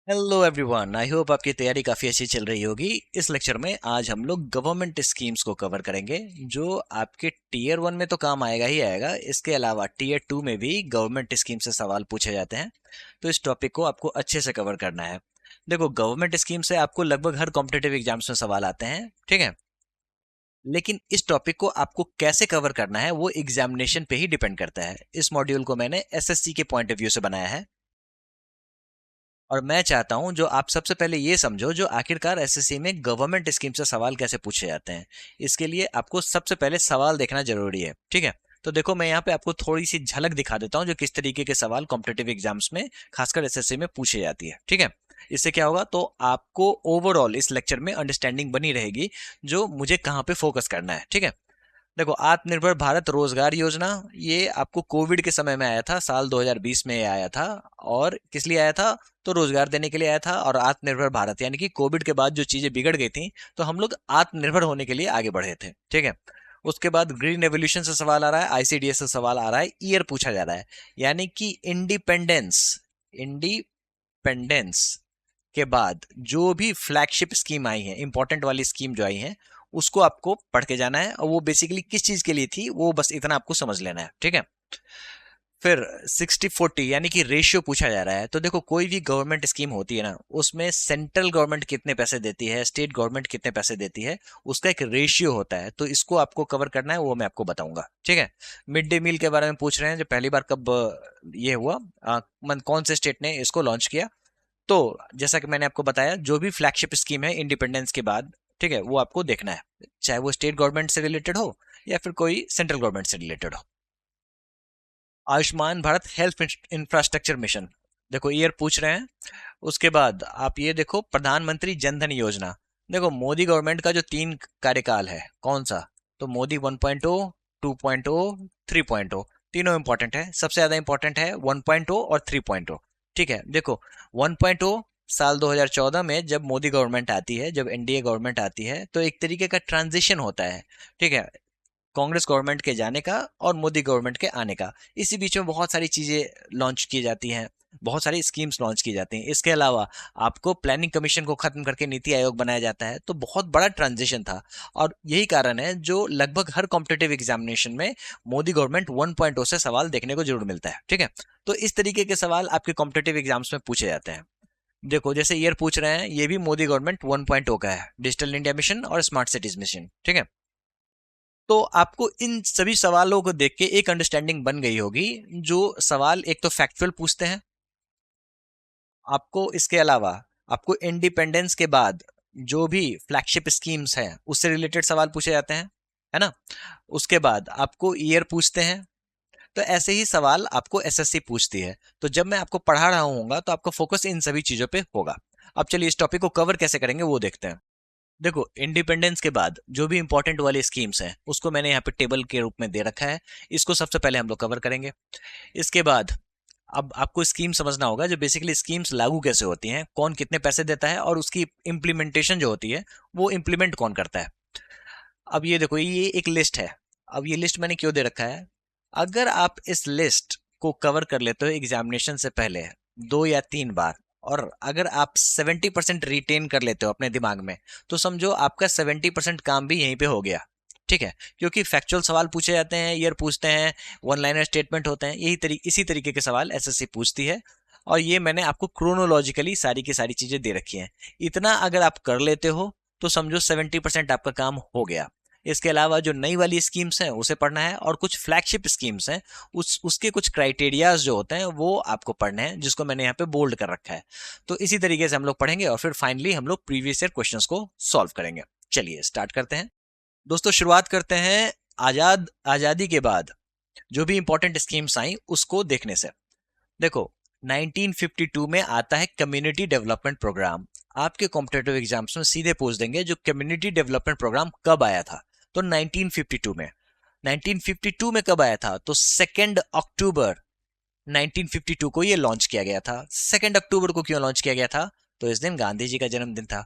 Hello everyone, I hope आपकी तैयारी काफ़ी अच्छी चल रही होगी। इस लेक्चर में आज हम लोग गवर्नमेंट स्कीम्स को कवर करेंगे जो आपके टीयर 1 में तो काम आएगा ही आएगा। इसके अलावा टीयर 2 में भी गवर्नमेंट स्कीम से सवाल पूछे जाते हैं, तो इस टॉपिक को आपको अच्छे से कवर करना है। देखो, गवर्नमेंट स्कीम से आपको लगभग हर कॉम्पिटेटिव एग्जाम्स में सवाल आते हैं, ठीक है। लेकिन इस टॉपिक को आपको कैसे कवर करना है वो एग्जामिनेशन पे ही डिपेंड करता है। इस मॉड्यूल को मैंने एसएससी के पॉइंट ऑफ व्यू से बनाया है और मैं चाहता हूं जो आप सबसे पहले ये समझो जो आखिरकार एसएससी में गवर्नमेंट स्कीम से सवाल कैसे पूछे जाते हैं। इसके लिए आपको सबसे पहले सवाल देखना जरूरी है, ठीक है। तो देखो, मैं यहाँ पे आपको थोड़ी सी झलक दिखा देता हूँ जो किस तरीके के सवाल कॉम्पिटेटिव एग्जाम्स में खासकर एसएससी में पूछे जाती है, ठीक है। इससे क्या होगा, तो आपको ओवरऑल इस लेक्चर में अंडरस्टैंडिंग बनी रहेगी जो मुझे कहाँ पे फोकस करना है, ठीक है। देखो, आत्मनिर्भर भारत रोजगार योजना, ये आपको कोविड के समय में आया था, साल 2020 में ये आया था। और किस लिए आया था? तो रोजगार देने के लिए आया था। और आत्मनिर्भर भारत यानी कि कोविड के बाद जो चीजें बिगड़ गई थी, तो हम लोग आत्मनिर्भर होने के लिए आगे बढ़े थे, ठीक है। उसके बाद ग्रीन रेवोल्यूशन से सवाल आ रहा है, आईसीडीएस से सवाल आ रहा है, ईयर पूछा जा रहा है। यानी कि इंडिपेंडेंस इंडिपेंडेंस के बाद जो भी फ्लैगशिप स्कीम आई है, इंपॉर्टेंट वाली स्कीम जो आई है, उसको आपको पढ़ के जाना है। और वो बेसिकली किस चीज के लिए थी वो बस इतना आपको समझ लेना है, ठीक है। फिर 60-40 यानी कि रेशियो पूछा जा रहा है। तो देखो, कोई भी गवर्नमेंट स्कीम होती है ना, उसमें सेंट्रल गवर्नमेंट कितने पैसे देती है, स्टेट गवर्नमेंट कितने पैसे देती है, उसका एक रेशियो होता है। तो इसको आपको कवर करना है, वो मैं आपको बताऊंगा, ठीक है। मिड डे मील के बारे में पूछ रहे हैं, जो पहली बार कब ये हुआ, कौन से स्टेट ने इसको लॉन्च किया। तो जैसा कि मैंने आपको बताया, जो भी फ्लैगशिप स्कीम है इंडिपेंडेंस के बाद, ठीक है, वो आपको देखना है, चाहे वो स्टेट गवर्नमेंट से रिलेटेड हो या फिर कोई सेंट्रल गवर्नमेंट से रिलेटेड हो। Ayushman Bharat health infrastructure mission, देखो ईयर पूछ रहे हैं। उसके बाद आप ये देखो, प्रधानमंत्री जन धन योजना। देखो, मोदी गवर्नमेंट का जो 3 कार्यकाल है, कौन सा? तो मोदी 1.0, 2.0, 3.0, तीनों इंपॉर्टेंट है। सबसे ज्यादा इंपॉर्टेंट है 1.0 और 3.0, ठीक है। देखो, 1.0 साल 2014 में जब मोदी गवर्नमेंट आती है, जब एनडीए गवर्नमेंट आती है, तो एक तरीके का ट्रांजिशन होता है, ठीक है, कांग्रेस गवर्नमेंट के जाने का और मोदी गवर्नमेंट के आने का। इसी बीच में बहुत सारी चीजें लॉन्च की जाती हैं, बहुत सारी स्कीम्स लॉन्च की जाती हैं। इसके अलावा आपको प्लानिंग कमीशन को खत्म करके नीति आयोग बनाया जाता है। तो बहुत बड़ा ट्रांजिशन था और यही कारण है जो लगभग हर कॉम्पिटेटिव एग्जामिनेशन में मोदी गवर्नमेंट 1.0 से सवाल देखने को जरूर मिलता है, ठीक है। तो इस तरीके के सवाल आपके कॉम्पिटेटिव एग्जाम्स में पूछे जाते हैं। देखो, जैसे ईयर पूछ रहे हैं, ये भी मोदी गवर्नमेंट 1.0 का है, डिजिटल इंडिया मिशन और स्मार्ट सिटीज मिशन, ठीक है। तो आपको इन सभी सवालों को देख के एक अंडरस्टैंडिंग बन गई होगी। जो सवाल एक तो फैक्चुअल पूछते हैं आपको, इसके अलावा आपको इंडिपेंडेंस के बाद जो भी फ्लैगशिप स्कीम्स हैं उससे रिलेटेड सवाल पूछे जाते हैं, है ना। उसके बाद आपको ईयर पूछते हैं। तो ऐसे ही सवाल आपको एसएससी पूछती है। तो जब मैं आपको पढ़ा रहा हूँ तो आपका फोकस इन सभी चीजों पे होगा। अब चलिए इस टॉपिक को कवर कैसे करेंगे वो देखते हैं। देखो, इंडिपेंडेंस के बाद जो भी इंपॉर्टेंट वाली स्कीम्स हैं उसको मैंने यहाँ पे टेबल के रूप में दे रखा है। इसको सबसे पहले हम लोग कवर करेंगे। इसके बाद अब आपको स्कीम समझना होगा, जो बेसिकली स्कीम्स लागू कैसे होती हैं, कौन कितने पैसे देता है और उसकी इम्प्लीमेंटेशन जो होती है वो इम्प्लीमेंट कौन करता है। अब ये देखो, ये एक लिस्ट है। अब ये लिस्ट मैंने क्यों दे रखा है? अगर आप इस लिस्ट को कवर कर लेते हो एग्जामिनेशन से पहले 2 या 3 बार, और अगर आप 70% रिटेन कर लेते हो अपने दिमाग में, तो समझो आपका 70% काम भी यहीं पे हो गया, ठीक है। क्योंकि फैक्चुअल सवाल पूछे जाते हैं, ईयर पूछते हैं, वन लाइनर स्टेटमेंट होते हैं, इसी तरीके के सवाल एसएससी पूछती है। और ये मैंने आपको क्रोनोलॉजिकली सारी की सारी चीजें दे रखी हैं। इतना अगर आप कर लेते हो तो समझो 70% आपका काम हो गया। इसके अलावा जो नई वाली स्कीम्स हैं उसे पढ़ना है, और कुछ फ्लैगशिप स्कीम्स हैं उसके कुछ क्राइटेरियाज जो होते हैं वो आपको पढ़ने हैं, जिसको मैंने यहाँ पे बोल्ड कर रखा है। तो इसी तरीके से हम लोग पढ़ेंगे और फिर फाइनली हम लोग प्रीवियस ईयर क्वेश्चंस को सॉल्व करेंगे। चलिए स्टार्ट करते हैं। दोस्तों, शुरुआत करते हैं आजादी के बाद जो भी इंपॉर्टेंट स्कीम्स आई उसको देखने से। देखो, 1952 में आता है कम्युनिटी डेवलपमेंट प्रोग्राम। आपके कॉम्पिटेटिव एग्जाम्स में सीधे पूछ देंगे जो कम्युनिटी डेवलपमेंट प्रोग्राम कब आया था। तो 1952 में। 1952 में कब आया था? तो 2 अक्टूबर 1952 को ये लॉन्च किया गया था। 2 अक्टूबर को क्यों लॉन्च किया गया था? तो इस दिन गांधी जी का जन्मदिन था।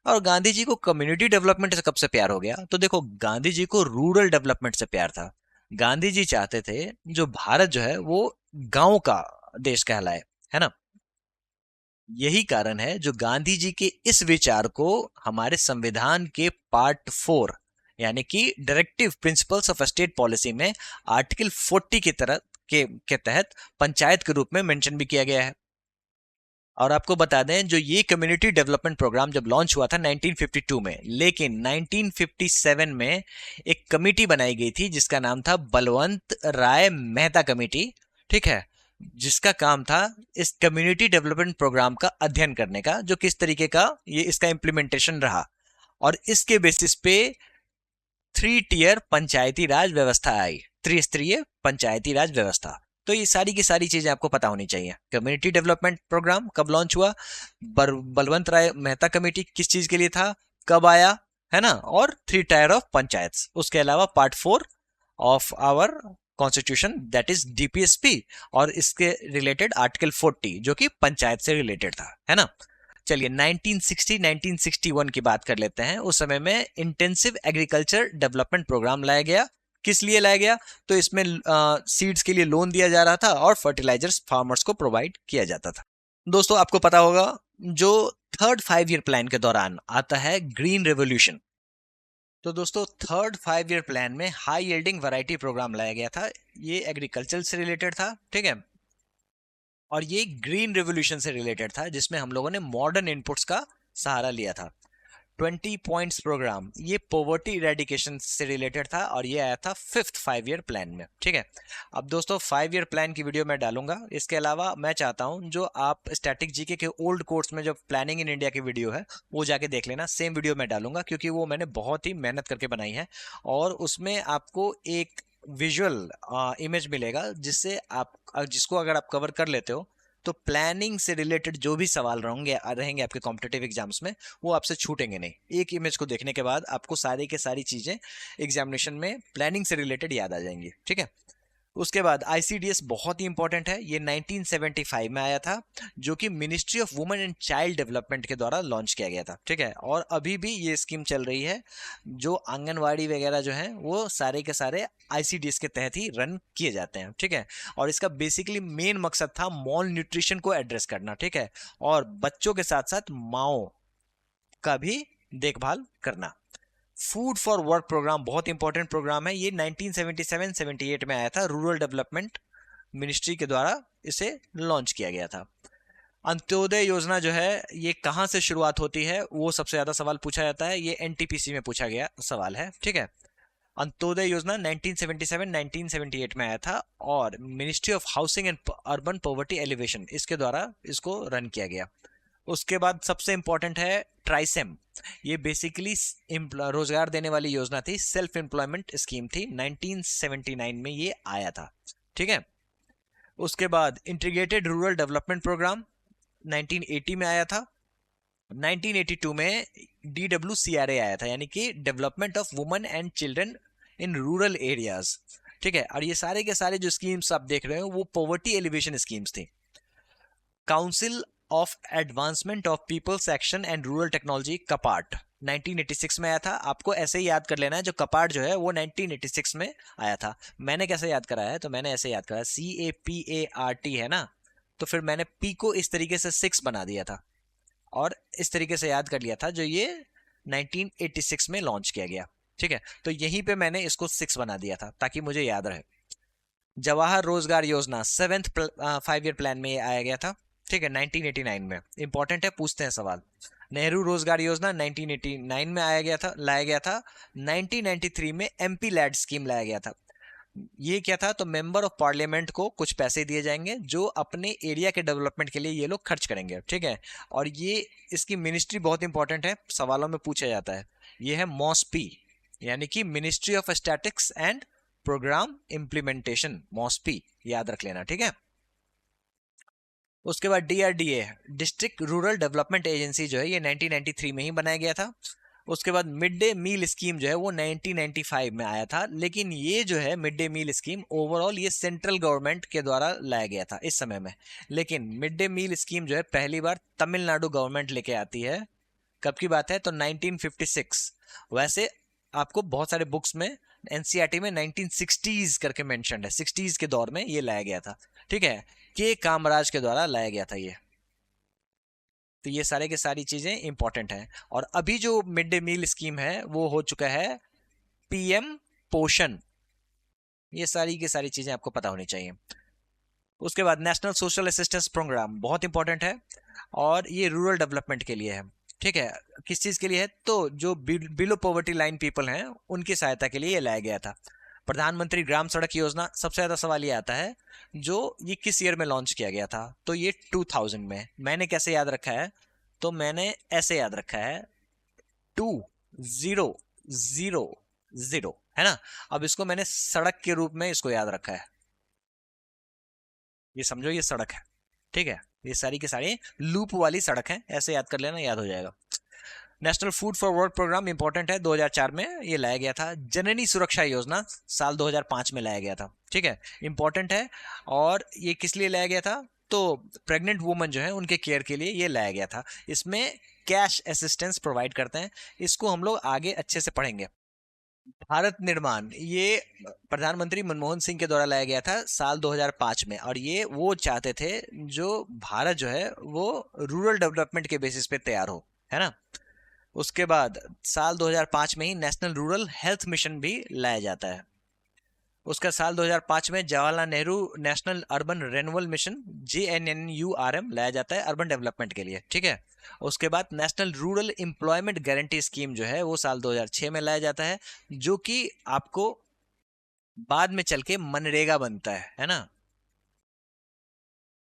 और गांधी जी को कम्युनिटी डेवलपमेंट से कब से प्यार हो गया? तो देखो, गांधी जी को रूरल डेवलपमेंट से प्यार था। गांधी जी चाहते थे जो भारत जो है वो गांव का देश कहलाए, है ना। यही कारण है जो गांधी जी के इस विचार को हमारे संविधान के पार्ट 4 यानी कि directive principles of state policy में आर्टिकल 40 के तहत पंचायत के रूप में मेंशन भी किया गया है। और आपको बता दें, जो ये कम्युनिटी डेवलपमेंट प्रोग्राम जब लॉन्च हुआ था 1952 में, लेकिन 1957 में एक कमेटी बनाई गई थी जिसका नाम था बलवंत राय मेहता कमेटी, ठीक है, जिसका काम था इस कम्युनिटी डेवलपमेंट प्रोग्राम का अध्ययन करने का, जो किस तरीके का ये इसका इम्प्लीमेंटेशन रहा। और इसके बेसिस पे 3 टियर पंचायती राज व्यवस्था आई, त्रिस्तरीय पंचायती राज व्यवस्था। तो ये सारी की सारी चीजें आपको पता होनी चाहिए। कम्युनिटी डेवलपमेंट प्रोग्राम कब लॉन्च हुआ, बलवंत राय मेहता कमेटी किस चीज के लिए था, कब आया, है ना, और 3 टायर ऑफ पंचायत, उसके अलावा part 4 of our constitution that is DPSP, और इसके रिलेटेड आर्टिकल 40 जो कि पंचायत से रिलेटेड था, है ना। चलिए 1960-1961 की बात कर लेते हैं। उस समय में इंटेंसिव एग्रीकल्चर डेवलपमेंट प्रोग्राम लाया गया। किस लिए लाया गया, तो इसमें सीड्स के लिए लोन दिया जा रहा था और फर्टिलाइजर्स फार्मर्स को प्रोवाइड किया जाता था। दोस्तों आपको पता होगा, जो थर्ड 5 ईयर प्लान के दौरान आता है ग्रीन रेवोल्यूशन। तो दोस्तों थर्ड 5 ईयर प्लान में हाई यील्डिंग वैरायटी प्रोग्राम लाया गया था। ये एग्रीकल्चर से रिलेटेड था, ठीक है, और ये ग्रीन रेवोल्यूशन से रिलेटेड था जिसमें हम लोगों ने मॉडर्न इनपुट्स का सहारा लिया था। 20 पॉइंट्स प्रोग्राम ये पॉवर्टी इरेडिकेशन से रिलेटेड था और ये आया था 5th 5 ईयर प्लान में, ठीक है। अब दोस्तों 5 ईयर प्लान की वीडियो मैं डालूंगा। इसके अलावा मैं चाहता हूं जो आप स्टैटिक जीके के ओल्ड कोर्स में जो प्लानिंग इन इंडिया की वीडियो है वो जाके देख लेना। सेम वीडियो मैं डालूंगा क्योंकि वो मैंने बहुत ही मेहनत करके बनाई है और उसमें आपको एक विजुअल इमेज मिलेगा जिससे आप जिसको अगर आप कवर कर लेते हो तो प्लानिंग से रिलेटेड जो भी सवाल रहेंगे आपके कॉम्पिटिटिव एग्जाम्स में वो आपसे छूटेंगे नहीं। एक इमेज को देखने के बाद आपको सारी के सारी चीजें एग्जामिनेशन में प्लानिंग से रिलेटेड याद आ जाएंगी, ठीक है। उसके बाद आईसीडीएस बहुत ही इंपॉर्टेंट है। ये 1975 में आया था जो कि ministry of women and child development के द्वारा लॉन्च किया गया था, ठीक है। और अभी भी ये स्कीम चल रही है। जो आंगनवाड़ी वगैरह जो है वो सारे के सारे आईसीडीएस के तहत ही रन किए जाते हैं, ठीक है। और इसका बेसिकली मेन मकसद था मॉल न्यूट्रिशन को एड्रेस करना, ठीक है, और बच्चों के साथ साथ माओ का भी देखभाल करना। फूड फॉर वर्क प्रोग्राम बहुत इंपॉर्टेंट प्रोग्राम है। ये 1977-78 में आया था, रूरल डेवलपमेंट मिनिस्ट्री के द्वारा इसे लॉन्च किया गया था। अंत्योदय योजना जो है ये कहां से शुरुआत होती है वो सबसे ज्यादा सवाल पूछा जाता है। ये एनटीपीसी में पूछा गया सवाल है, ठीक है। अंत्योदय योजना 1977-1978 में आया था और ministry of housing and urban poverty alleviation इसके द्वारा इसको रन किया गया। उसके बाद सबसे इंपॉर्टेंट है ट्राइसेम। ये बेसिकली रोजगार देने वाली योजना थी, सेल्फ एम्प्लॉयमेंट स्कीम थी, 1979 में ये आया था, ठीक है। उसके बाद इंटीग्रेटेड रूरल डेवलपमेंट प्रोग्राम 1980 में आया था। 1982 में DWCRA आया था, यानी कि development of women and children in rural areas, ठीक है। और ये सारे के सारे जो स्कीम्स आप देख रहे हो वो पॉवर्टी एलिवेशन स्कीम्स थी। Council of advancement of people's action and rural technology CAPART 1986 में आया था। आपको ऐसे ही याद कर लेना है, जो कपाट जो है वो 1986 में आया था। मैंने कैसे याद कराया है, तो मैंने ऐसे याद कराया, CAPART है ना, तो फिर मैंने P को इस तरीके से 6 बना दिया था और इस तरीके से याद कर लिया था, जो ये 1986 में लॉन्च किया गया, ठीक है। तो यहीं पे मैंने इसको 6 बना दिया था ताकि मुझे याद रहे। जवाहर रोजगार योजना 7th 5 ईयर प्लान में आया गया था, ठीक है, 1989 में। इंपॉर्टेंट है, पूछते हैं सवाल। नेहरू रोजगार योजना 1989 में लाया गया था। 1993 में MP लैड स्कीम लाया गया था। ये क्या था, तो मेंबर ऑफ पार्लियामेंट को कुछ पैसे दिए जाएंगे जो अपने एरिया के डेवलपमेंट के लिए ये लोग खर्च करेंगे, ठीक है। और ये इसकी मिनिस्ट्री बहुत इंपॉर्टेंट है, सवालों में पूछा जाता है। ये है मॉस्पी, यानी कि ministry of statistics and programme implementation, MoSPI, याद रख लेना, ठीक है। उसके बाद DRDA district rural development agency जो है ये 1993 में ही बनाया गया था। उसके बाद मिड डे मील स्कीम जो है वो 1995 में आया था, लेकिन ये जो है mid day meal scheme overall ये सेंट्रल गवर्नमेंट के द्वारा लाया गया था इस समय में। लेकिन मिड डे मील स्कीम जो है पहली बार तमिलनाडु गवर्नमेंट लेके आती है। कब की बात है, तो 1956। वैसे आपको बहुत सारे बुक्स में एनसीईआरटी में 1960s करके मेंशन्ड है, 60s के दौर में ये लाया गया था, ठीक है। के कामराज के द्वारा लाया गया था ये। तो ये सारे के सारी चीजें इंपॉर्टेंट हैं। और अभी जो मिड डे मील स्कीम है वो हो चुका है पीएम पोषण। ये सारी की सारी चीजें आपको पता होनी चाहिए। उसके बाद नेशनल सोशल असिस्टेंस प्रोग्राम बहुत इंपॉर्टेंट है, और ये रूरल डेवलपमेंट के लिए है। ठीक है, किस चीज के लिए है? तो जो बिलो पॉवर्टी लाइन पीपल हैं उनकी सहायता के लिए ये लाया गया था। प्रधानमंत्री ग्राम सड़क योजना, सबसे ज्यादा सवाल ये आता है जो ये किस ईयर में लॉन्च किया गया था? तो ये 2000 में। मैंने कैसे याद रखा है? तो मैंने ऐसे याद रखा है 2000, है ना। अब इसको मैंने सड़क के रूप में इसको याद रखा है, ये समझो ये सड़क है। ठीक है, ये सारी की सारी लूप वाली सड़क है, ऐसे याद कर लेना, याद हो जाएगा। National food for work programme important है, 2004 में ये लाया गया था। जननी सुरक्षा योजना साल 2005 में लाया गया था। ठीक है, इंपॉर्टेंट है। और ये किस लिए लाया गया था? तो प्रेग्नेंट वुमन जो है उनके केयर के लिए ये लाया गया था। इसमें कैश असिस्टेंस प्रोवाइड करते हैं, इसको हम लोग आगे अच्छे से पढ़ेंगे। भारत निर्माण, ये प्रधानमंत्री मनमोहन सिंह के द्वारा लाया गया था साल 2005 में, और ये वो चाहते थे जो भारत जो है वो रूरल डेवलपमेंट के बेसिस पे तैयार हो, है ना। उसके बाद साल 2005 में ही नेशनल रूरल हेल्थ मिशन भी लाया जाता है। उसका साल 2005 में Jawaharlal Nehru national urban renewal mission JNNURM लाया जाता है अर्बन डेवलपमेंट के लिए। ठीक है, उसके बाद national rural employment guarantee scheme जो है वो साल 2006 में लाया जाता है, जो कि आपको बाद में चल के मनरेगा बनता है ना।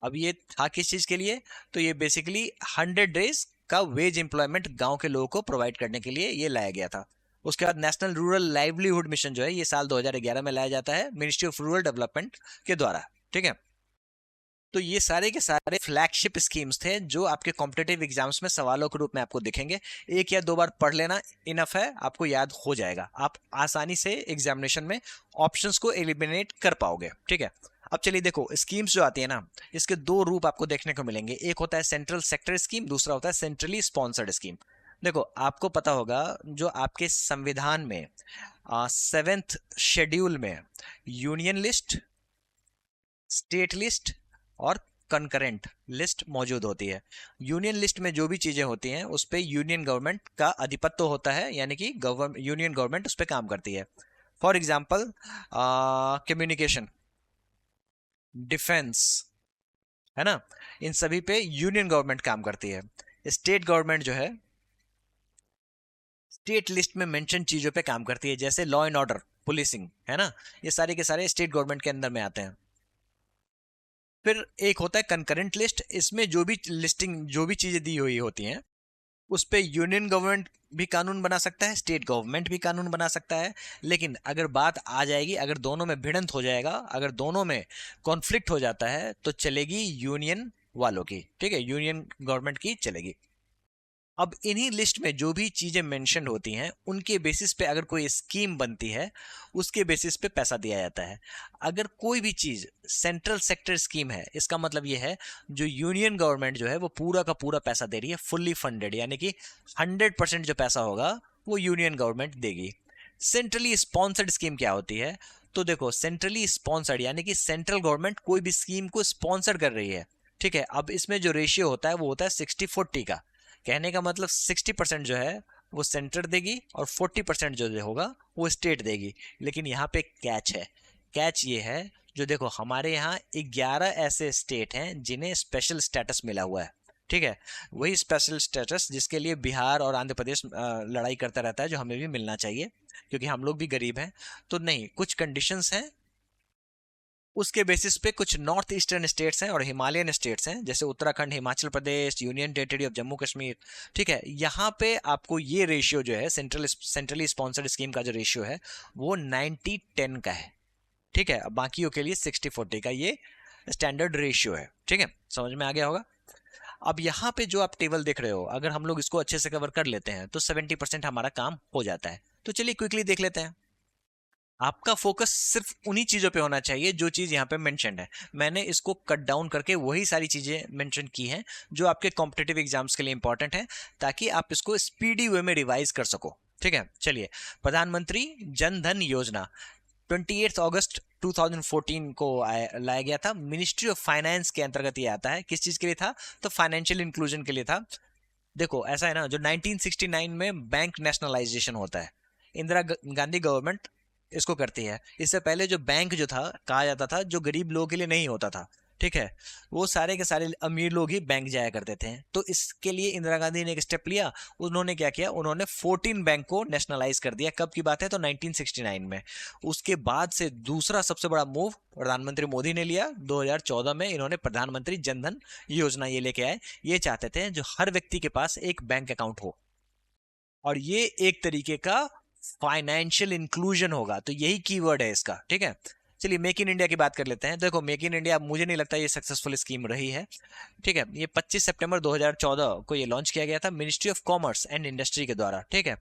अब ये था किस चीज के लिए? तो ये बेसिकली 100 डेज का वेज एम्प्लॉयमेंट गांव के लोगों को प्रोवाइड करने के लिए ये लाया गया था। उसके बाद नेशनल रूरल लाइवलीहुड मिशन जो है ये साल 2011 में लाया जाता है मिनिस्ट्री ऑफ रूरल डेवलपमेंट के द्वारा। ठीक है, तो ये सारे के सारे फ्लैगशिप स्कीम्स थे जो आपके कॉम्पिटेटिव एग्जाम्स में सवालों के रूप में आपको दिखेंगे। एक या दो बार पढ़ लेना इनफ है, आपको याद हो जाएगा, आप आसानी से एग्जामिनेशन में ऑप्शंस को एलिमिनेट कर पाओगे। ठीक है, अब चलिए देखो स्कीम्स जो आती है ना, इसके दो रूप आपको देखने को मिलेंगे। एक होता है सेंट्रल सेक्टर स्कीम, दूसरा होता है सेंट्रली स्पॉन्सर्ड स्कीम। देखो आपको पता होगा जो आपके संविधान में 7th शेड्यूल में यूनियन लिस्ट, स्टेट लिस्ट और कंकरेंट लिस्ट मौजूद होती है। यूनियन लिस्ट में जो भी चीजें होती हैं उस पर यूनियन गवर्नमेंट का अधिपत्य होता है, यानी कि यूनियन गवर्नमेंट उस पर काम करती है। फॉर एग्जाम्पल कम्युनिकेशन, डिफेंस, है ना, इन सभी पे यूनियन गवर्नमेंट काम करती है। स्टेट गवर्नमेंट जो है स्टेट लिस्ट में मेंशन चीजों पे काम करती है, जैसे लॉ एंड ऑर्डर, पुलिसिंग, है ना, ये सारे के सारे स्टेट गवर्नमेंट के अंदर में आते हैं। फिर एक होता है कंकरेंट लिस्ट, इसमें जो भी लिस्टिंग जो भी चीजें दी हुई होती हैं उस पे यूनियन गवर्नमेंट भी कानून बना सकता है, स्टेट गवर्नमेंट भी कानून बना सकता है। लेकिन अगर बात आ जाएगी, अगर दोनों में भिड़ंत हो जाएगा, अगर दोनों में कॉन्फ्लिक्ट हो जाता है तो चलेगी यूनियन वालों की। ठीक है, यूनियन गवर्नमेंट की चलेगी। अब इन्हीं लिस्ट में जो भी चीजें मेंशन होती हैं उनके बेसिस पे अगर कोई स्कीम बनती है उसके बेसिस पे पैसा दिया जाता है। अगर कोई भी चीज सेंट्रल सेक्टर स्कीम है, इसका मतलब यह है जो यूनियन गवर्नमेंट जो है वो पूरा का पूरा पैसा दे रही है, फुल्ली फंडेड, यानी कि 100% जो पैसा होगा वो यूनियन गवर्नमेंट देगी। सेंट्रली स्पॉन्सर्ड स्कीम क्या होती है? तो देखो सेंट्रली स्पॉन्सर्ड यानी कि सेंट्रल गवर्नमेंट कोई भी स्कीम को स्पॉन्सर कर रही है। ठीक है, अब इसमें जो रेशियो होता है वो होता है 60-40 का। कहने का मतलब 60% जो है वो सेंटर देगी और 40% जो होगा वो स्टेट देगी। लेकिन यहाँ पे कैच है, कैच ये है जो देखो हमारे यहाँ 11 ऐसे स्टेट हैं जिन्हें स्पेशल स्टेटस मिला हुआ है। ठीक है, वही स्पेशल स्टेटस जिसके लिए बिहार और आंध्र प्रदेश लड़ाई करता रहता है, जो हमें भी मिलना चाहिए क्योंकि हम लोग भी गरीब हैं। तो नहीं, कुछ कंडीशंस हैं, उसके बेसिस पे कुछ नॉर्थ ईस्टर्न स्टेट्स हैं और हिमालयन स्टेट्स हैं, जैसे Uttarakhand, Himachal Pradesh, union territory of Jammu Kashmir. ठीक है, यहाँ पे आपको ये रेशियो जो है सेंट्रली स्पॉन्सर्ड स्कीम का जो रेशियो है वो 90-10 का है। ठीक है, अब बाकियों के लिए 60-40 का ये स्टैंडर्ड रेशियो है। ठीक है, समझ में आ गया होगा। अब यहाँ पे जो आप टेबल देख रहे हो, अगर हम लोग इसको अच्छे से कवर कर लेते हैं तो 70% हमारा काम हो जाता है। तो चलिए क्विकली देख लेते हैं। आपका फोकस सिर्फ उन्हीं चीजों पे होना चाहिए जो चीज यहाँ पे मेंशन्ड है। मैंने इसको कट डाउन करके वही सारी चीजें मेंशन की हैं जो आपके कॉम्पिटिटिव एग्जाम्स के लिए इंपॉर्टेंट है, ताकि आप इसको स्पीडी वे में रिवाइज कर सको। ठीक है, चलिए प्रधानमंत्री जन धन योजना, 28 अगस्त 2014 को लाया गया था। मिनिस्ट्री ऑफ फाइनेंस के अंतर्गत ये आता है। किस चीज के लिए था? तो फाइनेंशियल इंक्लूजन के लिए था। देखो ऐसा है ना, जो 1969 में बैंक नेशनलाइजेशन होता है, इंदिरा गांधी गवर्नमेंट इसको करती है। इससे पहले जो बैंक जो था, कहा जाता था जो गरीब लोगों के लिए नहीं होता था, ठीक है, वो सारे के सारे अमीर लोग ही बैंक जाया करते थे। तो इसके लिए इंदिरा गांधी ने एक स्टेप लिया। उन्होंने क्या किया, उन्होंने 14 बैंक को नेशनलाइज कर दिया। कब की बात है? तो 1969 में। उसके बाद से दूसरा सबसे बड़ा मूव प्रधानमंत्री मोदी ने लिया 2014 में। इन्होंने प्रधानमंत्री जनधन योजना ये लेके आए। ये चाहते थे जो हर व्यक्ति के पास एक बैंक अकाउंट हो, और ये एक तरीके का फाइनेंशियल इंक्लूजन होगा। तो यही कीवर्ड है इसका, ठीक है। चलिए मेक इन इंडिया की बात कर लेते हैं। देखो मेक इन इंडिया मुझे नहीं लगता ये सक्सेसफुल स्कीम रही है, ठीक है। ये 25 सितंबर 2014 को ये लॉन्च किया गया था ministry of commerce and industry के द्वारा, ठीक है।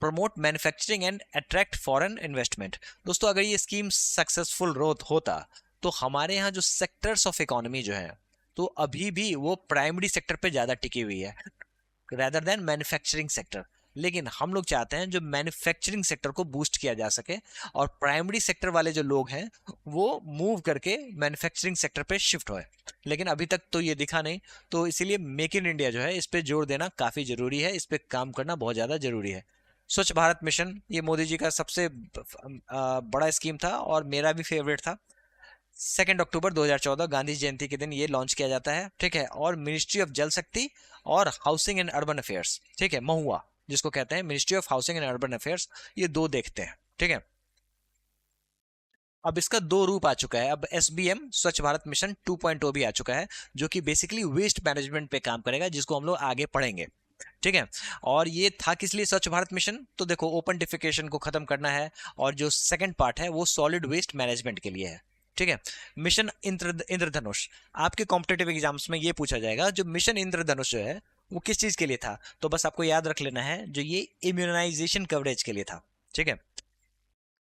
Promote manufacturing and attract foreign investment. दोस्तों अगर ये स्कीम सक्सेसफुल होता तो हमारे यहाँ जो सेक्टर्स ऑफ इकोनॉमी जो है, तो अभी भी वो प्राइमरी सेक्टर पे ज्यादा टिकी हुई है रेदर देन मैन्युफैक्चरिंग सेक्टर। लेकिन हम लोग चाहते हैं जो मैन्युफैक्चरिंग सेक्टर को बूस्ट किया जा सके, और प्राइमरी सेक्टर वाले जो लोग हैं वो मूव करके मैन्युफैक्चरिंग सेक्टर पे शिफ्ट होए। लेकिन अभी तक तो ये दिखा नहीं। तो इसीलिए मेक इन इंडिया जो है इस पे जोर देना काफी जरूरी है, इस पे काम करना बहुत ज्यादा जरूरी है। स्वच्छ भारत मिशन, ये मोदी जी का सबसे बड़ा स्कीम था और मेरा भी फेवरेट था। 2 अक्टूबर 2014 गांधी जयंती के दिन ये लॉन्च किया जाता है, ठीक है। और मिनिस्ट्री ऑफ जल शक्ति और हाउसिंग एंड अर्बन अफेयर्स, ठीक है, महुआ जिसको कहते हैं, ministry of housing and urban affairs, ये दो देखते हैं, ठीक है। अब इसका दो रूप आ चुका है। अब SBM स्वच्छ भारत मिशन 2.0 भी आ चुका है, जो कि बेसिकली वेस्ट मैनेजमेंट पे काम करेगा, जिसको हम लोग आगे पढ़ेंगे, ठीक है। और ये था किस लिए स्वच्छ भारत मिशन? तो देखो ओपन डिफिकेशन को खत्म करना है, और जो सेकंड पार्ट है वो सॉलिड वेस्ट मैनेजमेंट के लिए है, ठीक है। मिशन इंद्रधनुष, आपके कॉम्पिटेटिव एग्जाम्स में ये पूछा जाएगा, जो मिशन इंद्रधनुष जो है वो किस चीज के लिए था? तो बस आपको याद रख लेना है, जो ये इम्यूनाइजेशन कवरेज के लिए था, ठीक है।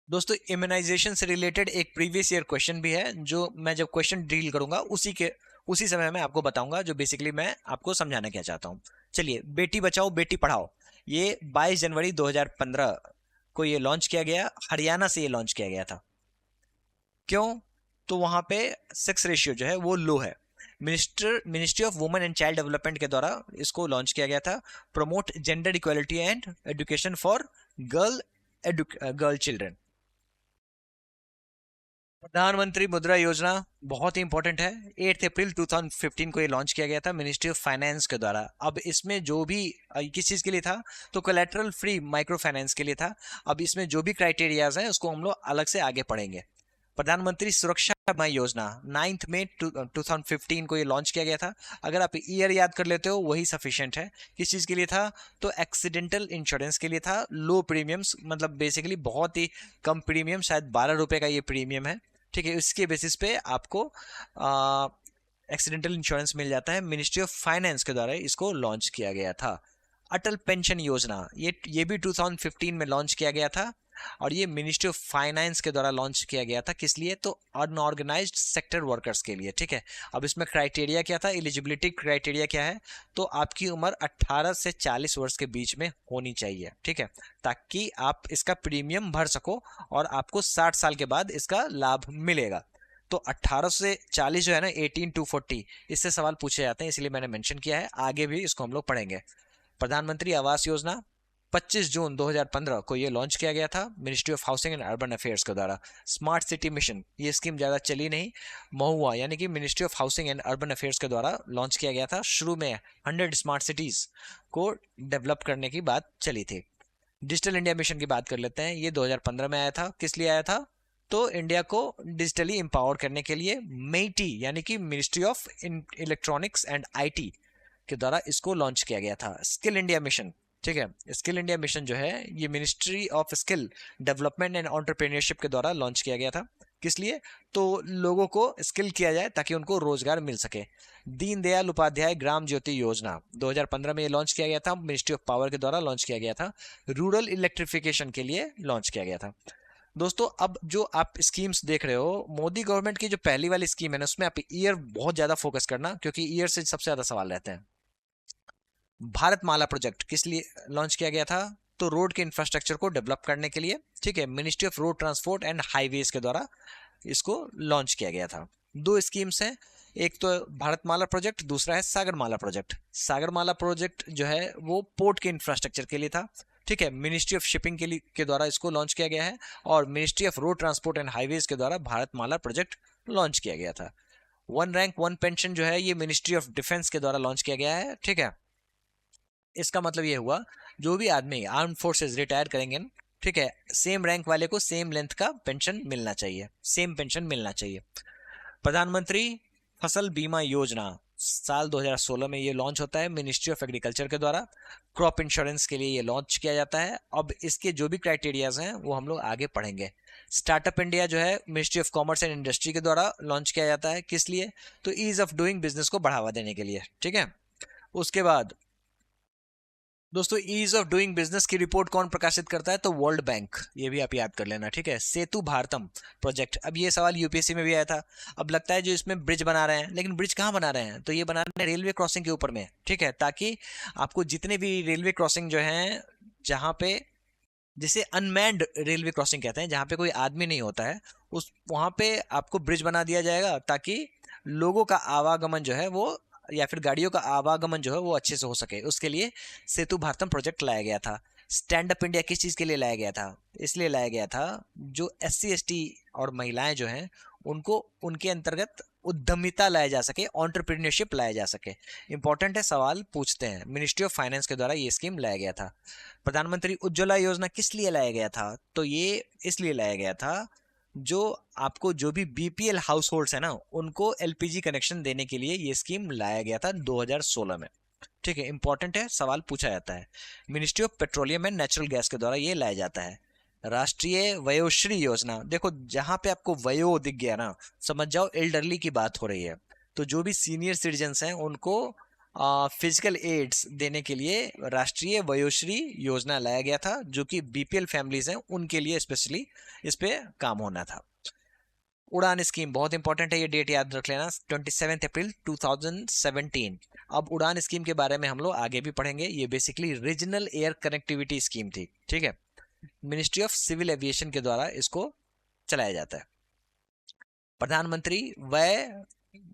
दोस्तों इम्यूनाइजेशन से रिलेटेड एक प्रीवियस ईयर क्वेश्चन भी है, जो मैं जब क्वेश्चन डील करूंगा उसी समय में आपको बताऊंगा, जो बेसिकली मैं आपको समझाना क्या चाहता हूं। चलिए, बेटी बचाओ बेटी पढ़ाओ, ये 22 जनवरी 2015 को ये लॉन्च किया गया। हरियाणा से ये लॉन्च किया गया था। क्यों? तो वहां पे सेक्स रेशियो जो है वो लो है। Ministry of women and child development के द्वारा इसको लॉन्च किया गया था। Promote gender equality and education for girl children. प्रधानमंत्री मुद्रा योजना बहुत ही इंपॉर्टेंट है। 8 अप्रैल 2015 को ये लॉन्च किया गया था मिनिस्ट्री ऑफ फाइनेंस के द्वारा। अब इसमें जो भी किस चीज़ के लिए था? तो कोलैटरल फ्री माइक्रो फाइनेंस के लिए था। अब इसमें जो भी क्राइटेरियाज हैं उसको हम लोग अलग से आगे पढ़ेंगे। प्रधानमंत्री सुरक्षा बीमा योजना 9 मई 2015 को ये लॉन्च किया गया था। अगर आप ईयर याद कर लेते हो वही सफिशिएंट है। किस चीज़ के लिए था? तो एक्सीडेंटल इंश्योरेंस के लिए था। लो प्रीमियम्स, मतलब बेसिकली बहुत ही कम प्रीमियम, शायद 12 रुपए का ये प्रीमियम है, ठीक है। इसके बेसिस पे आपको एक्सीडेंटल इंश्योरेंस मिल जाता है। मिनिस्ट्री ऑफ फाइनेंस के द्वारा इसको लॉन्च किया गया था। अटल पेंशन योजना, ये भी 2015 में लॉन्च किया गया था, और ये मिनिस्ट्री ऑफ फाइनेंस के द्वारा लॉन्च किया गया था। किस लिए? तो अनऑर्गेनाइज्ड सेक्टर वर्कर्स के लिए, ठीक है। अब इसमें क्राइटेरिया क्या था? एलिजिबिलिटी क्राइटेरिया क्या है? तो आपकी उम्र 18 से 40 वर्ष के बीच में होनी चाहिए, ठीक है, ताकि आप इसका प्रीमियम भर सको और आपको 60 साल के बाद इसका लाभ मिलेगा। तो 18 से 40 जो है ना, 18 to 40, इससे सवाल पूछे जाते हैं, इसलिए मैंने मेंशन किया है। आगे भी इसको हम लोग पढ़ेंगे। प्रधानमंत्री आवास योजना 25 जून 2015 को ये लॉन्च किया गया था ministry of housing and urban affairs के द्वारा। स्मार्ट सिटी मिशन, ये स्कीम ज़्यादा चली नहीं। महुआ यानी कि ministry of housing and urban affairs के द्वारा लॉन्च किया गया था। शुरू में 100 स्मार्ट सिटीज़ को डेवलप करने की बात चली थी। डिजिटल इंडिया मिशन की बात कर लेते हैं। ये 2015 में आया था। किस लिए आया था? तो इंडिया को डिजिटली एम्पावर करने के लिए मेटी यानी कि ministry of electronics and IT के द्वारा इसको लॉन्च किया गया था। स्किल इंडिया मिशन, ठीक है, स्किल इंडिया मिशन जो है ये ministry of skill development and entrepreneurship के द्वारा लॉन्च किया गया था। किस लिए? तो लोगों को स्किल किया जाए ताकि उनको रोजगार मिल सके। दीनदयाल उपाध्याय ग्राम ज्योति योजना 2015 में ये लॉन्च किया गया था, मिनिस्ट्री ऑफ पावर के द्वारा लॉन्च किया गया था। रूरल इलेक्ट्रिफिकेशन के लिए लॉन्च किया गया था। दोस्तों अब जो आप स्कीम्स देख रहे हो, मोदी गवर्नमेंट की जो पहली वाली स्कीम है ना, उसमें आप ईयर बहुत ज्यादा फोकस करना, क्योंकि ईयर से सबसे ज्यादा सवाल रहते हैं। भारत माला प्रोजेक्ट किस लिए लॉन्च किया गया था? तो रोड के इंफ्रास्ट्रक्चर को डेवलप करने के लिए, ठीक है, ministry of road transport and highways के द्वारा इसको लॉन्च किया गया था। दो स्कीम्स हैं, एक तो भारतमाला प्रोजेक्ट, दूसरा है सागरमाला प्रोजेक्ट। सागरमाला प्रोजेक्ट जो है वो पोर्ट के इंफ्रास्ट्रक्चर के लिए था, ठीक है, मिनिस्ट्री ऑफ शिपिंग के द्वारा इसको लॉन्च किया गया है, और ministry of road transport and highways के द्वारा भारतमाला प्रोजेक्ट लॉन्च किया गया था। वन रैंक वन पेंशन जो है ये मिनिस्ट्री ऑफ डिफेंस के द्वारा लॉन्च किया गया है, ठीक है। इसका मतलब ये हुआ जो भी आदमी आर्म फोर्सेस रिटायर करेंगे, ठीक है, सेम रैंक वाले को सेम लेंथ का पेंशन मिलना चाहिए, सेम पेंशन मिलना चाहिए। प्रधानमंत्री फसल बीमा योजना साल 2016 में ये लॉन्च होता है मिनिस्ट्री ऑफ एग्रीकल्चर के द्वारा। क्रॉप इंश्योरेंस के लिए ये लॉन्च किया जाता है। अब इसके जो भी क्राइटेरियाज हैं वो हम लोग आगे पढ़ेंगे। स्टार्टअप इंडिया जो है ministry of commerce and industry के द्वारा लॉन्च किया जाता है, किस लिए, तो ईज ऑफ डूइंग बिजनेस को बढ़ावा देने के लिए, ठीक है। उसके बाद दोस्तों ईज ऑफ डूइंग बिजनेस की रिपोर्ट कौन प्रकाशित करता है, तो वर्ल्ड बैंक, ये भी आप याद कर लेना, ठीक है। सेतु भारतम प्रोजेक्ट, अब ये सवाल यूपीएससी में भी आया था। अब लगता है जो इसमें ब्रिज बना रहे हैं, लेकिन ब्रिज कहाँ बना रहे हैं, तो ये बना रहे हैं रेलवे क्रॉसिंग के ऊपर में, ठीक है, ताकि आपको जितने भी रेलवे क्रॉसिंग जो है जहाँ पे, जिसे अनमैन्ड रेलवे क्रॉसिंग कहते हैं, जहाँ पे कोई आदमी नहीं होता है, उस वहाँ पे आपको ब्रिज बना दिया जाएगा, ताकि लोगों का आवागमन जो है वो, या फिर गाड़ियों का आवागमन जो है वो अच्छे से हो सके। उसके लिए सेतु भारतम प्रोजेक्ट लाया गया था। स्टैंड अप इंडिया किस चीज़ के लिए लाया गया था, इसलिए लाया गया था जो SC ST और महिलाएं जो हैं उनको उनके अंतर्गत उद्यमिता लाया जा सके, ऑन्टरप्रीनियरशिप लाया जा सके। इंपॉर्टेंट है, सवाल पूछते हैं। मिनिस्ट्री ऑफ फाइनेंस के द्वारा ये स्कीम लाया गया था। प्रधानमंत्री उज्ज्वला योजना किस लिए लाया गया था, तो ये इसलिए लाया गया था जो आपको जो भी BPL हाउस होल्ड्स है ना उनको LPG कनेक्शन देने के लिए ये स्कीम लाया गया था 2016 में, ठीक है। इंपॉर्टेंट है, सवाल पूछा जाता है। Ministry of petroleum and natural gas के द्वारा ये लाया जाता है। राष्ट्रीय वयोश्री योजना, देखो जहां पे आपको वयो दिख गया ना, समझ जाओ एल्डरली की बात हो रही है। तो जो भी सीनियर सिटीजन्स हैं उनको फिजिकल एड्स देने के लिए राष्ट्रीय वयोश्री योजना लाया गया था, जो कि BPL फैमिलीज हैं उनके लिए स्पेशली इस पे काम होना था। उड़ान स्कीम बहुत इंपॉर्टेंट है, ये डेट याद रख लेना, 27 अप्रैल 2017। अब उड़ान स्कीम के बारे में हम लोग आगे भी पढ़ेंगे। ये basically regional air connectivity scheme थी, ठीक है। मिनिस्ट्री ऑफ सिविल एविएशन के द्वारा इसको चलाया जाता है। प्रधानमंत्री वय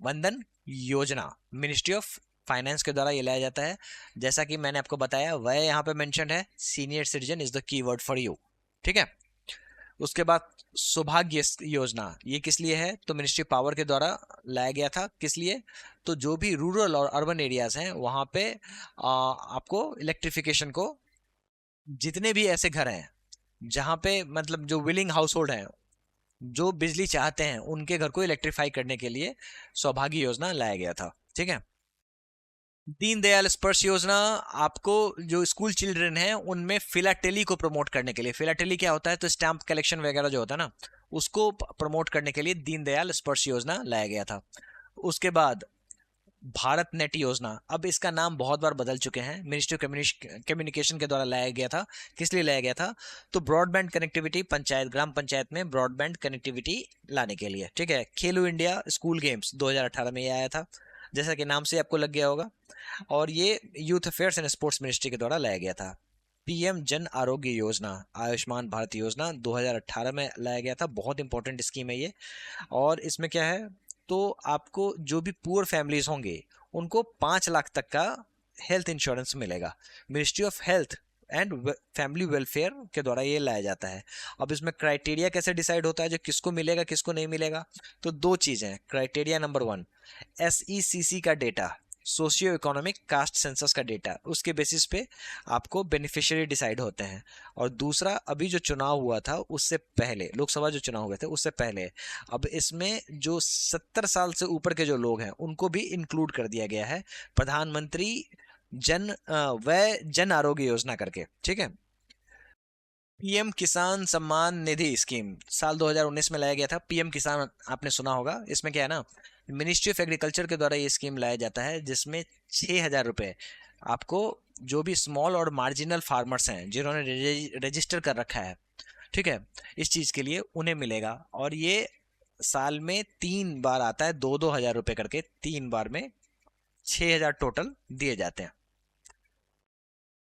वंदन योजना मिनिस्ट्री ऑफ फाइनेंस के द्वारा ये लाया जाता है। जैसा कि मैंने आपको बताया, वय यहाँ पे मेंशन है, senior citizen is the keyword for you, ठीक है। उसके बाद सौभाग्य योजना, ये किस लिए है, तो मिनिस्ट्री पावर के द्वारा लाया गया था। किस लिए, तो जो भी रूरल और अर्बन एरियाज हैं वहाँ पे आपको इलेक्ट्रिफिकेशन को, जितने भी ऐसे घर हैं जहाँ पे मतलब जो विलिंग हाउस होल्ड हैं जो बिजली चाहते हैं उनके घर को इलेक्ट्रीफाई करने के लिए सौभाग्य योजना लाया गया था, ठीक है। दीनदयाल स्पर्श योजना आपको जो स्कूल चिल्ड्रन हैं उनमें फिलाटेली को प्रमोट करने के लिए, फिलाटेली क्या होता है, तो स्टैंप कलेक्शन वगैरह जो होता है ना उसको प्रमोट करने के लिए दीनदयाल स्पर्श योजना लाया गया था। उसके बाद भारत नेट योजना, अब इसका नाम बहुत बार बदल चुके हैं, मिनिस्ट्री ऑफ कम्युनिकेशन के द्वारा लाया गया था। किस लिए लाया गया था, तो ब्रॉडबैंड कनेक्टिविटी, पंचायत ग्राम पंचायत में ब्रॉडबैंड कनेक्टिविटी लाने के लिए, ठीक है। खेलो इंडिया स्कूल गेम्स 2018 में ये आया था, जैसा कि नाम से आपको लग गया होगा, और ये youth affairs and sports ministry के द्वारा लाया गया था। PM जन आरोग्य योजना, आयुष्मान भारत योजना 2018 में लाया गया था। बहुत इंपॉर्टेंट स्कीम है ये। और इसमें क्या है, तो आपको जो भी पुअर फैमिलीज होंगे उनको 5 लाख तक का हेल्थ इंश्योरेंस मिलेगा। Ministry of health and family welfare के द्वारा ये लाया जाता है। अब इसमें क्राइटेरिया कैसे डिसाइड होता है जो किसको मिलेगा किसको नहीं मिलेगा, तो 2 चीज़ें। क्राइटेरिया नंबर 1 SECC का data, socio economic caste census का डेटा, उसके बेसिस पे आपको बेनिफिशियरी डिसाइड होते हैं। और दूसरा, अभी जो चुनाव हुआ था उससे पहले, लोकसभा जो चुनाव हुए थे उससे पहले, अब इसमें जो 70 साल से ऊपर के जो लोग हैं उनको भी इंक्लूड कर दिया गया है प्रधानमंत्री वय जन आरोग्य योजना करके, ठीक है। PM किसान सम्मान निधि स्कीम साल 2019 में लाया गया था। PM किसान आपने सुना होगा। इसमें क्या है ना, मिनिस्ट्री ऑफ एग्रीकल्चर के द्वारा ये स्कीम लाया जाता है, जिसमें 6,000 रुपये आपको जो भी स्मॉल और मार्जिनल फार्मर्स हैं जिन्होंने रजिस्टर कर रखा है, ठीक है, इस चीज़ के लिए उन्हें मिलेगा। और ये साल में 3 बार आता है, 2-2 हज़ार रुपये करके, 3 बार में 6,000 टोटल दिए जाते हैं।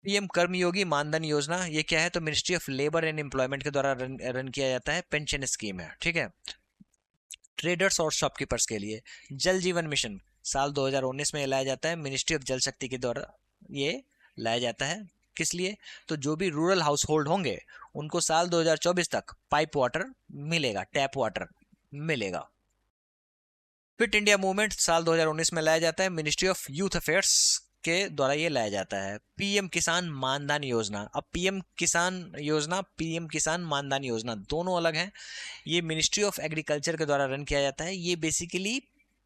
पीएम कर्मयोगी मानधन योजना, ये क्या है? तो ministry of labour and employment के द्वारा रन किया जाता है, पेंशन स्कीम है, ठीक है। ट्रेडर्स और शॉपकीपर्स के लिए जल जीवन मिशन साल 2019 में लाया जाता है, मिनिस्ट्री ऑफ जल शक्ति के द्वारा ये लाया जाता है। किस लिए? तो जो भी रूरल हाउस होल्ड होंगे उनको साल 2024 तक पाइप वाटर मिलेगा, टैप वाटर मिलेगा। फिट इंडिया मूवमेंट साल 2019 में लाया जाता है, मिनिस्ट्री ऑफ यूथ अफेयर्स के द्वारा ये लाया जाता है। पीएम किसान मानधन योजना, अब पीएम किसान योजना, पीएम किसान मानधन योजना दोनों अलग हैं। ये मिनिस्ट्री ऑफ एग्रीकल्चर के द्वारा रन किया जाता है। ये बेसिकली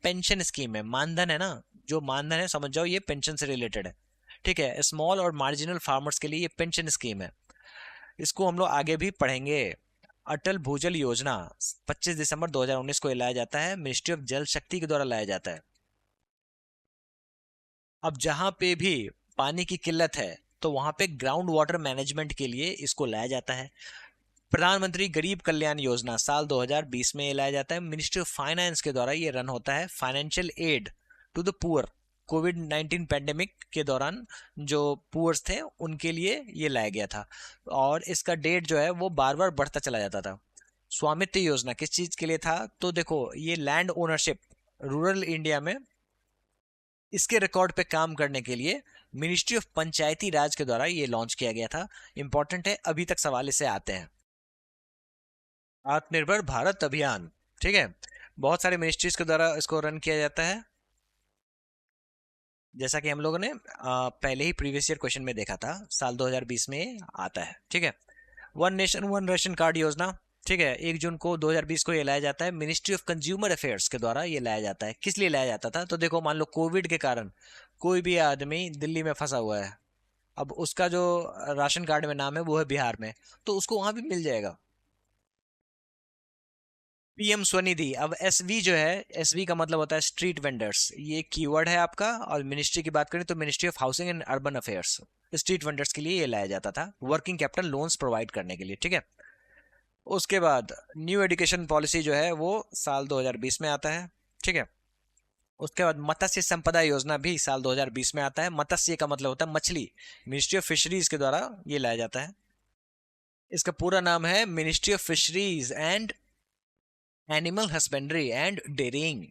पेंशन स्कीम है। मानधन है ना, जो मानधन है समझ जाओ ये पेंशन से रिलेटेड है, ठीक है। स्मॉल और मार्जिनल फार्मर्स के लिए ये पेंशन स्कीम है, इसको हम लोग आगे भी पढ़ेंगे। अटल भूजल योजना 25 दिसंबर 2019 को लाया जाता है, मिनिस्ट्री ऑफ जल शक्ति के द्वारा लाया जाता है। अब जहां पे भी पानी की किल्लत है तो वहां पे ग्राउंड वाटर मैनेजमेंट के लिए इसको लाया जाता है। प्रधानमंत्री गरीब कल्याण योजना साल 2020 में लाया जाता है, मिनिस्ट्री ऑफ फाइनेंस के द्वारा ये रन होता है। Financial aid to the poor, कोविड-19 पैंडेमिक के दौरान जो पुअर्स थे उनके लिए ये लाया गया था, और इसका डेट जो है वो बार बार बढ़ता चला जाता था। स्वामित्व योजना किस चीज के लिए था? तो देखो ये लैंड ओनरशिप रूरल इंडिया में, इसके रिकॉर्ड पे काम करने के लिए मिनिस्ट्री ऑफ पंचायती राज के द्वारा ये लॉन्च किया गया था। इंपॉर्टेंट है, अभी तक सवाल इससे आते हैं। आत्मनिर्भर भारत अभियान, ठीक है, बहुत सारे मिनिस्ट्रीज के द्वारा इसको रन किया जाता है, जैसा कि हम लोगों ने पहले ही प्रीवियस ईयर क्वेश्चन में देखा था, साल 2020 में आता है, ठीक है। One nation one ration card योजना, ठीक है, 1 जून को 2020 को ये लाया जाता है, मिनिस्ट्री ऑफ कंज्यूमर अफेयर्स के द्वारा ये लाया जाता है। किस लिए लाया जाता था? तो देखो मान लो कोविड के कारण कोई भी आदमी दिल्ली में फंसा हुआ है, अब उसका जो राशन कार्ड में नाम है वो है बिहार में, तो उसको वहां भी मिल जाएगा। पीएम स्वनिधि, अब एसवी जो है, एसवी का मतलब होता है स्ट्रीट वेंडर्स, ये कीवर्ड है आपका। और मिनिस्ट्री की बात करें तो ministry of housing and urban affairs, street vendors के लिए ये लाया जाता था, वर्किंग कैपिटल लोन्स प्रोवाइड करने के लिए, ठीक है। उसके बाद न्यू एजुकेशन पॉलिसी जो है वो साल 2020 में आता है, ठीक है। उसके बाद मत्स्य संपदा योजना भी साल 2020 में आता है। मत्स्य का मतलब होता है मछली, मिनिस्ट्री ऑफ फिशरीज के द्वारा ये लाया जाता है। इसका पूरा नाम है ministry of fisheries and animal husbandry and dairying.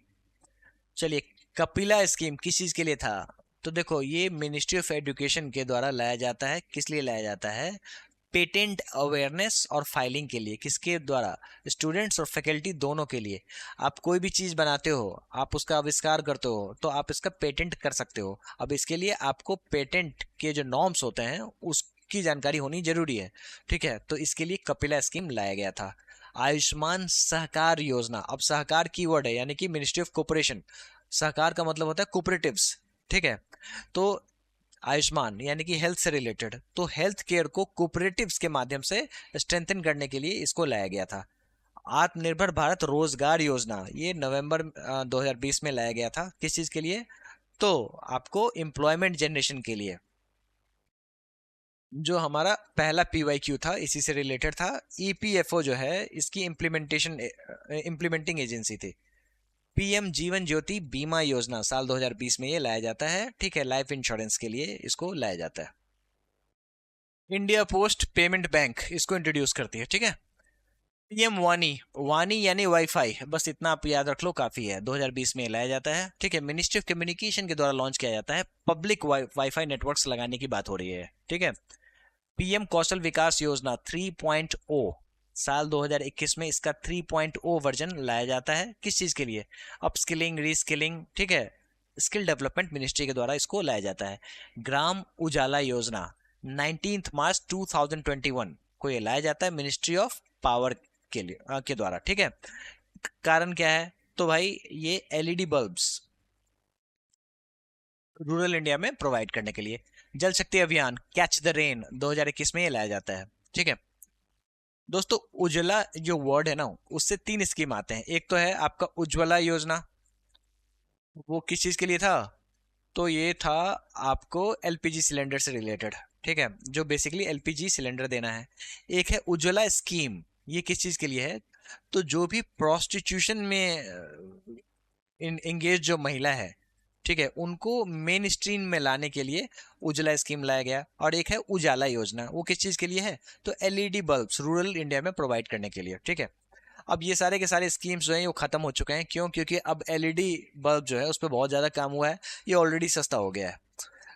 चलिए, कपिला स्कीम किस चीज के लिए था? तो देखो ये मिनिस्ट्री ऑफ एजुकेशन के द्वारा लाया जाता है। किस लिए लाया जाता है? पेटेंट अवेयरनेस और फाइलिंग के लिए। किसके द्वारा? स्टूडेंट्स और फैकल्टी दोनों के लिए। आप कोई भी चीज बनाते हो, आप उसका आविष्कार करते हो, तो आप इसका पेटेंट कर सकते हो। अब इसके लिए आपको पेटेंट के जो नॉर्म्स होते हैं उसकी जानकारी होनी जरूरी है, ठीक है। तो इसके लिए कपिला स्कीम लाया गया था। आयुष्मान सहकार योजना, अब सहकार कीवर्ड है, यानी कि मिनिस्ट्री ऑफ कोऑपरेशन। सहकार का मतलब होता है कोऑपरेटिव्स, ठीक है। तो आयुष्मान यानी कि हेल्थ से रिलेटेड, तो हेल्थ केयर को कोऑपरेटिव्स के माध्यम से स्ट्रेंथन करने के लिए इसको लाया गया था। आत्मनिर्भर भारत रोजगार योजना, ये नवंबर 2020 में लाया गया था। किस चीज के लिए? तो आपको एम्प्लॉयमेंट जनरेशन के लिए। जो हमारा पहला पीवाईक्यू था इसी से रिलेटेड था। ईपीएफओ जो है इसकी इम्प्लीमेंटिंग एजेंसी थी। पीएम जीवन ज्योति बीमा योजना साल 2020 में ये लाया जाता है, ठीक है, लाइफ इंश्योरेंस के लिए इसको लाया जाता है। इंडिया पोस्ट पेमेंट बैंक इसको इंट्रोड्यूस करती है, ठीक है। पीएम वानी, वानी यानी वाईफाई, बस इतना आप याद रख लो काफी है, 2020 में लाया जाता है, ठीक है। मिनिस्ट्री ऑफ कम्युनिकेशन के द्वारा लॉन्च किया जाता है। पब्लिक वाईफाई नेटवर्क्स लगाने की बात हो रही है, ठीक है। पीएम कौशल विकास योजना 3.0 साल 2021 में इसका 3.0 वर्जन लाया जाता है। किस चीज के लिए? अपस्किलिंग, रीस्किलिंग, ठीक है, स्किल डेवलपमेंट मिनिस्ट्री के द्वारा इसको लाया जाता है। ग्राम उजाला योजना 19 मार्च 2021 को ये लाया जाता है, मिनिस्ट्री ऑफ पावर के लिए के द्वारा, ठीक है। कारण क्या है? तो भाई ये एलईडी बल्ब्स रूरल इंडिया में प्रोवाइड करने के लिए। जल शक्ति अभियान कैच द रेन 2021 में ये लाया जाता है, ठीक है। दोस्तों उज्ज्वला जो वर्ड है ना, उससे 3 स्कीम आते हैं। एक तो है आपका उज्ज्वला योजना, वो किस चीज के लिए था? तो ये था आपको एलपीजी सिलेंडर से रिलेटेड, ठीक है, जो बेसिकली एलपीजी सिलेंडर देना है। एक है उज्ज्वला स्कीम, ये किस चीज के लिए है? तो जो भी प्रोस्टिट्यूशन में एंगेज जो महिला है, ठीक है, उनको मेन स्ट्रीम में लाने के लिए उज्ज्वला स्कीम लाया गया। और एक है उजाला योजना, वो किस चीज के लिए है, तो एलईडी बल्ब्स रूरल इंडिया में प्रोवाइड करने के लिए। ठीक है, अब ये सारे के सारे स्कीम्स जो हैं वो खत्म हो चुके हैं। क्यों, क्योंकि अब एलईडी बल्ब जो है उस पर बहुत ज्यादा काम हुआ है, ये ऑलरेडी सस्ता हो गया है।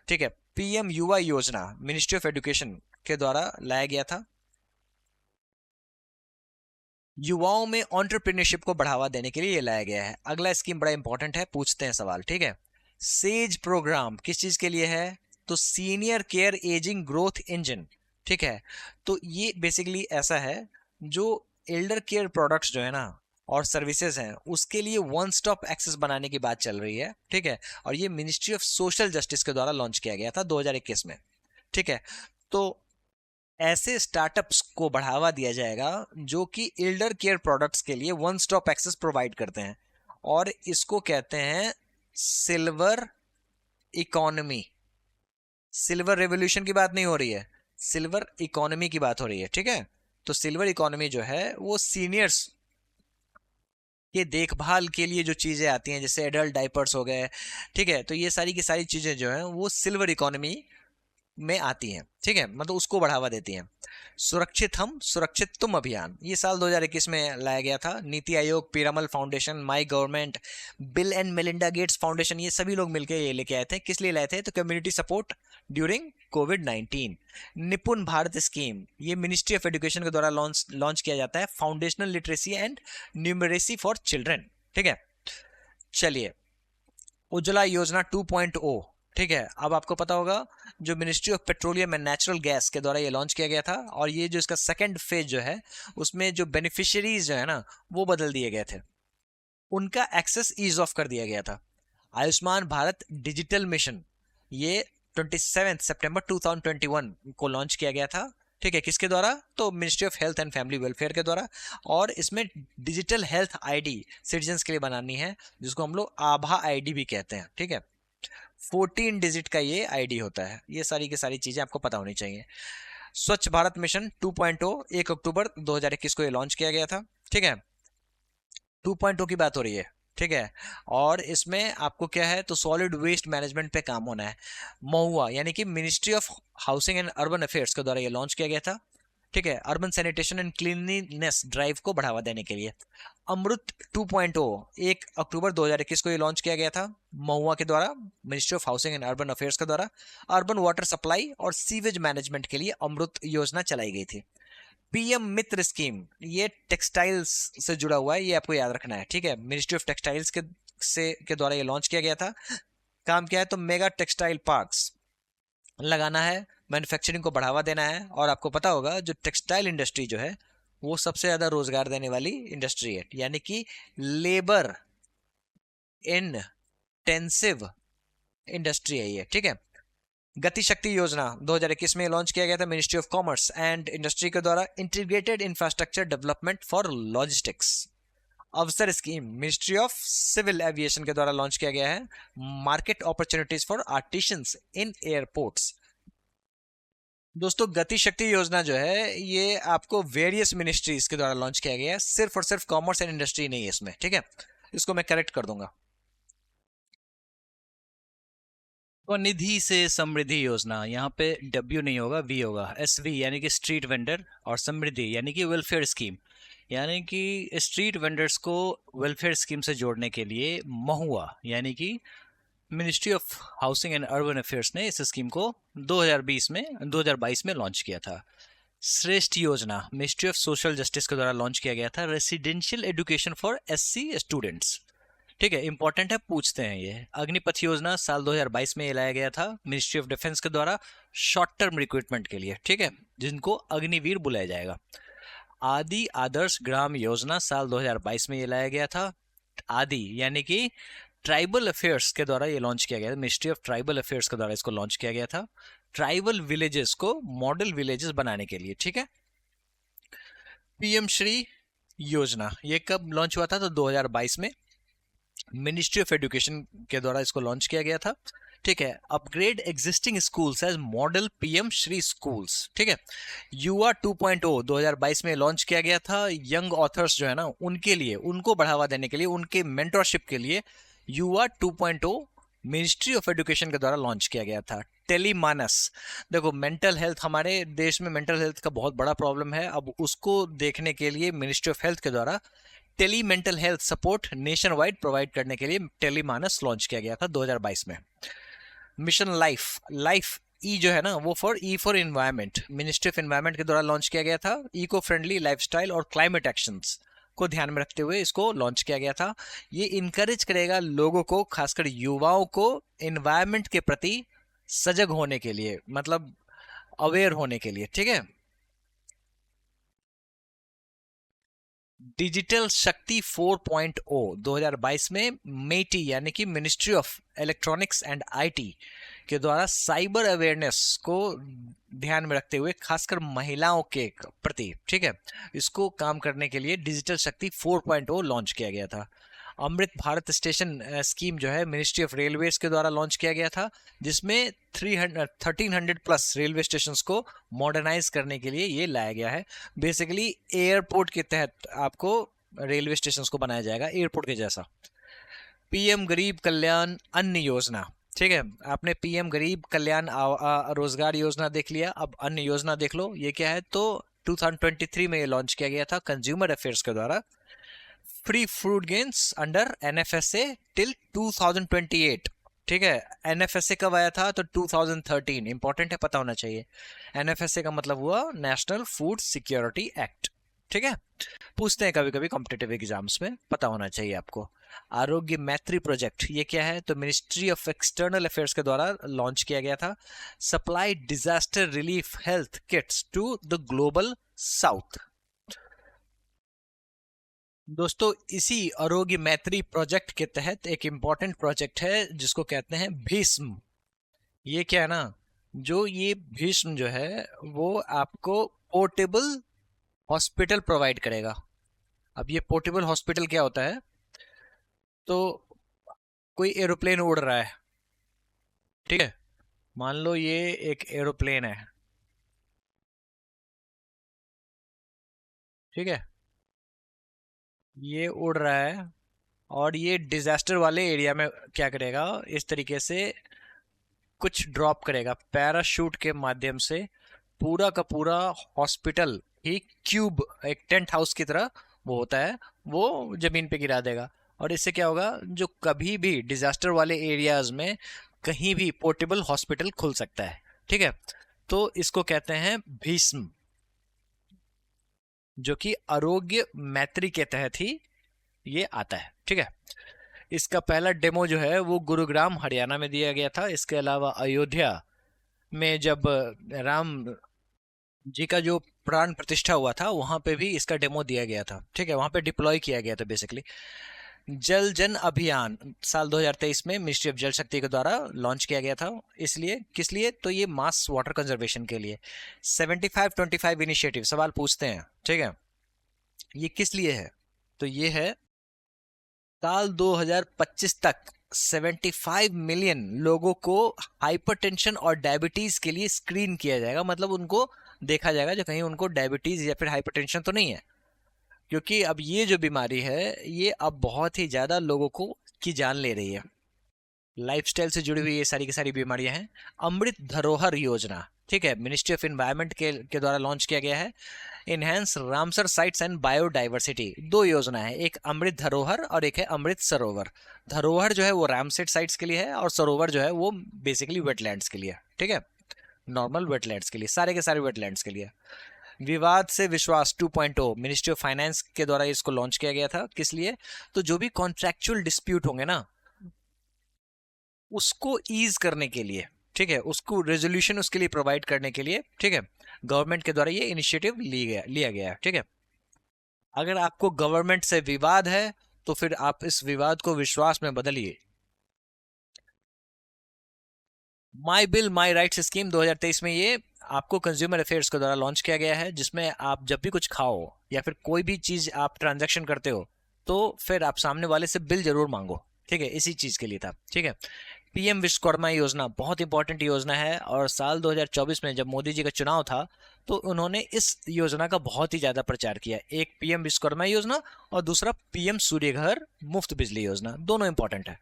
ठीक है, पीएम युवा योजना मिनिस्ट्री ऑफ एजुकेशन के द्वारा लाया गया था। युवाओं में एंटरप्रेन्योरशिप को बढ़ावा देने के लिए ये लाया गया है। अगला स्कीम बड़ा इंपॉर्टेंट है, पूछते हैं सवाल। ठीक है, सेज प्रोग्राम किस चीज के लिए है, तो senior care ageing growth engine. ठीक है, तो ये बेसिकली ऐसा है, जो एल्डर केयर प्रोडक्ट्स जो है ना और सर्विसेज हैं उसके लिए वन स्टॉप एक्सेस बनाने की बात चल रही है। ठीक है, और ये मिनिस्ट्री ऑफ सोशल जस्टिस के द्वारा लॉन्च किया गया था 2021 में। ठीक है, तो ऐसे स्टार्टअप्स को बढ़ावा दिया जाएगा जो कि एल्डर केयर प्रोडक्ट्स के लिए वन स्टॉप एक्सेस प्रोवाइड करते हैं, और इसको कहते हैं सिल्वर इकोनॉमी। सिल्वर रेवोल्यूशन की बात नहीं हो रही है, सिल्वर इकोनॉमी की बात हो रही है। ठीक है, तो सिल्वर इकोनॉमी जो है वो सीनियर्स के देखभाल के लिए जो चीजें आती हैं, जैसे एडल्ट डाइपर्स हो गए। ठीक है, तो ये सारी की सारी चीजें जो हैं वो सिल्वर इकोनॉमी में आती हैं। ठीक है, मतलब उसको बढ़ावा देती हैं। सुरक्षित हम सुरक्षित तुम अभियान ये साल 2021 में लाया गया था। NITI Aayog, Piramal foundation, my government, bill and Melinda Gates foundation, ये सभी लोग मिलकर ये लेके आए थे। किस लिए लाए थे, तो कम्युनिटी सपोर्ट ड्यूरिंग कोविड-19। निपुण भारत स्कीम, ये मिनिस्ट्री ऑफ एजुकेशन के द्वारा लॉन्च किया जाता है, foundational literacy and numeracy for children. ठीक है, चलिए उज्ज्वला योजना 2.0। ठीक है, अब आपको पता होगा जो ministry of petroleum and natural gas के द्वारा ये लॉन्च किया गया था, और ये जो इसका सेकंड फेज जो है उसमें जो बेनिफिशियरीज जो है ना वो बदल दिए गए थे, उनका एक्सेस ईज ऑफ कर दिया गया था। आयुष्मान भारत डिजिटल मिशन ये 27 सितंबर 2021 को लॉन्च किया गया था। ठीक है, किसके द्वारा, तो ministry of health and family welfare के द्वारा। और इसमें डिजिटल हेल्थ आईडी सिटीजन्स के लिए बनानी है, जिसको हम लोग आभा आईडी भी कहते हैं। ठीक है, 14 डिजिट का ये आईडी होता है। ये सारी की सारी चीजें आपको पता होनी चाहिए। स्वच्छ भारत मिशन 2.0 1 अक्टूबर 2021 को ये लॉन्च किया गया था। ठीक है, 2.0 की बात हो रही है। ठीक है, और इसमें आपको क्या है, तो सॉलिड वेस्ट मैनेजमेंट पे काम होना है। महुआ यानी कि ministry of housing and urban affairs के द्वारा ये लॉन्च किया गया था। ठीक है, urban sanitation and cleanliness drive को बढ़ावा देने के लिए। अमृत 2.0 1 अक्टूबर 2021 को ये लॉन्च किया गया था महुआ के द्वारा, ministry of housing and urban affairs के द्वारा। अर्बन वाटर सप्लाई और सीवेज मैनेजमेंट के लिए अमृत योजना चलाई गई थी। पीएम मित्र स्कीम ये टेक्सटाइल्स से जुड़ा हुआ है, ये आपको याद रखना है। ठीक है, मिनिस्ट्री ऑफ टेक्सटाइल्स के द्वारा ये लॉन्च किया गया था। काम क्या है, तो मेगा टेक्सटाइल पार्क्स लगाना है, मैन्युफैक्चरिंग को बढ़ावा देना है। और आपको पता होगा जो टेक्सटाइल इंडस्ट्री जो है वो सबसे ज्यादा रोजगार देने वाली इंडस्ट्री है, यानी कि लेबर इंटेंसिव इंडस्ट्री है ये। ठीक है, गति शक्ति योजना 2021 में लॉन्च किया गया था ministry of commerce and industry के द्वारा, integrated infrastructure development for logistics. Avsar scheme ministry of civil aviation के द्वारा लॉन्च किया गया है, market opportunities for artisans in airports. दोस्तों गति शक्ति योजना जो है ये आपको वेरियस मिनिस्ट्रीज के द्वारा लॉन्च किया गया है, सिर्फ और सिर्फ कॉमर्स एंड इंडस्ट्री नहीं है इसमें। ठीक है, इसको मैं करेक्ट कर दूंगा। स्वनिधि से समृद्धि योजना, यहाँ पे डब्ल्यू नहीं होगा, वी होगा। SV यानी कि स्ट्रीट वेंडर, और समृद्धि यानी कि वेलफेयर स्कीम, यानी कि स्ट्रीट वेंडर्स को वेलफेयर स्कीम से जोड़ने के लिए महुआ यानी कि ministry of housing and urban affairs ने इस स्कीम को 2022 में लॉन्च किया था। श्रेष्ठ योजना मिनिस्ट्री ऑफ सोशल जस्टिस के द्वारा लॉन्च किया गया था, residential education for SC students. ठीक है, इंपॉर्टेंट है, पूछते हैं ये। अग्निपथ योजना साल 2022 में लाया गया था मिनिस्ट्री ऑफ डिफेंस के द्वारा शॉर्ट टर्म रिक्रूटमेंट के लिए। ठीक है, जिनको अग्निवीर बुलाया जाएगा। आदि आदर्श ग्राम योजना साल 2022 में ये लाया गया था। आदि यानी कि ट्राइबल अफेयर्स के द्वारा ये लॉन्च किया गया था, मिनिस्ट्री ऑफ ट्राइबल अफेयर्स के द्वारा इसको लॉन्च किया गया था, ट्राइबल विलेजेस को मॉडल विलेजेस बनाने के लिए। ठीक है, पीएम श्री योजना ये कब लॉन्च हुआ था, तो 2022 में मिनिस्ट्री ऑफ एजुकेशन के द्वारा इसको लॉन्च किया गया था। ठीक है, upgrade existing schools as model PM Shri schools. ठीक है, युवा 2.0 2022 में लॉन्च किया गया था। यंग ऑथर्स जो है ना उनके लिए, उनको बढ़ावा देने के लिए, उनके मेंटरशिप के लिए युवा 2.0 मिनिस्ट्री ऑफ एजुकेशन के द्वारा लॉन्च किया गया था। टेलीमानस, देखो मेंटल हेल्थ, हमारे देश में मेंटल हेल्थ का बहुत बड़ा प्रॉब्लम है, अब उसको देखने के लिए मिनिस्ट्री ऑफ हेल्थ के द्वारा tele mental health support nationwide provide करने के लिए टेलीमानस लॉन्च किया गया था 2022 में। मिशन लाइफ, लाइफ ई जो है ना वो for environment, ministry of environment के द्वारा लॉन्च किया गया था। इको फ्रेंडली लाइफस्टाइल और क्लाइमेट एक्शंस को ध्यान में रखते हुए इसको लॉन्च किया गया था। ये इनकरेज करेगा लोगों को, खासकर युवाओं को, इन्वायरमेंट के प्रति सजग होने के लिए, मतलब अवेयर होने के लिए, ठीक है। डिजिटल शक्ति 4.0 2022 में मेटी यानी कि ministry of electronics and IT के द्वारा साइबर अवेयरनेस को ध्यान में रखते हुए खासकर महिलाओं के प्रति, ठीक है, इसको काम करने के लिए डिजिटल शक्ति 4.0 लॉन्च किया गया था। अमृत भारत स्टेशन स्कीम जो है मिनिस्ट्री ऑफ रेलवेज के द्वारा लॉन्च किया गया था, जिसमें 1300 प्लस रेलवे स्टेशन को मॉडर्नाइज करने के लिए ये लाया गया है। बेसिकली एयरपोर्ट के तहत आपको रेलवे स्टेशन को बनाया जाएगा एयरपोर्ट के जैसा। पीएम गरीब कल्याण अन्न योजना, ठीक है, आपने पीएम गरीब कल्याण रोजगार योजना देख लिया, अब अन्न योजना देख लो ये क्या है। तो 2023 में ये लॉन्च किया गया था कंज्यूमर अफेयर्स के द्वारा। Free food gains under NFSA till 2028, ठीक है। एनएफएसए कब आया था? तो 2013, इंपॉर्टेंट है, पता होना चाहिए। एनएफएसए का मतलब हुआ नेशनल फूड सिक्योरिटी एक्ट, ठीक है। पूछते हैं कभी कभी कॉम्पिटिटिव एग्जाम्स में, पता होना चाहिए आपको। आरोग्य मैत्री प्रोजेक्ट, ये क्या है? तो मिनिस्ट्री ऑफ एक्सटर्नल अफेयर्स के द्वारा लॉन्च किया गया था। Supply disaster relief health kits to the global south. दोस्तों इसी आरोग्य मैत्री प्रोजेक्ट के तहत एक इंपॉर्टेंट प्रोजेक्ट है जिसको कहते हैं भीष्म। ये क्या है ना, जो ये भीष्म जो है वो आपको पोर्टेबल हॉस्पिटल प्रोवाइड करेगा। अब ये पोर्टेबल हॉस्पिटल क्या होता है? तो कोई एरोप्लेन उड़ रहा है, ठीक है, मान लो ये एक एरोप्लेन है, ठीक है, ये उड़ रहा है और ये डिजास्टर वाले एरिया में क्या करेगा, इस तरीके से कुछ ड्रॉप करेगा पैराशूट के माध्यम से। पूरा का पूरा हॉस्पिटल ही क्यूब, एक टेंट हाउस की तरह वो होता है, वो जमीन पे गिरा देगा। और इससे क्या होगा, जो कभी भी डिजास्टर वाले एरियाज में कहीं भी पोर्टेबल हॉस्पिटल खुल सकता है, ठीक है। तो इसको कहते हैं भीष्म, जो कि आरोग्य मैत्री के तहत ही ये आता है, ठीक है। इसका पहला डेमो जो है वो गुरुग्राम हरियाणा में दिया गया था। इसके अलावा अयोध्या में जब राम जी का जो प्राण प्रतिष्ठा हुआ था वहां पे भी इसका डेमो दिया गया था, ठीक है, वहां पे डिप्लॉय किया गया था बेसिकली। जल जन अभियान साल 2023 में मिनिस्ट्री ऑफ जल शक्ति के द्वारा लॉन्च किया गया था। इसलिए किस लिए? तो ये मास वाटर कंजर्वेशन के लिए। 75-25 इनिशिएटिव, सवाल पूछते हैं, ठीक है, ये किस लिए है? तो ये है साल 2025 तक 75 मिलियन लोगों को हाइपरटेंशन और डायबिटीज के लिए स्क्रीन किया जाएगा, मतलब उनको देखा जाएगा जो कहीं उनको डायबिटीज या फिर हाइपरटेंशन तो नहीं है, क्योंकि अब ये जो बीमारी है ये अब बहुत ही ज्यादा लोगों को की जान ले रही है। लाइफस्टाइल से जुड़ी हुई ये सारी की सारी बीमारियां हैं। अमृत धरोहर योजना, ठीक है, मिनिस्ट्री ऑफ एनवायरनमेंट के द्वारा लॉन्च किया गया है। Enhance Ramsar sites and biodiversity, दो योजना है, एक अमृत धरोहर और एक है अमृत सरोवर। धरोहर जो है वो रामसर साइट्स के लिए है और सरोवर जो है वो बेसिकली वेटलैंड्स के लिए, ठीक है, नॉर्मल वेटलैंड्स के लिए, सारे के सारे वेटलैंड्स के लिए। विवाद से विश्वास 2.0 मिनिस्ट्री ऑफ फाइनेंस के द्वारा इसको लॉन्च किया गया था। किस लिए? तो जो भी कॉन्ट्रैक्चुअल डिस्प्यूट होंगे ना उसको ईज करने के लिए, ठीक है, उसको रेजोल्यूशन उसके लिए प्रोवाइड करने के लिए, ठीक है, गवर्नमेंट के द्वारा ये इनिशिएटिव लिया गया है, ठीक है। अगर आपको गवर्नमेंट से विवाद है तो फिर आप इस विवाद को विश्वास में बदलिए। My bill my rights scheme 2023 में ये आपको कंज्यूमर अफेयर्स के द्वारा लॉन्च किया गया है, जिसमें आप जब भी कुछ खाओ या फिर कोई भी चीज आप ट्रांजैक्शन करते हो तो फिर आप सामने वाले से बिल जरूर मांगो, ठीक है, इसी चीज के लिए था, ठीक है। पीएम विश्वकर्मा योजना बहुत इंपॉर्टेंट योजना है और साल 2024 में जब मोदी जी का चुनाव था तो उन्होंने इस योजना का बहुत ही ज्यादा प्रचार किया। एक पीएम विश्वकर्मा योजना और दूसरा पीएम सूर्य घर मुफ्त बिजली योजना, दोनों इंपॉर्टेंट है।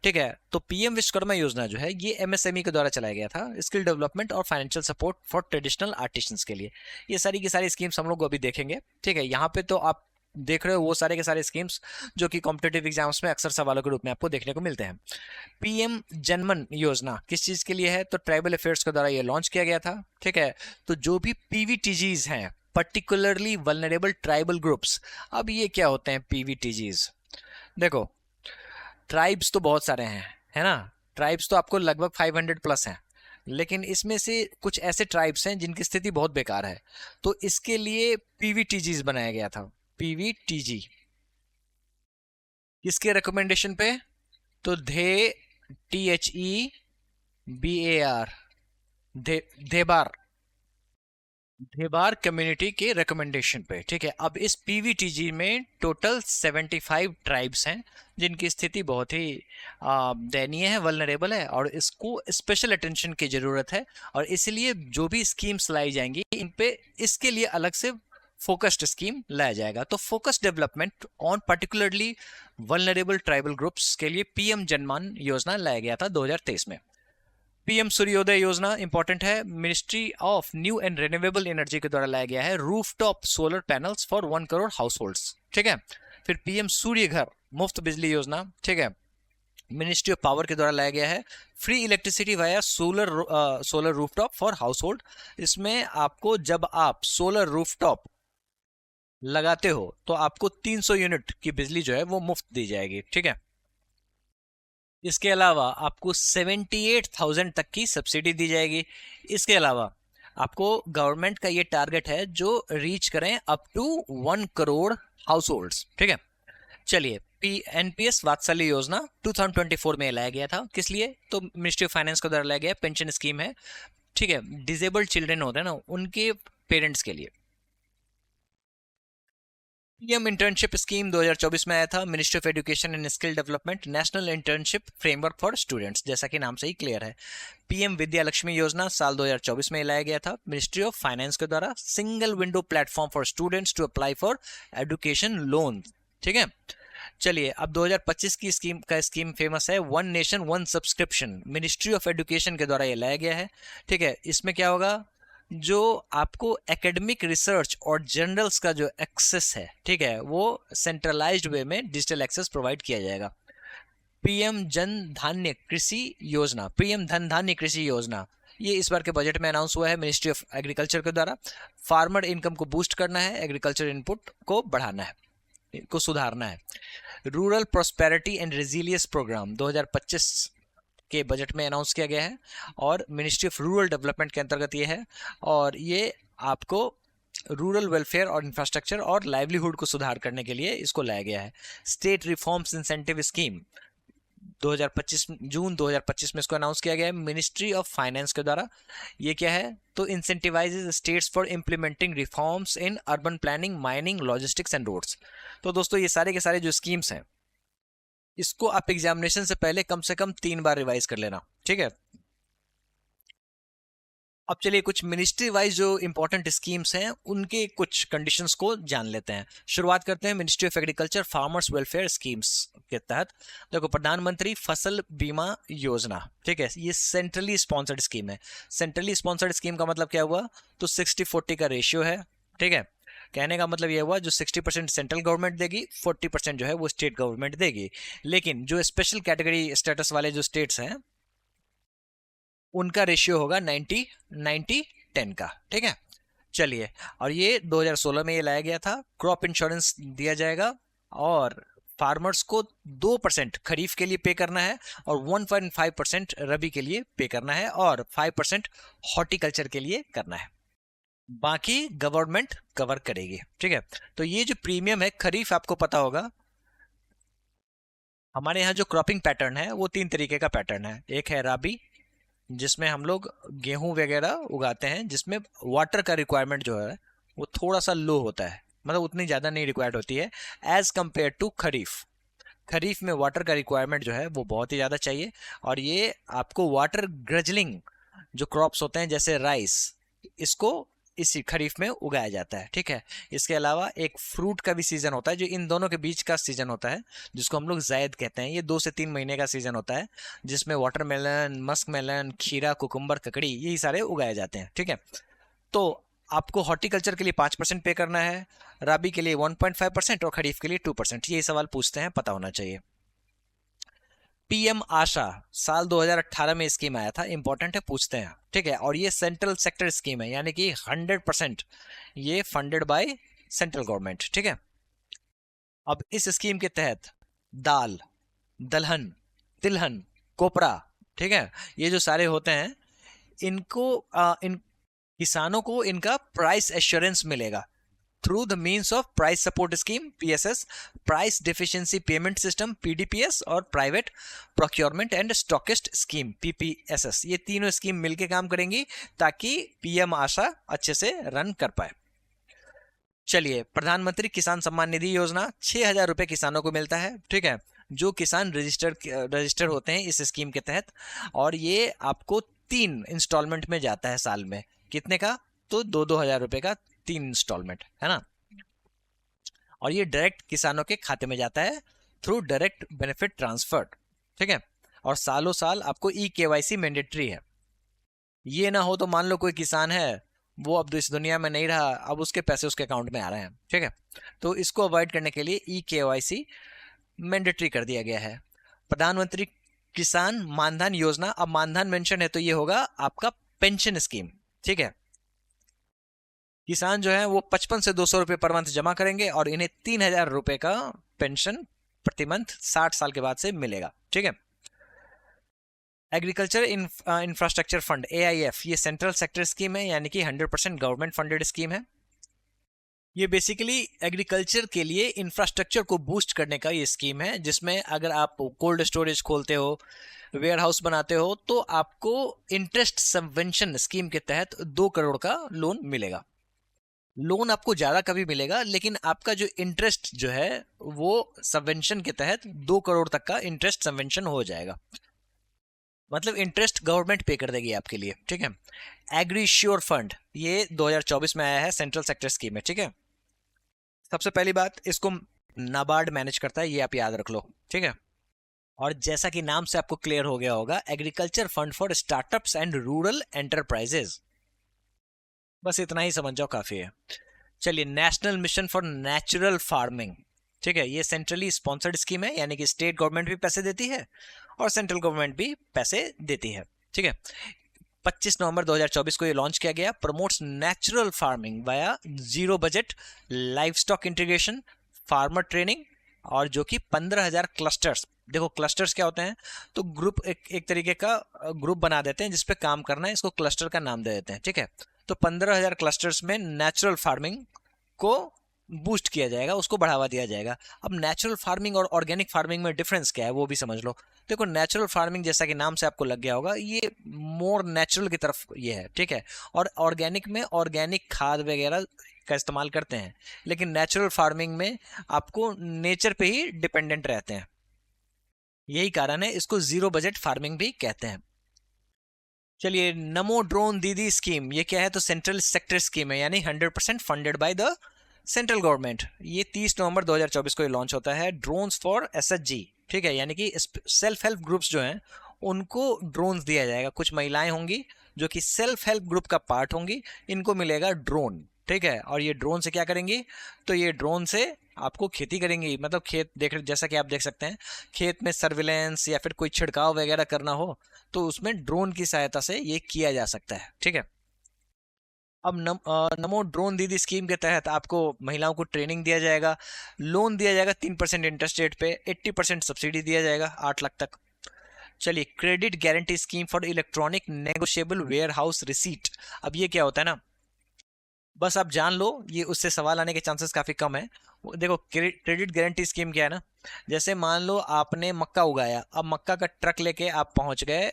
ठीक है। तो पीएम विश्वकर्मा योजना जो है ये एमएसएमई के द्वारा चलाया गया था, स्किल डेवलपमेंट और financial support for traditional artisans के लिए। ये सारी की सारी स्कीम्स हम लोग अभी देखेंगे। ठीक है, यहाँ पे तो आप देख रहे हो वो सारे के सारे स्कीम्स जो कि कॉम्पिटेटिव एग्जाम्स में अक्सर सवालों के रूप में आपको देखने को मिलते हैं। पीएम जनमन योजना किस चीज के लिए है? तो ट्राइबल अफेयर्स के द्वारा ये लॉन्च किया गया था। ठीक है, तो जो भी पीवीटीजीज हैं, पर्टिकुलरली वल्नरेबल ट्राइबल ग्रुप्स। अब ये क्या होते हैं पीवीटीजीज? देखो, ट्राइब्स तो बहुत सारे हैं, है ना? ट्राइब्स तो आपको लगभग 500 प्लस हैं, लेकिन इसमें से कुछ ऐसे ट्राइब्स हैं जिनकी स्थिति बहुत बेकार है, तो इसके लिए पीवीटीजीज बनाया गया था। पीवीटीजी किसके रिकमेंडेशन पे? तो THEBAR, धेबार, धेबार कम्युनिटी के रिकमेंडेशन पे। ठीक है, अब इस पीवीटीजी में टोटल 75 ट्राइब्स हैं जिनकी स्थिति बहुत ही दयनीय है, वल्नरेबल है, और इसको स्पेशल अटेंशन की जरूरत है। और इसलिए जो भी स्कीम्स लाई जाएंगी इन पे इसके लिए अलग से फोकस्ड स्कीम लाया जाएगा। तो focus development on particularly vulnerable tribal groups के लिए पीएम जनमान योजना लाया गया था 2023 में। पीएम सूर्योदय योजना इंपॉर्टेंट है, ministry of new and renewable energy के द्वारा लाया गया है, rooftop solar panels for 1 crore households. ठीक है, फिर पीएम सूर्य घर मुफ्त बिजली योजना। ठीक है, मिनिस्ट्री ऑफ पावर के द्वारा लाया गया है, free electricity via solar rooftop for house hold. इसमें आपको जब आप सोलर रूफटॉप लगाते हो तो आपको 300 यूनिट की बिजली जो है वो मुफ्त दी जाएगी। ठीक है, इसके अलावा आपको 78,000 तक की सब्सिडी दी जाएगी। इसके अलावा आपको गवर्नमेंट का ये टारगेट है जो रीच करें up to 1 crore households. ठीक है, चलिए, एनपीएस वात्सल्य योजना 2024 में लाया गया था। किस लिए? तो मिनिस्ट्री ऑफ फाइनेंस के द्वारा लाया गया, पेंशन स्कीम है। ठीक है, डिसेबल्ड चिल्ड्रन होते हैं ना, उनके पेरेंट्स के लिए। पीएम इंटर्नशिप स्कीम 2024 में आया था, ministry of education and skill development, national internship framework for students, जैसा कि नाम से ही क्लियर है। पीएम विद्या लक्ष्मी योजना साल 2024 में लाया गया था, मिनिस्ट्री ऑफ फाइनेंस के द्वारा, single window platform for students to apply for education loan. ठीक है, चलिए, अब 2025 की स्कीम फेमस है, one nation one subscription, ministry of education के द्वारा ये लाया गया है। ठीक है, इसमें क्या होगा? जो आपको एकेडमिक रिसर्च और जर्नल्स का जो एक्सेस है, ठीक है, वो सेंट्रलाइज्ड वे में डिजिटल एक्सेस प्रोवाइड किया जाएगा। पीएम जन धान्य कृषि योजना, पीएम धन धान्य कृषि योजना, ये इस बार के बजट में अनाउंस हुआ है मिनिस्ट्री ऑफ एग्रीकल्चर के द्वारा। फार्मर इनकम को बूस्ट करना है, एग्रीकल्चर इनपुट को बढ़ाना है, को सुधारना है। Rural prosperity and resilience programme 2025 के बजट में अनाउंस किया गया है और मिनिस्ट्री ऑफ रूरल डेवलपमेंट के अंतर्गत ये है, और ये आपको रूरल वेलफेयर और इंफ्रास्ट्रक्चर और लाइवलीहुड को सुधार करने के लिए इसको लाया गया है। स्टेट रिफॉर्म्स इंसेंटिव स्कीम 2025 जून 2025 में इसको अनाउंस किया गया है मिनिस्ट्री ऑफ फाइनेंस के द्वारा। ये क्या है? तो incentivises states for implementing reforms in urban planning, mining, logistics and roads. तो दोस्तों ये सारे के सारे जो स्कीम्स हैं इसको आप एग्जामिनेशन से पहले कम से कम 3 बार रिवाइज कर लेना। ठीक है, अब चलिए कुछ मिनिस्ट्री वाइज जो इंपॉर्टेंट स्कीम्स हैं उनके कुछ कंडीशंस को जान लेते हैं। शुरुआत करते हैं ministry of agriculture farmers welfare schemes के तहत। देखो, प्रधानमंत्री फसल बीमा योजना, ठीक है, ये सेंट्रली स्पॉन्सर्ड स्कीम है। सेंट्रली स्पॉन्सर्ड स्कीम का मतलब क्या हुआ? तो 60-40 का रेशियो है। ठीक है, कहने का मतलब ये हुआ जो 60% सेंट्रल गवर्नमेंट देगी, 40% जो है वो स्टेट गवर्नमेंट देगी। लेकिन जो स्पेशल कैटेगरी स्टेटस वाले जो स्टेट्स हैं उनका रेशियो होगा 90-10 का। ठीक है, चलिए, और ये 2016 में ये लाया गया था। क्रॉप इंश्योरेंस दिया जाएगा और फार्मर्स को 2% खरीफ के लिए पे करना है और 1.5% रबी के लिए पे करना है और 5% हॉर्टिकल्चर के लिए करना है। बाकी गवर्नमेंट कवर करेगी। ठीक है, तो ये जो प्रीमियम है खरीफ, आपको पता होगा हमारे यहाँ जो क्रॉपिंग पैटर्न है वो 3 तरीके का पैटर्न है। एक है राबी, जिसमें हम लोग गेहूं वगैरह उगाते हैं, जिसमें वाटर का रिक्वायरमेंट जो है वो थोड़ा सा लो होता है, मतलब उतनी ज़्यादा नहीं रिक्वायर्ड होती है एज कंपेयर टू खरीफ। खरीफ में वाटर का रिक्वायरमेंट जो है वो बहुत ही ज़्यादा चाहिए, और ये आपको वाटर ग्रजलिंग जो क्रॉप्स होते हैं जैसे राइस, इसको इसी खरीफ में उगाया जाता है, ठीक है। इसके अलावा एक फ्रूट का भी सीजन होता है जो इन दोनों के बीच का सीजन होता है, जिसको हम लोग जायद कहते हैं। ये 2 से 3 महीने का सीजन होता है, जिसमें वाटरमेलन, मस्क मेलन, खीरा, कुकुम्बर, ककड़ी, यही सारे उगाए जाते हैं, ठीक है। तो आपको हॉर्टिकल्चर के लिए 5% पे करना है, राबी के लिए 1.5% और खरीफ के लिए 2%। यही सवाल पूछते हैं, पता होना चाहिए। पीएम आशा साल 2018 में स्कीम आया था, इंपॉर्टेंट है, पूछते हैं, ठीक है। और ये सेंट्रल सेक्टर स्कीम है, यानी कि 100% ये फंडेड बाय सेंट्रल गवर्नमेंट, ठीक है। अब इस स्कीम के तहत दाल, दलहन, तिलहन, कोपरा, ठीक है, ये जो सारे होते हैं, इनको इन किसानों को इनका प्राइस एश्योरेंस मिलेगा through the means of price support scheme PSS, price deficiency payment system PDPS और private procurement and stockist scheme PPSS. ये तीनों स्कीम मिलकर काम करेंगी ताकि पीएम आशा अच्छे से रन कर पाए। चलिए, प्रधानमंत्री किसान सम्मान निधि योजना 6,000 रुपए किसानों को मिलता है, ठीक है, जो किसान रजिस्टर होते हैं इस स्कीम के तहत। और ये आपको 3 इंस्टॉलमेंट में जाता है साल में। कितने का? तो 2-2 हजार रुपए का 3 इंस्टॉलमेंट, है ना। और ये डायरेक्ट किसानों के खाते में जाता है थ्रू डायरेक्ट बेनिफिट ट्रांसफर, ठीक है। और सालों साल आपको ई केवाईसी मैंडेटरी है। ये ना हो तो मान लो कोई किसान है, वो अब इस दुनिया में नहीं रहा, अब उसके पैसे उसके अकाउंट में आ रहे हैं, ठीक है। तो इसको अवॉइड करने के लिए ई केवाईसी मैंडेटरी कर दिया गया है। प्रधानमंत्री किसान मानधन योजना, अब मानधन मेंशन है तो ये होगा आपका पेंशन स्कीम, ठीक है। किसान जो है वो 55 से 200 रुपए पर मंथ जमा करेंगे और इन्हें 3,000 रुपए का पेंशन प्रति मंथ 60 साल के बाद से मिलेगा, ठीक है। एग्रीकल्चर इंफ्रास्ट्रक्चर फंड AIF, ये सेंट्रल सेक्टर स्कीम है, यानी कि 100% गवर्नमेंट फंडेड स्कीम है। ये बेसिकली एग्रीकल्चर के लिए इंफ्रास्ट्रक्चर को बूस्ट करने का ये स्कीम है, जिसमें अगर आप कोल्ड स्टोरेज खोलते हो, वेयर हाउस बनाते हो, तो आपको इंटरेस्ट सबवेंशन स्कीम के तहत 2 करोड़ का लोन मिलेगा। लोन आपको ज्यादा कभी मिलेगा, लेकिन आपका जो इंटरेस्ट जो है वो सबवेंशन के तहत 2 करोड़ तक का इंटरेस्ट सबवेंशन हो जाएगा। मतलब इंटरेस्ट गवर्नमेंट पे कर देगी आपके लिए, ठीक है। एग्री श्योर फंड, ये 2024 में आया है, सेंट्रल सेक्टर स्कीम है, ठीक है। सबसे पहली बात, इसको नाबार्ड मैनेज करता है, ये आप याद रख लो, ठीक है। और जैसा कि नाम से आपको क्लियर हो गया होगा, agriculture fund for startups and rural enterprises. बस इतना ही समझ जाओ, काफी है। चलिए, national mission for natural farming, ठीक है, ये सेंट्रली स्पॉन्सर्ड स्कीम है, यानी कि स्टेट गवर्नमेंट भी पैसे देती है और सेंट्रल गवर्नमेंट भी पैसे देती है, ठीक है। 25 नवंबर 2024 को ये लॉन्च किया गया। Promotes natural farming via zero budget live stock integration, farmer training, और जो कि 15,000 क्लस्टर्स, देखो क्लस्टर्स क्या होते हैं, तो ग्रुप एक तरीके का ग्रुप बना देते हैं जिसपे काम करना है, इसको क्लस्टर का नाम दे देते हैं, ठीक है। तो 15,000 क्लस्टर्स में नेचुरल फार्मिंग को बूस्ट किया जाएगा, उसको बढ़ावा दिया जाएगा। अब नेचुरल फार्मिंग और ऑर्गेनिक फार्मिंग में डिफरेंस क्या है वो भी समझ लो। देखो, नेचुरल फार्मिंग जैसा कि नाम से आपको लग गया होगा, ये मोर नेचुरल की तरफ ये है, ठीक है। और ऑर्गेनिक में ऑर्गेनिक खाद वगैरह का इस्तेमाल करते हैं, लेकिन नेचुरल फार्मिंग में आपको नेचर पे ही डिपेंडेंट रहते हैं। यही कारण है इसको जीरो बजट फार्मिंग भी कहते हैं। चलिए, नमो ड्रोन दीदी स्कीम, ये क्या है, तो सेंट्रल सेक्टर स्कीम है, यानी 100% funded by the central government. ये 30 नवंबर 2024 को ये लॉन्च होता है। ड्रोन्स फॉर SHG, ठीक है, यानी कि सेल्फ हेल्प ग्रुप्स जो हैं उनको ड्रोन्स दिया जाएगा। कुछ महिलाएं होंगी जो कि सेल्फ हेल्प ग्रुप का पार्ट होंगी, इनको मिलेगा ड्रोन, ठीक है। और ये ड्रोन से क्या करेंगी, तो ये ड्रोन से आपको खेती करेंगी, मतलब खेत देख, जैसा कि आप देख सकते हैं, खेत में सर्विलेंस या फिर कोई छिड़काव वगैरह करना हो तो उसमें ड्रोन की सहायता से ये किया जा सकता है, ठीक है। अब नमो ड्रोन दीदी स्कीम के तहत आपको महिलाओं को ट्रेनिंग दिया जाएगा, लोन दिया जाएगा 3% इंटरेस्ट रेट पे, 80% सब्सिडी दिया जाएगा 8 लाख तक। चलिए, credit guarantee scheme for electronic negotiable warehouse receipt. अब ये क्या होता है ना, बस आप जान लो, ये उससे सवाल आने के चांसेस काफी कम है। देखो, क्रेडिट गारंटी स्कीम क्या है ना, जैसे मान लो आपने मक्का उगाया, अब मक्का का ट्रक लेके आप पहुंच गए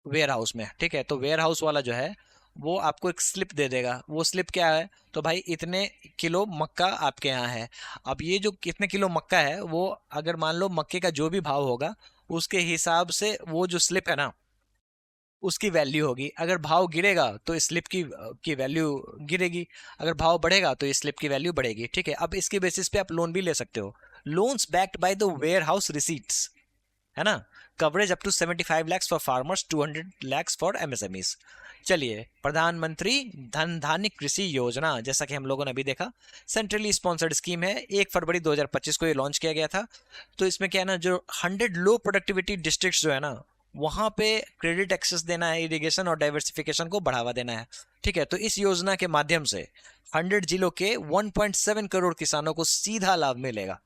वेयर हाउस में, ठीक है। तो वेयर हाउस वाला जो है वो आपको एक स्लिप दे देगा। वो स्लिप क्या है, तो भाई इतने किलो मक्का आपके यहाँ है। अब ये जो कितने किलो मक्का है, वो अगर मान लो मक्के का जो भी भाव होगा उसके हिसाब से वो जो स्लिप है ना, उसकी वैल्यू होगी। अगर भाव गिरेगा तो इस स्लिप की वैल्यू गिरेगी, अगर भाव बढ़ेगा तो इस स्लिप की वैल्यू बढ़ेगी। ठीक है, अब इसके बेसिस पे आप लोन भी ले सकते हो। Loans backed by the warehouse receipts, है ना। Coverage up to 75 lakhs for farmers, 200 lakhs for MSMEs. चलिए, प्रधानमंत्री धन धान्य कृषि योजना, जैसा कि हम लोगों ने अभी देखा, सेंट्रली स्पॉन्सर्ड स्कीम है। 1 फरवरी 2025 को ये लॉन्च किया गया था। तो इसमें क्या है ना, जो 100 लो प्रोडक्टिविटी डिस्ट्रिक्ट्स जो है ना, वहां पे क्रेडिट एक्सेस देना है, इरिगेशन और डाइवर्सिफिकेशन को बढ़ावा देना है। ठीक है, तो इस योजना के माध्यम से 100 जिलों के 1.7 करोड़ किसानों को सीधा लाभ मिलेगा।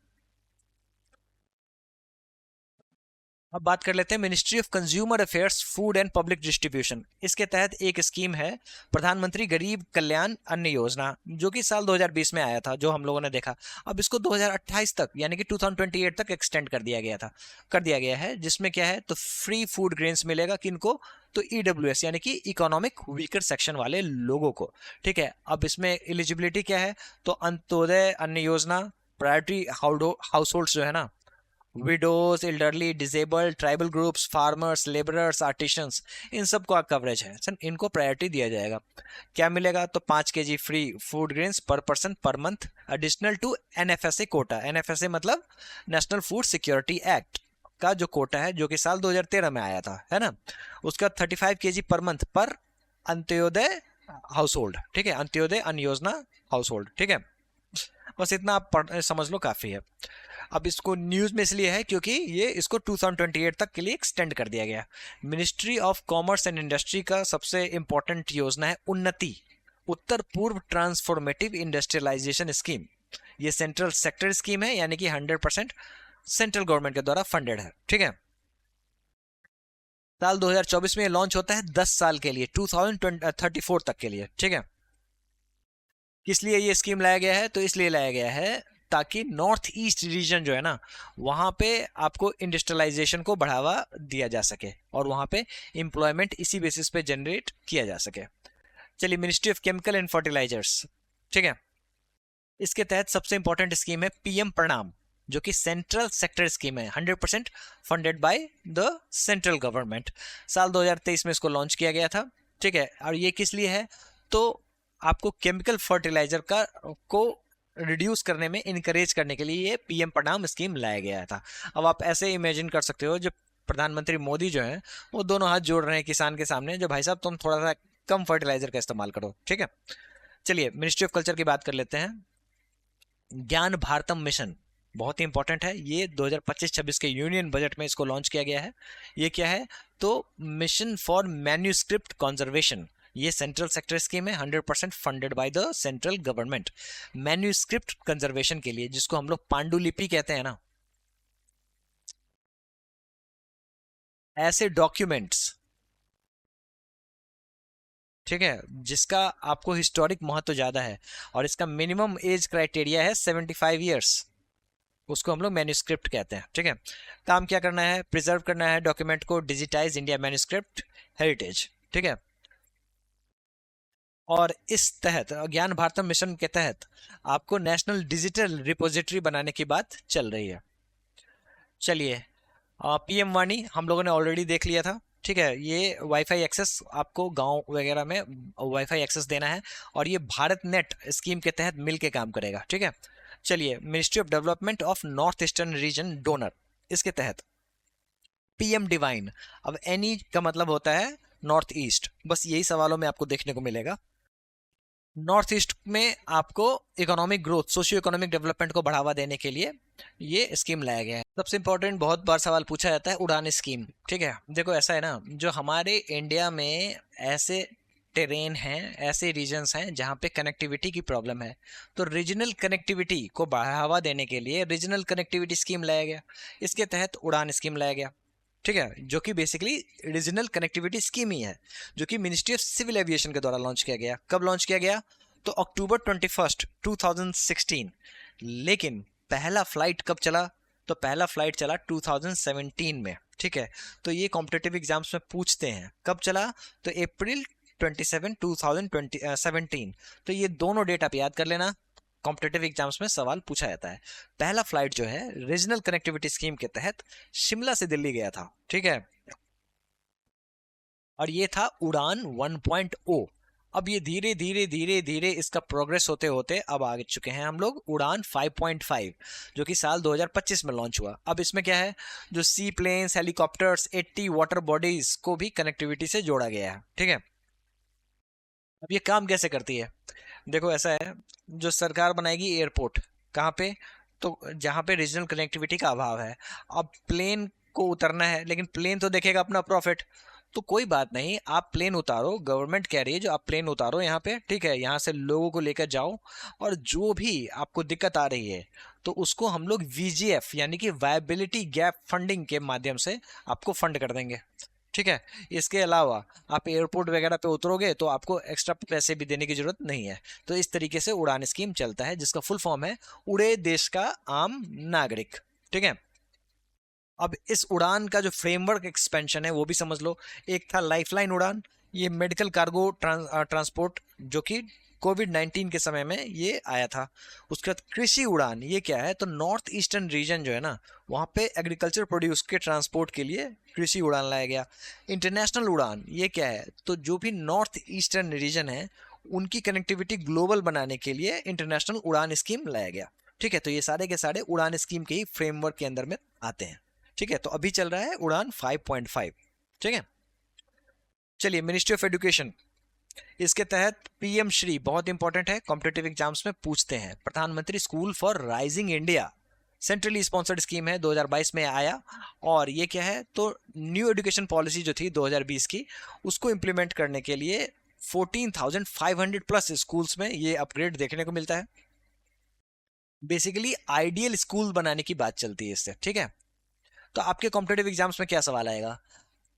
अब बात कर लेते हैं ministry of consumer affairs, food and public distribution. इसके तहत एक स्कीम है प्रधानमंत्री गरीब कल्याण अन्न योजना, जो कि साल 2020 में आया था, जो हम लोगों ने देखा। अब इसको 2028 तक यानी कि 2028 तक एक्सटेंड कर दिया गया है, जिसमें क्या है, तो फ्री फूड ग्रेन्स मिलेगा किनको, तो ईडब्ल्यूएस यानी कि इकोनॉमिक वीकर सेक्शन वाले लोगों को। ठीक है, अब इसमें एलिजिबिलिटी क्या है, तो अंत्योदय अन्न योजना, प्रायोरिटी हाउस होल्ड जो है ना, widows, elderly, disabled, tribal groups, farmers, labourers, artisans, इन सब का कवरेज है सर, इनको प्रायोरिटी दिया जाएगा। क्या मिलेगा, तो 5 kg free food grains per person per month, additional to NFSA quota. NFSA मतलब नेशनल फूड सिक्योरिटी एक्ट का जो कोटा है, जो कि साल 2013 में आया था, है ना। उसका 35 kg पर मंथ पर अंत्योदय हाउस होल्ड। ठीक है, अंत्योदय अन्न योजना हाउस होल्ड। ठीक है, बस इतना आप समझ लो, काफी है। अब इसको न्यूज में इसलिए है क्योंकि ये इसको 2028 तक के लिए एक्सटेंड कर दिया गया। Ministry of commerce and industry का सबसे इंपॉर्टेंट योजना है उन्नति, उत्तर पूर्व ट्रांसफॉर्मेटिव इंडस्ट्रियलाइजेशन स्कीम। ये सेंट्रल सेक्टर स्कीम है, यानी कि 100% सेंट्रल गवर्नमेंट के द्वारा फंडेड है। ठीक है, साल 2024 में ये लॉन्च होता है 10 साल के लिए, 2034 तक के लिए। ठीक है, किस लिए ये स्कीम लाया गया है, तो इसलिए लाया गया है ताकि नॉर्थ ईस्ट रीजन जो है ना, वहां पे आपको इंडस्ट्रियलाइजेशन को बढ़ावा दिया जा सके और वहां पे एम्प्लॉयमेंट इसी बेसिस पे जनरेट किया जा सके। चलिए, ministry of chemical and fertilizers. ठीक है, इसके तहत सबसे इंपॉर्टेंट स्कीम है पीएम प्रणाम, जो कि सेंट्रल सेक्टर स्कीम है, 100% funded by the central government. साल 2023 में इसको लॉन्च किया गया था। ठीक है, और ये किस लिए है, तो आपको केमिकल फर्टिलाइजर को रिड्यूस करने में इनकरेज करने के लिए ये पीएम प्रणाम स्कीम लाया गया था। अब आप ऐसे इमेजिन कर सकते हो, जो प्रधानमंत्री मोदी जो है, वो दोनों हाथ जोड़ रहे हैं किसान के सामने, जो भाई साहब तुम थोड़ा सा कम फर्टिलाइजर का इस्तेमाल करो। ठीक है, चलिए मिनिस्ट्री ऑफ कल्चर की बात कर लेते हैं। ज्ञान भारतम मिशन बहुत ही इंपॉर्टेंट है, ये 2025-26 के यूनियन बजट में इसको लॉन्च किया गया है। ये क्या है, तो मिशन फॉर मैन्यूस्क्रिप्ट कंजर्वेशन। ये सेंट्रल सेक्टर स्कीम है, 100% funded by the central government. Manuscript conservation के लिए, जिसको हम लोग पांडुलिपि कहते हैं ना, ऐसे डॉक्यूमेंट्स, ठीक है, जिसका आपको हिस्टोरिक महत्व ज्यादा है और इसका मिनिमम एज क्राइटेरिया है 75 ईयर्स, उसको हम लोग मैन्यूस्क्रिप्ट कहते हैं। ठीक है, काम क्या करना है, प्रिजर्व करना है डॉक्यूमेंट को, डिजिटाइज इंडिया मैन्यूस्क्रिप्ट हेरिटेज। ठीक है, और इस तहत ज्ञान भारतम मिशन के तहत आपको नेशनल डिजिटल रिपोजिटरी बनाने की बात चल रही है। चलिए, पीएम वाणी हम लोगों ने ऑलरेडी देख लिया था। ठीक है, ये वाईफाई एक्सेस आपको गांव वगैरह में वाईफाई एक्सेस देना है, और ये भारत नेट स्कीम के तहत मिलके काम करेगा। ठीक है, चलिए, ministry of development of north eastern region donor, इसके तहत पीएम डिवाइन। अब एनी का मतलब होता है नॉर्थ ईस्ट, बस यही सवालों में आपको देखने को मिलेगा। नॉर्थ ईस्ट में आपको economic growth, socio economic development को बढ़ावा देने के लिए ये स्कीम लाया गया है। सबसे इंपॉर्टेंट, बहुत बार सवाल पूछा जाता है, उड़ान स्कीम। ठीक है, देखो ऐसा है ना, जो हमारे इंडिया में ऐसे टेरेन हैं, ऐसे रीजन्स हैं जहाँ पे कनेक्टिविटी की प्रॉब्लम है, तो रीजनल कनेक्टिविटी को बढ़ावा देने के लिए रीजनल कनेक्टिविटी स्कीम लाया गया। इसके तहत उड़ान स्कीम लाया गया। ठीक है, जो कि बेसिकली रीजनल कनेक्टिविटी स्कीम ही है, जो कि मिनिस्ट्री ऑफ सिविल एविएशन के द्वारा लॉन्च किया गया। कब लॉन्च किया गया, तो अक्टूबर 21, 2016। लेकिन पहला फ्लाइट कब चला, तो पहला फ्लाइट चला 2017 में। ठीक है, तो ये कॉम्पिटेटिव एग्जाम्स में पूछते हैं कब चला, तो अप्रैल 27, 2017। तो ये दोनों डेट आप याद कर लेना, कॉम्पिटेटिव एग्जाम्स में सवाल पूछा जाता है। पहला फ्लाइट जो है रीजनल कनेक्टिविटी स्कीम के तहत शिमला से दिल्ली गया था। ठीक है, और ये था उड़ान 1.0। अब ये धीरे धीरे धीरे धीरे इसका प्रोग्रेस होते होते अब आ चुके हैं हम लोग उड़ान 5.5, जो कि साल 2025 में लॉन्च हुआ। अब इसमें क्या है, जो सी प्लेन्स, हेलीकॉप्टर्स, 80 वाटर बॉडीज को भी कनेक्टिविटी से जोड़ा गया है। ठीक है, अब ये काम कैसे करती है, देखो ऐसा है, जो सरकार बनाएगी एयरपोर्ट कहाँ पे, तो जहाँ पे रीजनल कनेक्टिविटी का अभाव है। अब प्लेन को उतरना है, लेकिन प्लेन तो देखेगा अपना प्रॉफिट, तो कोई बात नहीं, आप प्लेन उतारो, गवर्नमेंट कह रही है जो आप प्लेन उतारो यहाँ पे, ठीक है, यहाँ से लोगों को लेकर जाओ, और जो भी आपको दिक्कत आ रही है तो उसको हम लोग वीजीएफ यानी कि वायबिलिटी गैप फंडिंग के माध्यम से आपको फंड कर देंगे। ठीक है, इसके अलावा आप एयरपोर्ट वगैरह पे उतरोगे तो आपको एक्स्ट्रा पैसे भी देने की जरूरत नहीं है। तो इस तरीके से उड़ान स्कीम चलता है, जिसका फुल फॉर्म है उड़े देश का आम नागरिक। ठीक है, अब इस उड़ान का जो फ्रेमवर्क एक्सपेंशन है वो भी समझ लो। एक था लाइफलाइन उड़ान, ये मेडिकल कार्गो ट्रांसपोर्ट, जो कि कोविड-19 के समय में ये आया था। उसके बाद कृषि उड़ान, ये क्या है, तो नॉर्थ ईस्टर्न रीजन जो है ना, वहाँ पे एग्रीकल्चर प्रोड्यूस के ट्रांसपोर्ट के लिए कृषि उड़ान लाया गया। इंटरनेशनल उड़ान, ये क्या है, तो जो भी नॉर्थ ईस्टर्न रीजन है उनकी कनेक्टिविटी ग्लोबल बनाने के लिए इंटरनेशनल उड़ान स्कीम लाया गया। ठीक है, तो ये सारे के सारे उड़ान स्कीम के ही फ्रेमवर्क के अंदर में आते हैं। ठीक है, तो अभी चल रहा है उड़ान 5.5। ठीक है, चलिए मिनिस्ट्री ऑफ एजुकेशन, इसके तहत पीएम श्री, बहुत इंपॉर्टेंट है, कॉम्पिटेटिव एग्जाम्स में पूछते हैं, प्रधानमंत्री school for rising India, centrally sponsored scheme है, 2022 में आया। और ये क्या है, तो न्यू एजुकेशन पॉलिसी जो थी 2020 की, उसको इंप्लीमेंट करने के लिए 14,500 प्लस स्कूल्स में ये अपग्रेड देखने को मिलता है। बेसिकली आइडियल स्कूल बनाने की बात चलती है इससे। ठीक है, तो आपके कॉम्पिटेटिव एग्जाम्स में क्या सवाल आएगा,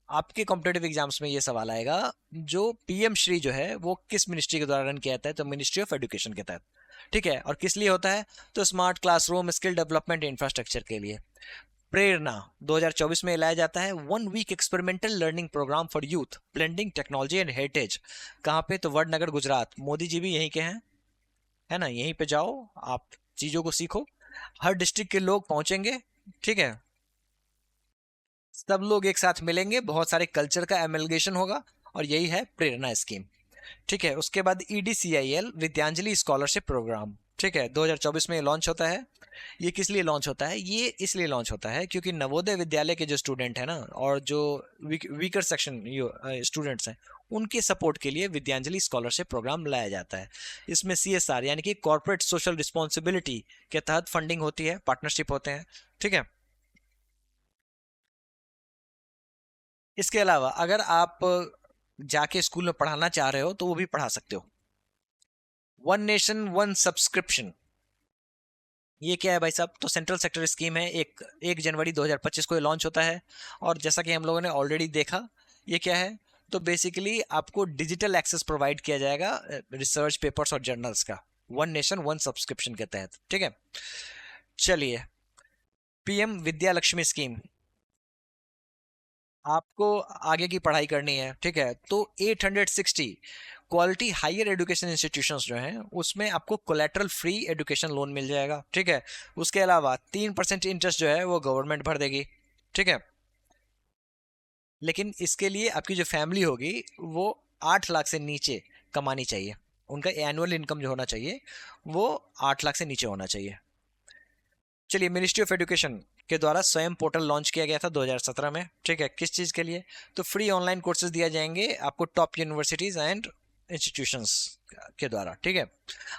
आपके कॉम्पिटेटिव एग्जाम्स में ये सवाल आएगा, जो पीएम श्री जो है वो किस मिनिस्ट्री के द्वारा रन किया जाता है, तो मिनिस्ट्री ऑफ एजुकेशन के तहत। ठीक है, और किस लिए होता है, तो smart classroom, skill development, infrastructure के लिए। प्रेरणा 2024 में लाया जाता है 1 week experimental learning programme for youth blending technology and heritage. कहाँ पे, तो वडनगर गुजरात, मोदी जी भी यहीं के हैं, है ना, यहीं पे जाओ आप चीजों को सीखो, हर डिस्ट्रिक्ट के लोग पहुंचेंगे। ठीक है, सब लोग एक साथ मिलेंगे, बहुत सारे कल्चर का एमलगेशन होगा, और यही है प्रेरणा स्कीम। ठीक है, उसके बाद EDCIL विद्यांजलि स्कॉलरशिप प्रोग्राम। ठीक है, 2024 में लॉन्च होता है। ये किस लिए लॉन्च होता है, ये इसलिए लॉन्च होता है क्योंकि नवोदय विद्यालय के जो स्टूडेंट है ना, और जो वीकर सेक्शन स्टूडेंट्स हैं, उनके सपोर्ट के लिए विद्यांजलि स्कॉलरशिप प्रोग्राम लाया जाता है। इसमें CSR यानी कि कॉर्पोरेट सोशल रिस्पॉन्सिबिलिटी के तहत फंडिंग होती है, पार्टनरशिप होते हैं। ठीक है, इसके अलावा अगर आप जाके स्कूल में पढ़ाना चाह रहे हो तो वो भी पढ़ा सकते हो। 1 नेशन 1 सब्सक्रिप्शन, ये क्या है भाई साहब, तो सेंट्रल सेक्टर स्कीम है, 1 जनवरी 2025 को ये लॉन्च होता है। और जैसा कि हम लोगों ने ऑलरेडी देखा, ये क्या है, तो बेसिकली आपको डिजिटल एक्सेस प्रोवाइड किया जाएगा रिसर्च पेपर्स और जर्नल्स का, 1 नेशन 1 सब्सक्रिप्शन के तहत। ठीक है, चलिए PM विद्या लक्ष्मी स्कीम, आपको आगे की पढ़ाई करनी है, ठीक है, तो 860 क्वालिटी हायर एजुकेशन इंस्टीट्यूशंस जो हैं उसमें आपको कोलेटरल फ्री एजुकेशन लोन मिल जाएगा। ठीक है, उसके अलावा 3% इंटरेस्ट जो है वो गवर्नमेंट भर देगी। ठीक है, लेकिन इसके लिए आपकी जो फैमिली होगी वो 8 लाख से नीचे कमानी चाहिए, उनका एनुअल इनकम जो होना चाहिए वो 8 लाख से नीचे होना चाहिए। चलिए मिनिस्ट्री ऑफ एजुकेशन के द्वारा स्वयं पोर्टल लॉन्च किया गया था 2017 में। ठीक है, किस चीज़ के लिए, तो फ्री ऑनलाइन कोर्सेज दिया जाएंगे आपको टॉप यूनिवर्सिटीज़ एंड इंस्टीट्यूशंस के द्वारा। ठीक है,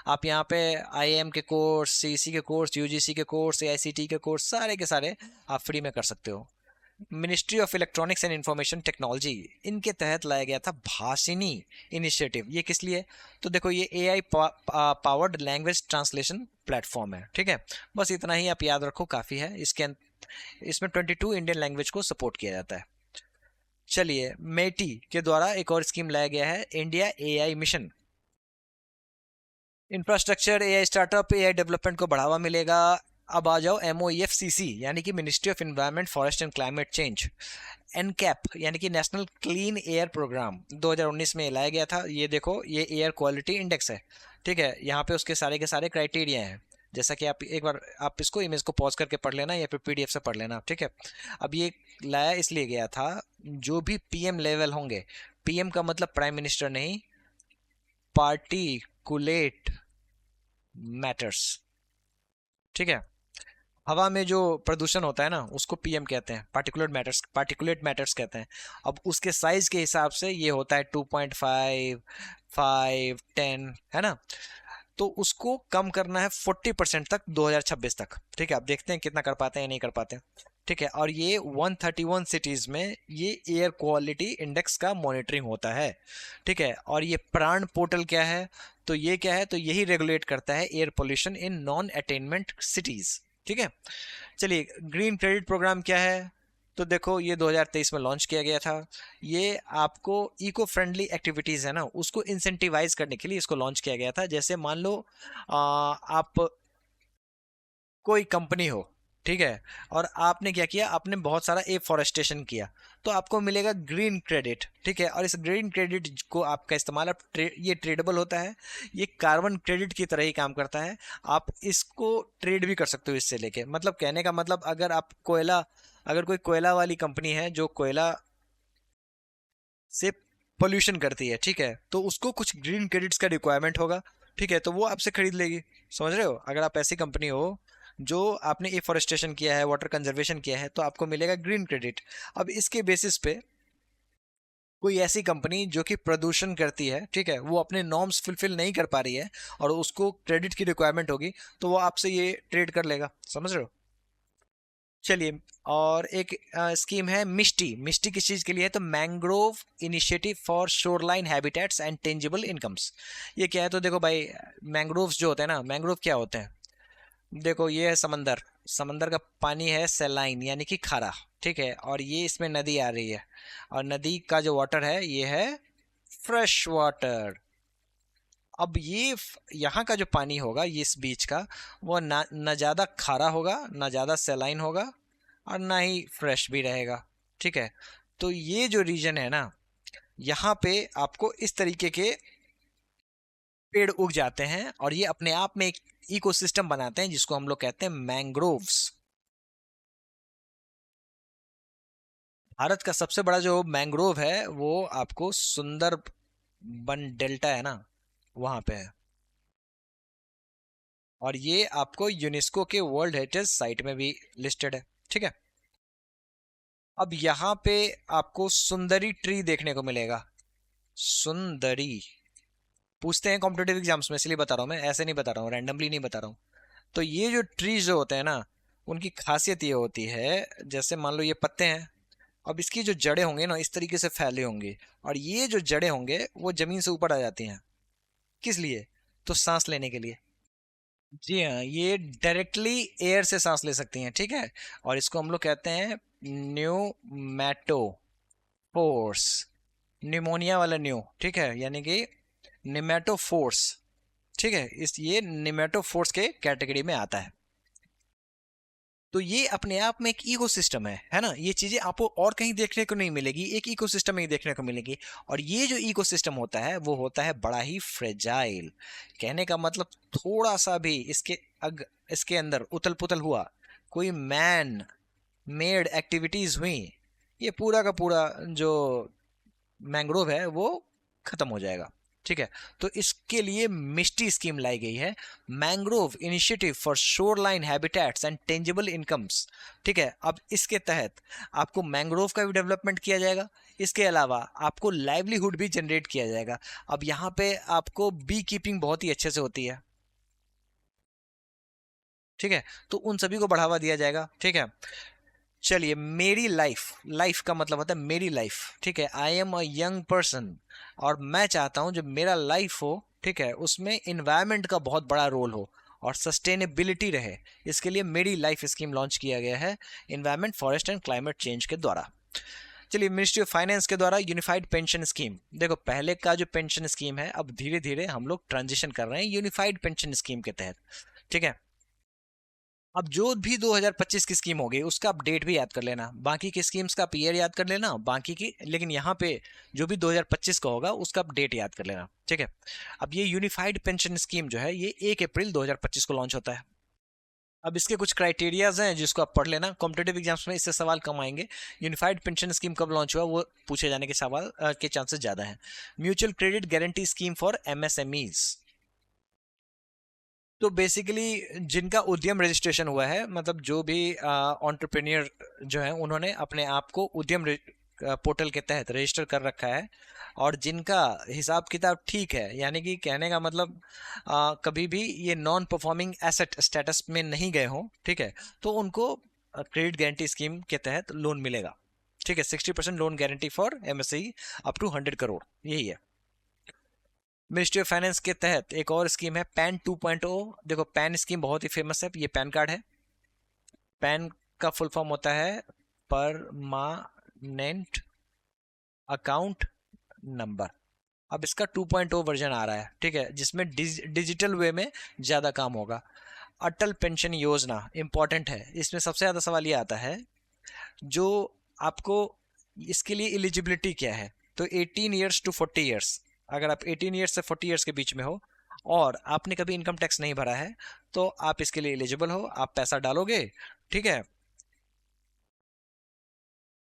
आप यहाँ पे IIM के कोर्स, CEC के कोर्स, UGC के कोर्स, AICT के कोर्स, सारे के सारे आप फ्री में कर सकते हो। Ministry of electronics and information technology, इनके तहत लाया गया था भाषिनी इनिशिएटिव। ये किस लिए, तो देखो ये AI powered language translation platform है। ठीक है, बस इतना ही आप याद रखो, काफ़ी है। इसमें 22 इंडियन लैंग्वेज को सपोर्ट किया जाता है। चलिए मेटी के द्वारा एक और स्कीम लाया गया है, India AI mission. Infrastructure, AI startup, AI development को बढ़ावा मिलेगा। अब आ जाओ MOEFCC यानी कि ministry of environment, forest and climate change. NCAP यानी कि नेशनल क्लीन एयर प्रोग्राम 2019 में लाया गया था। ये देखो, ये एयर क्वालिटी इंडेक्स है। ठीक है, यहाँ पे उसके सारे के सारे क्राइटेरिया हैं। जैसा कि आप एक बार आप इसको इमेज को पॉज करके पढ़ लेना या फिर पीडीएफ से पढ़ लेना, ठीक है। अब ये लाया इसलिए गया था, जो भी पीएम लेवल होंगे, पीएम का मतलब प्राइम मिनिस्टर नहीं, पार्टिकुलेट मैटर्स, ठीक है। हवा में जो प्रदूषण होता है ना, उसको पीएम कहते हैं, पार्टिकुलेट मैटर्स कहते हैं। अब उसके साइज के हिसाब से ये होता है 2.5, 5, 10, है ना। तो उसको कम करना है 40% तक 2026 तक, ठीक है। अब देखते हैं कितना कर पाते हैं या नहीं कर पाते हैं, ठीक है। और ये 131 सिटीज में ये एयर क्वालिटी इंडेक्स का मॉनिटरिंग होता है, ठीक है। और ये प्राण पोर्टल क्या है, तो ये क्या है, तो यही रेगुलेट करता है air pollution in non attainment cities, ठीक है। चलिए, ग्रीन क्रेडिट प्रोग्राम क्या है, तो देखो ये 2023 में लॉन्च किया गया था। ये आपको इको फ्रेंडली एक्टिविटीज है ना, उसको इंसेंटिवाइज करने के लिए इसको लॉन्च किया गया था। जैसे मान लो आप कोई कंपनी हो, ठीक है, और आपने क्या किया, आपने बहुत सारा एफॉरेस्टेशन किया, तो आपको मिलेगा ग्रीन क्रेडिट, ठीक है। और इस ग्रीन क्रेडिट को आपका इस्तेमाल ये ट्रेडेबल होता है, ये कार्बन क्रेडिट की तरह ही काम करता है। आप इसको ट्रेड भी कर सकते हो इससे लेके, मतलब कहने का मतलब, अगर कोई कोयला वाली कंपनी है जो कोयला से पोल्यूशन करती है, ठीक है, तो उसको कुछ ग्रीन क्रेडिट्स का रिक्वायरमेंट होगा, ठीक है, तो वो आपसे खरीद लेगी। समझ रहे हो, अगर आप ऐसी कंपनी हो जो आपने एफॉरेस्टेशन किया है, वाटर कंजर्वेशन किया है, तो आपको मिलेगा ग्रीन क्रेडिट। अब इसके बेसिस पे कोई ऐसी कंपनी जो कि प्रदूषण करती है, ठीक है, वो अपने नॉर्म्स फुलफिल नहीं कर पा रही है और उसको क्रेडिट की रिक्वायरमेंट होगी, तो वो आपसे ये ट्रेड कर लेगा। समझ रहे हो। चलिए, और एक स्कीम है मिष्टी। मिष्टी किस चीज़ के लिए है, तो mangrove initiative for shoreline habitats and tangible incomes. ये क्या है, तो देखो भाई, मैंग्रोव्स जो होते हैं ना, मैंग्रोव क्या होते हैं, देखो ये है समंदर, समंदर का पानी है सेलाइन यानी कि खारा, ठीक है, और ये इसमें नदी आ रही है, और नदी का जो वाटर है ये है फ्रेश वाटर। अब ये यहाँ का जो पानी होगा, ये इस बीच का, वो ना न ज़्यादा खारा होगा, ना ज़्यादा सेलाइन होगा, और ना ही फ्रेश भी रहेगा, ठीक है। तो ये जो रीजन है ना, यहाँ पे आपको इस तरीके के पेड़ उग जाते हैं, और ये अपने आप में एक इकोसिस्टम बनाते हैं जिसको हम लोग कहते हैं मैंग्रोव्स। भारत का सबसे बड़ा जो मैंग्रोव है वो आपको सुंदर बन डेल्टा है ना, वहां पे है, और ये आपको यूनेस्को के वर्ल्ड हेरिटेज साइट में भी लिस्टेड है, ठीक है। अब यहाँ पे आपको सुंदरी ट्री देखने को मिलेगा, सुंदरी। पूछते हैं कॉम्पिटेटिव एग्जाम्स में, इसलिए बता रहा हूँ मैं, ऐसे नहीं बता रहा हूँ, रैंडमली नहीं बता रहा हूँ। तो ये जो ट्रीज जो होते हैं ना, उनकी खासियत ये होती है, जैसे मान लो ये पत्ते हैं, अब इसकी जो जड़ें होंगे ना, इस तरीके से फैले होंगे, और ये जो जड़ें होंगे वो जमीन से ऊपर आ जाती हैं। किस लिए, तो सांस लेने के लिए। जी हाँ, ये डायरेक्टली एयर से सांस ले सकती हैं, ठीक है। और इसको हम लोग कहते हैं न्यूमैटोफोर्स, निमोनिया वाला न्यू, ठीक है, यानी कि निमेटोफोर्स, ठीक है, इस ये निमेटोफोर्स के कैटेगरी में आता है। तो ये अपने आप में एक इकोसिस्टम है ना। ये चीजें आपको और कहीं देखने को नहीं मिलेगी, एक इकोसिस्टम में ही देखने को मिलेगी। और ये जो इकोसिस्टम होता है वो होता है बड़ा ही फ्रेजाइल। कहने का मतलब, थोड़ा सा भी इसके अंदर उथल पुथल हुआ, कोई मैन मेड एक्टिविटीज हुई, ये पूरा का पूरा जो मैंग्रोव है वो खत्म हो जाएगा, ठीक है। तो इसके लिए मिष्टी स्कीम लाई गई है, mangrove initiative for shoreline habitats and tangible incomes, ठीक है। अब इसके तहत आपको मैंग्रोव का भी डेवलपमेंट किया जाएगा, इसके अलावा आपको लाइवलीहुड भी जनरेट किया जाएगा। अब यहाँ पे आपको बी कीपिंग बहुत ही अच्छे से होती है, ठीक है, तो उन सभी को बढ़ावा दिया जाएगा, ठीक है। चलिए, मेरी लाइफ, लाइफ का मतलब होता है मेरी लाइफ, ठीक है। I am a young person, और मैं चाहता हूं जो मेरा लाइफ हो, ठीक है, उसमें इन्वायरमेंट का बहुत बड़ा रोल हो और सस्टेनेबिलिटी रहे। इसके लिए मेरी लाइफ स्कीम लॉन्च किया गया है environment, forest and climate change के द्वारा। चलिए, मिनिस्ट्री ऑफ फाइनेंस के द्वारा यूनिफाइड पेंशन स्कीम। देखो, पहले का जो पेंशन स्कीम है, अब धीरे धीरे हम लोग ट्रांजिशन कर रहे हैं यूनिफाइड पेंशन स्कीम के तहत, ठीक है। अब जो भी 2025 की स्कीम होगी उसका आप डेट भी याद कर लेना, बाकी की स्कीम्स का आप ईयर याद कर लेना बाकी की, लेकिन यहाँ पे जो भी 2025 का होगा उसका आप डेट याद कर लेना, ठीक है। अब ये यूनिफाइड पेंशन स्कीम जो है ये 1 अप्रैल 2025 को लॉन्च होता है, अब इसके कुछ क्राइटेरियाज हैं जिसको आप पढ़ लेना, कॉम्पिटेटिव एग्जाम्स में इससे सवाल कम आएंगे। यूनिफाइड पेंशन स्कीम कब लॉन्च हुआ, वो पूछे जाने के सवाल के चांसेस ज्यादा हैं। Mutual credit guarantee scheme for MSMEs, तो बेसिकली जिनका उद्यम रजिस्ट्रेशन हुआ है, मतलब जो भी एंटरप्रेन्योर जो है उन्होंने अपने आप को उद्यम पोर्टल के तहत रजिस्टर कर रखा है, और जिनका हिसाब किताब ठीक है, यानी कि कहने का मतलब कभी भी ये नॉन परफॉर्मिंग एसेट स्टेटस में नहीं गए हों, ठीक है, तो उनको क्रेडिट गारंटी स्कीम के तहत लोन मिलेगा। ठीक है, 60% loan guarantee for MSE up to 100 crore, यही है। मिनिस्ट्री ऑफ फाइनेंस के तहत एक और स्कीम है पैन 2.0। देखो पैन स्कीम बहुत ही फेमस है, ये पैन कार्ड है। पैन का फुल फॉर्म होता है परमानेंट अकाउंट नंबर। अब इसका 2.0 वर्जन आ रहा है, ठीक है, जिसमें डिजिटल वे में ज्यादा काम होगा। अटल पेंशन योजना इंपॉर्टेंट है, इसमें सबसे ज्यादा सवाल ये आता है जो आपको इसके लिए एलिजिबिलिटी क्या है। तो 18 ईयर्स टू 40 ईयर्स, अगर आप 18 ईयर्स से 40 ईयर्स के बीच में हो और आपने कभी इनकम टैक्स नहीं भरा है तो आप इसके लिए एलिजिबल हो, आप पैसा डालोगे, ठीक है,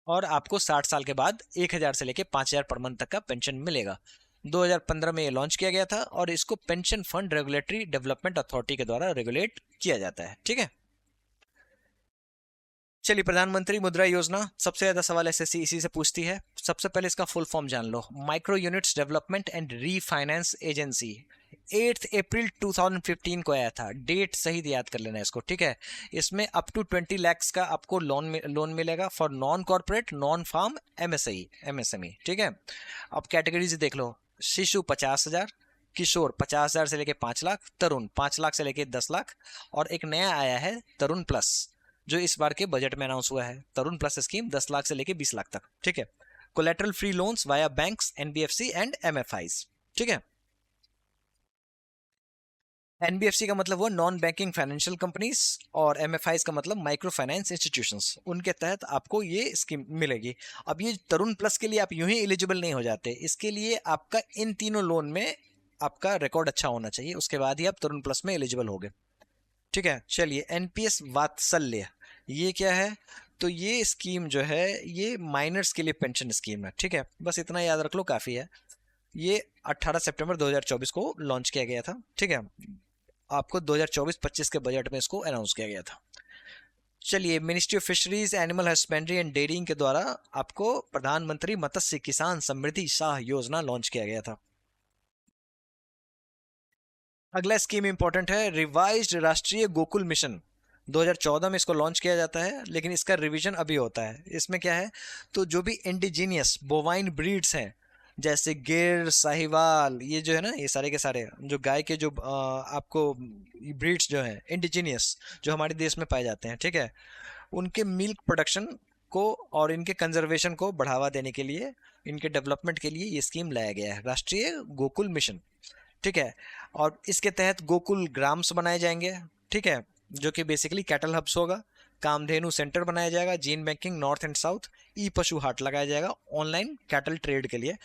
और आपको 60 साल के बाद 1000 से लेके 5000 पर मंथ तक का पेंशन मिलेगा। 2015 में ये लॉन्च किया गया था और इसको pension fund regulatory development authority के द्वारा रेगुलेट किया जाता है, ठीक है। चलिए, प्रधानमंत्री मुद्रा योजना, सबसे ज्यादा सवाल एसएससी इसी से पूछती है। सबसे पहले इसका फुल फॉर्म जान लो, micro units development and refinance agency. 8 April 2015 को आया था, डेट सही याद कर लेना इसको, ठीक है। इसमें अप टू 20 लाख का आपको लोन मिलेगा for non corporate, non farm, MSME, ठीक है। अब कैटेगरीज देख लो, शिशु 50,000, किशोर 50,000 से लेके 5 लाख, तरुण 5 लाख से लेके 10 लाख, और एक नया आया है तरुण प्लस, जो इस बार के बजट में अनाउंस हुआ है। तरुण प्लस स्कीम 10 लाख से लेके 20 लाख तक, ठीक है। Collateral free loans via banks, NBFC and MFIs, ठीक है। एनबीएफसी का मतलब वो नॉन बैंकिंग फाइनेंशियल कंपनीज, और एमएफआईज का मतलब माइक्रो फाइनेंस इंस्टीट्यूशंस, उनके तहत आपको ये स्कीम मिलेगी। अब ये तरुण प्लस के लिए आप यूं ही एलिजिबल नहीं हो जाते, इसके लिए आपका इन तीनों लोन में आपका रिकॉर्ड अच्छा होना चाहिए, उसके बाद ही आप तरुण प्लस में एलिजिबल होगे, ठीक है। चलिए, एनपीएस वात्सल्य, ये क्या है, तो ये स्कीम जो है ये माइनर्स के लिए पेंशन स्कीम है, ठीक है, बस इतना याद रख लो काफी है। ये 18 सितंबर 2024 को लॉन्च किया गया था, ठीक है। आपको 2024-25 के बजट में इसको अनाउंस किया गया था। चलिए, ministry of fisheries, animal husbandry and dairying के द्वारा आपको प्रधानमंत्री मत्स्य किसान समृद्धि शाह योजना लॉन्च किया गया था। अगला स्कीम इंपॉर्टेंट है, रिवाइज्ड राष्ट्रीय गोकुल मिशन। 2014 में इसको लॉन्च किया जाता है, लेकिन इसका रिवीजन अभी होता है। इसमें क्या है, तो जो भी इंडिजीनियस बोवाइन ब्रीड्स हैं, जैसे गिर, साहिवाल, ये जो है ना, ये सारे के सारे जो गाय के जो आपको ब्रीड्स जो हैं इंडिजीनियस, जो हमारे देश में पाए जाते हैं, ठीक है, उनके मिल्क प्रोडक्शन को और इनके कंजर्वेशन को बढ़ावा देने के लिए, इनके डेवलपमेंट के लिए ये स्कीम लाया गया है, राष्ट्रीय गोकुल मिशन, ठीक है। और इसके तहत गोकुल ग्राम्स बनाए जाएंगे, ठीक है, जो कि बेसिकली कैटल हब्स होगा। कामधेनु सेंटर बनाया जाएगा, gene banking north and south, e Pashu Haat लगाया जाएगा ऑनलाइन कैटल ट्रेड के लिए।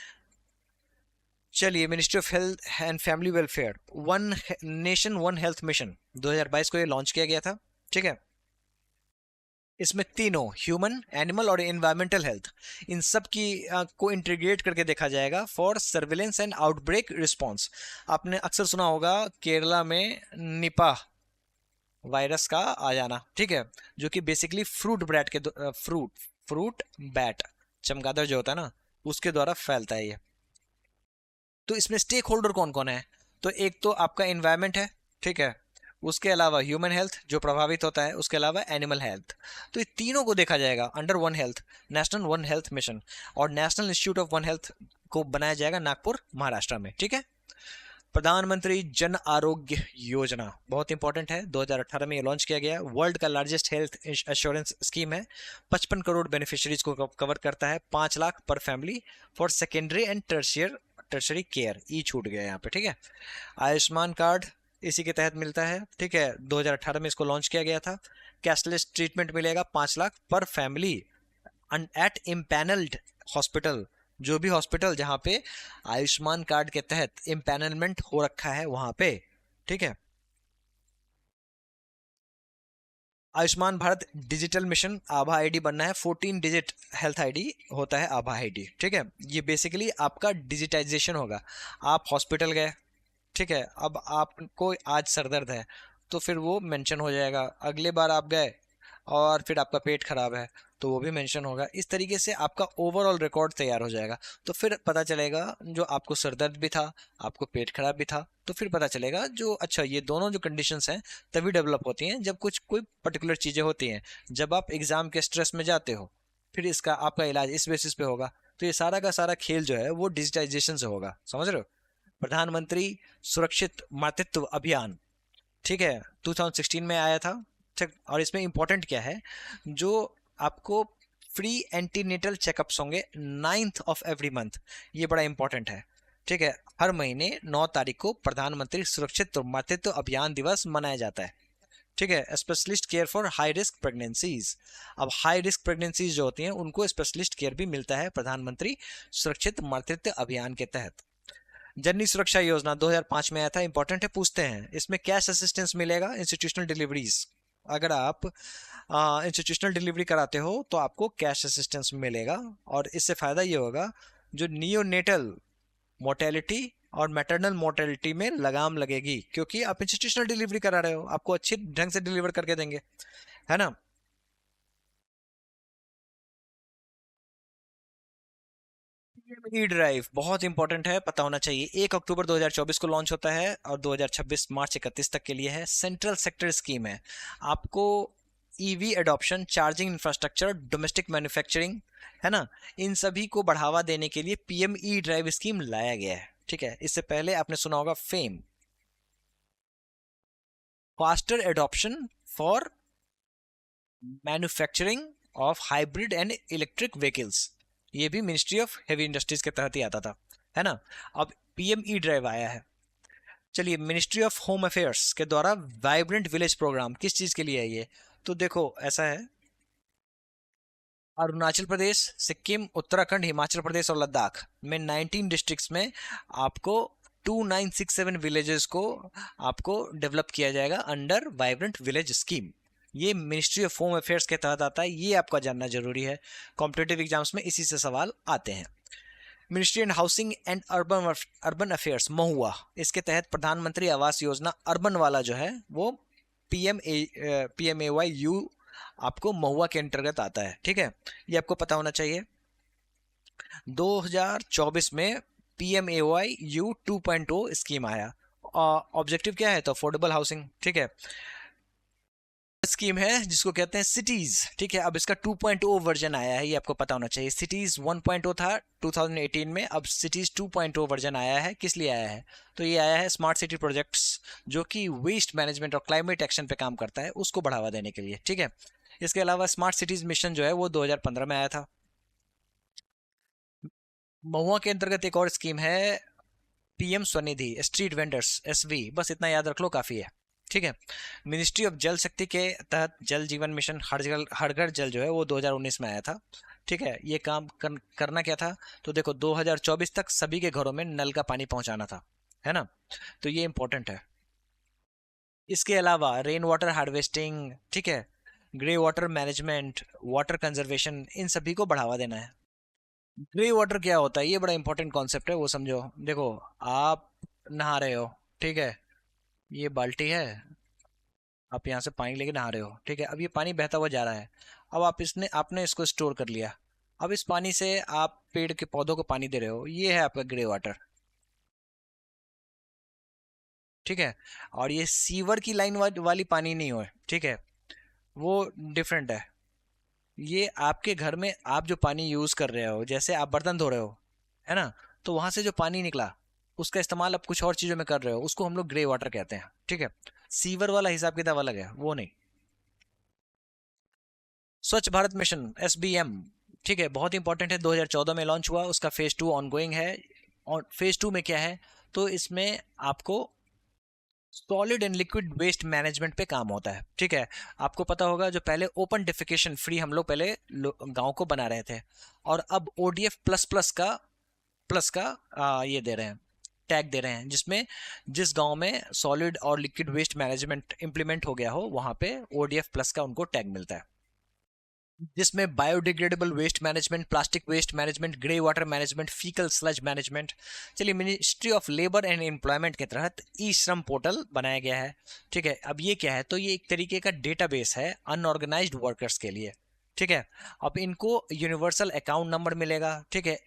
चलिए, ministry of health and family welfare, one nation one health mission, 2022 को ये लॉन्च किया गया था, ठीक है। इसमें तीनों ह्यूमन, एनिमल और एनवायरमेंटल हेल्थ, इन सब की को इंटीग्रेट करके देखा जाएगा for surveillance and outbreak response. आपने अक्सर सुना होगा केरला में निपाह वायरस का आ जाना, ठीक है, जो कि बेसिकली फ्रूट बैट के फ्रूट बैट, चमगादड़ जो होता है ना, उसके द्वारा फैलता है ये। तो इसमें स्टेक होल्डर कौन कौन है, तो एक तो आपका एनवायरमेंट है, ठीक है, उसके अलावा ह्यूमन हेल्थ जो प्रभावित होता है, उसके अलावा एनिमल हेल्थ, तो ये तीनों को देखा जाएगा under one health, national one health mission, और national institute of one health को बनाया जाएगा नागपुर, महाराष्ट्र में, ठीक है। प्रधानमंत्री जन आरोग्य योजना बहुत इंपॉर्टेंट है, 2018 में ये लॉन्च किया गया, वर्ल्ड का लार्जेस्ट हेल्थ इंश्योरेंस स्कीम है, 55 करोड़ बेनिफिशियरीज को कवर करता है, 5 लाख पर family for secondary and tertiary care, ई छूट गया यहाँ पे, ठीक है। आयुष्मान कार्ड इसी के तहत मिलता है, ठीक है, 2018 में इसको लॉन्च किया गया था। कैशलेस ट्रीटमेंट मिलेगा 5 लाख पर फैमिली एट इम्पैनल्ड हॉस्पिटल, जो भी हॉस्पिटल जहां पे आयुष्मान कार्ड के तहत इम्पैनलमेंट हो रखा है वहां पे, ठीक है। आयुष्मान भारत डिजिटल मिशन आभा आईडी बनना है, 14 डिजिट हेल्थ आईडी होता है आभा आईडी, ठीक है। ये बेसिकली आपका डिजिटाइजेशन होगा। आप हॉस्पिटल गए, ठीक है, अब आपको आज सर दर्द है तो फिर वो मेंशन हो जाएगा। अगले बार आप गए और फिर आपका पेट खराब है तो वो भी मेंशन होगा। इस तरीके से आपका ओवरऑल रिकॉर्ड तैयार हो जाएगा। तो फिर पता चलेगा जो आपको सर दर्द भी था, आपको पेट खराब भी था, तो फिर पता चलेगा जो अच्छा ये दोनों जो कंडीशंस हैं तभी डेवलप होती हैं जब कुछ कोई पर्टिकुलर चीज़ें होती हैं। जब आप एग्जाम के स्ट्रेस में जाते हो फिर इसका आपका इलाज इस बेसिस पे होगा। तो ये सारा का सारा खेल जो है वो डिजिटाइजेशन से होगा, समझ रहे हो। प्रधानमंत्री सुरक्षित मातृत्व अभियान, ठीक है, 2016 में आया था, ठीक। और इसमें इंपॉर्टेंट क्या है, जो आपको फ्री एंटीनेटल चेकअप्स होंगे 9th ऑफ एवरी मंथ, ये बड़ा इंपॉर्टेंट है, ठीक है। हर महीने 9 तारीख को प्रधानमंत्री सुरक्षित मातृत्व अभियान दिवस मनाया जाता है, ठीक है। Specialist care for high risk pregnancies. अब हाई रिस्क प्रेगनेंसीज जो होती हैं उनको स्पेशलिस्ट केयर भी मिलता है प्रधानमंत्री सुरक्षित मातृत्व अभियान के तहत। जननी सुरक्षा योजना 2005 में आया था, इंपॉर्टेंट है, पूछते हैं इसमें कैश असिस्टेंस मिलेगा इंस्टीट्यूशनल डिलीवरीज। अगर आप इंस्टीट्यूशनल डिलीवरी कराते हो तो आपको कैश असिस्टेंस मिलेगा और इससे फ़ायदा ये होगा जो नियोनेटल मोर्टेलिटी और मैटरनल मोर्टेलिटी में लगाम लगेगी, क्योंकि आप इंस्टीट्यूशनल डिलीवरी करा रहे हो, आपको अच्छे ढंग से डिलीवर करके देंगे, है ना। ई ड्राइव बहुत इंपॉर्टेंट है, पता होना चाहिए। 1 अक्टूबर 2024 को लॉन्च होता है और 2026 मार्च 31 तक के लिए है। सेंट्रल सेक्टर स्कीम है। आपको EV adoption, charging infrastructure, domestic manufacturing, है ना, इन सभी को बढ़ावा देने के लिए पीएम ई ड्राइव स्कीम लाया गया है, ठीक है। इससे पहले आपने सुना होगा fame, faster adoption for manufacturing of hybrid and electric vehicles, ये भी मिनिस्ट्री ऑफ हेवी इंडस्ट्रीज के तहत ही आता था, है ना। अब पीएम ई ड्राइव आया है। चलिए, मिनिस्ट्री ऑफ होम अफेयर्स के द्वारा वाइब्रेंट विलेज प्रोग्राम किस चीज के लिए है ये, तो देखो ऐसा है, अरुणाचल प्रदेश, सिक्किम, उत्तराखंड, हिमाचल प्रदेश और लद्दाख में 19 डिस्ट्रिक्ट्स में आपको 2967 विलेजेस को आपको डेवलप किया जाएगा अंडर वाइब्रेंट विलेज स्कीम। ये मिनिस्ट्री ऑफ होम अफेयर्स के तहत आता है, ये आपका जानना जरूरी है, कॉम्पिटेटिव एग्जाम्स में इसी से सवाल आते हैं। Ministry and housing and urban affairs MoHUA, इसके तहत प्रधानमंत्री आवास योजना अर्बन वाला जो है वो PMAY-U आपको महुआ के अंतर्गत आता है, ठीक है। ये आपको पता होना चाहिए। 2024 में PMAY-U 2.0 स्कीम आया। ऑब्जेक्टिव क्या है, तो अफोर्डेबल हाउसिंग, ठीक है। स्कीम है जिसको कहते हैं सिटीज, ठीक है। अब इसका 2.0 वर्जन आया है, ये आपको पता होना चाहिए। सिटीज 1.0 था 2018 में, अब सिटीज 2.0 वर्जन आया है। किस लिए आया है, तो ये आया है स्मार्ट सिटी प्रोजेक्ट्स, जो कि वेस्ट मैनेजमेंट और क्लाइमेट एक्शन पे काम करता है, उसको बढ़ावा देने के लिए, ठीक है। इसके अलावा स्मार्ट सिटीज मिशन जो है वो 2015 में आया था। महुआ के अंतर्गत एक और स्कीम है PM Svanidhi street vendors SV, बस इतना याद रख लो काफी है, ठीक है। मिनिस्ट्री ऑफ जल शक्ति के तहत जल जीवन मिशन हर घर जल जो है वो 2019 में आया था, ठीक है। ये काम करना क्या था, तो देखो 2024 तक सभी के घरों में नल का पानी पहुंचाना था, है ना, तो ये इंपॉर्टेंट है। इसके अलावा रेन वाटर हार्वेस्टिंग, ठीक है, grey water management, water conservation, इन सभी को बढ़ावा देना है। ग्रे वाटर क्या होता है, ये बड़ा इंपॉर्टेंट कॉन्सेप्ट है, वो समझो। देखो, आप नहा रहे हो, ठीक है, ये बाल्टी है, आप यहाँ से पानी लेके नहा रहे हो, ठीक है। अब ये पानी बहता हुआ जा रहा है, अब आपने इसको स्टोर कर लिया। अब इस पानी से आप पेड़ के पौधों को पानी दे रहे हो, ये है आपका ग्रे वाटर, ठीक है। और ये सीवर की लाइन वाली पानी नहीं हो, ठीक है, वो डिफरेंट है। ये आपके घर में आप जो पानी यूज कर रहे हो, जैसे आप बर्तन धो रहे हो, है ना, तो वहां से जो पानी निकला उसका इस्तेमाल आप कुछ और चीजों में कर रहे हो, उसको हम लोग ग्रे वाटर कहते हैं, ठीक है। सीवर वाला हिसाब किताब अलग है, वो नहीं। स्वच्छ भारत मिशन SBM, ठीक है, बहुत इंपॉर्टेंट है, 2014 में लॉन्च हुआ, उसका फेज 2 ऑनगोइंग है। और फेज 2 में क्या है, तो इसमें आपको solid and liquid waste management पे काम होता है, ठीक है। आपको पता होगा जो पहले ओपन डिफिकेशन फ्री हम लोग पहले गांव को बना रहे थे, और अब ODF प्लस प्लस का ये दे रहे हैं, टैग दे रहे हैं, जिसमें जिस गांव में सॉलिड और लिक्विड वेस्ट मैनेजमेंट इंप्लीमेंट हो गया हो वहां पे ODF प्लस का उनको टैग मिलता है, जिसमें biodegradable waste management, plastic waste management, grey water management, faecal sludge management. चलिए, ministry of labour and employment के तहत ई श्रम पोर्टल बनाया गया है। ठीक है, अब ये क्या है, तो ये एक तरीके का डेटाबेस है अनऑर्गेनाइज्ड वर्कर्स के लिए। ठीक है, अब इनको यूनिवर्सल अकाउंट नंबर मिलेगा। ठीक है,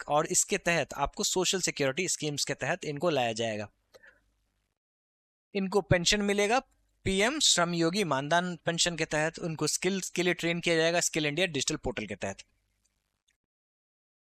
और इसके तहत आपको सोशल सिक्योरिटी स्कीम्स के तहत इनको लाया जाएगा। इनको पेंशन मिलेगा PM श्रम योगी मानधन पेंशन के तहत। उनको स्किल्स के लिए ट्रेन किया जाएगा स्किल इंडिया डिजिटल पोर्टल के तहत।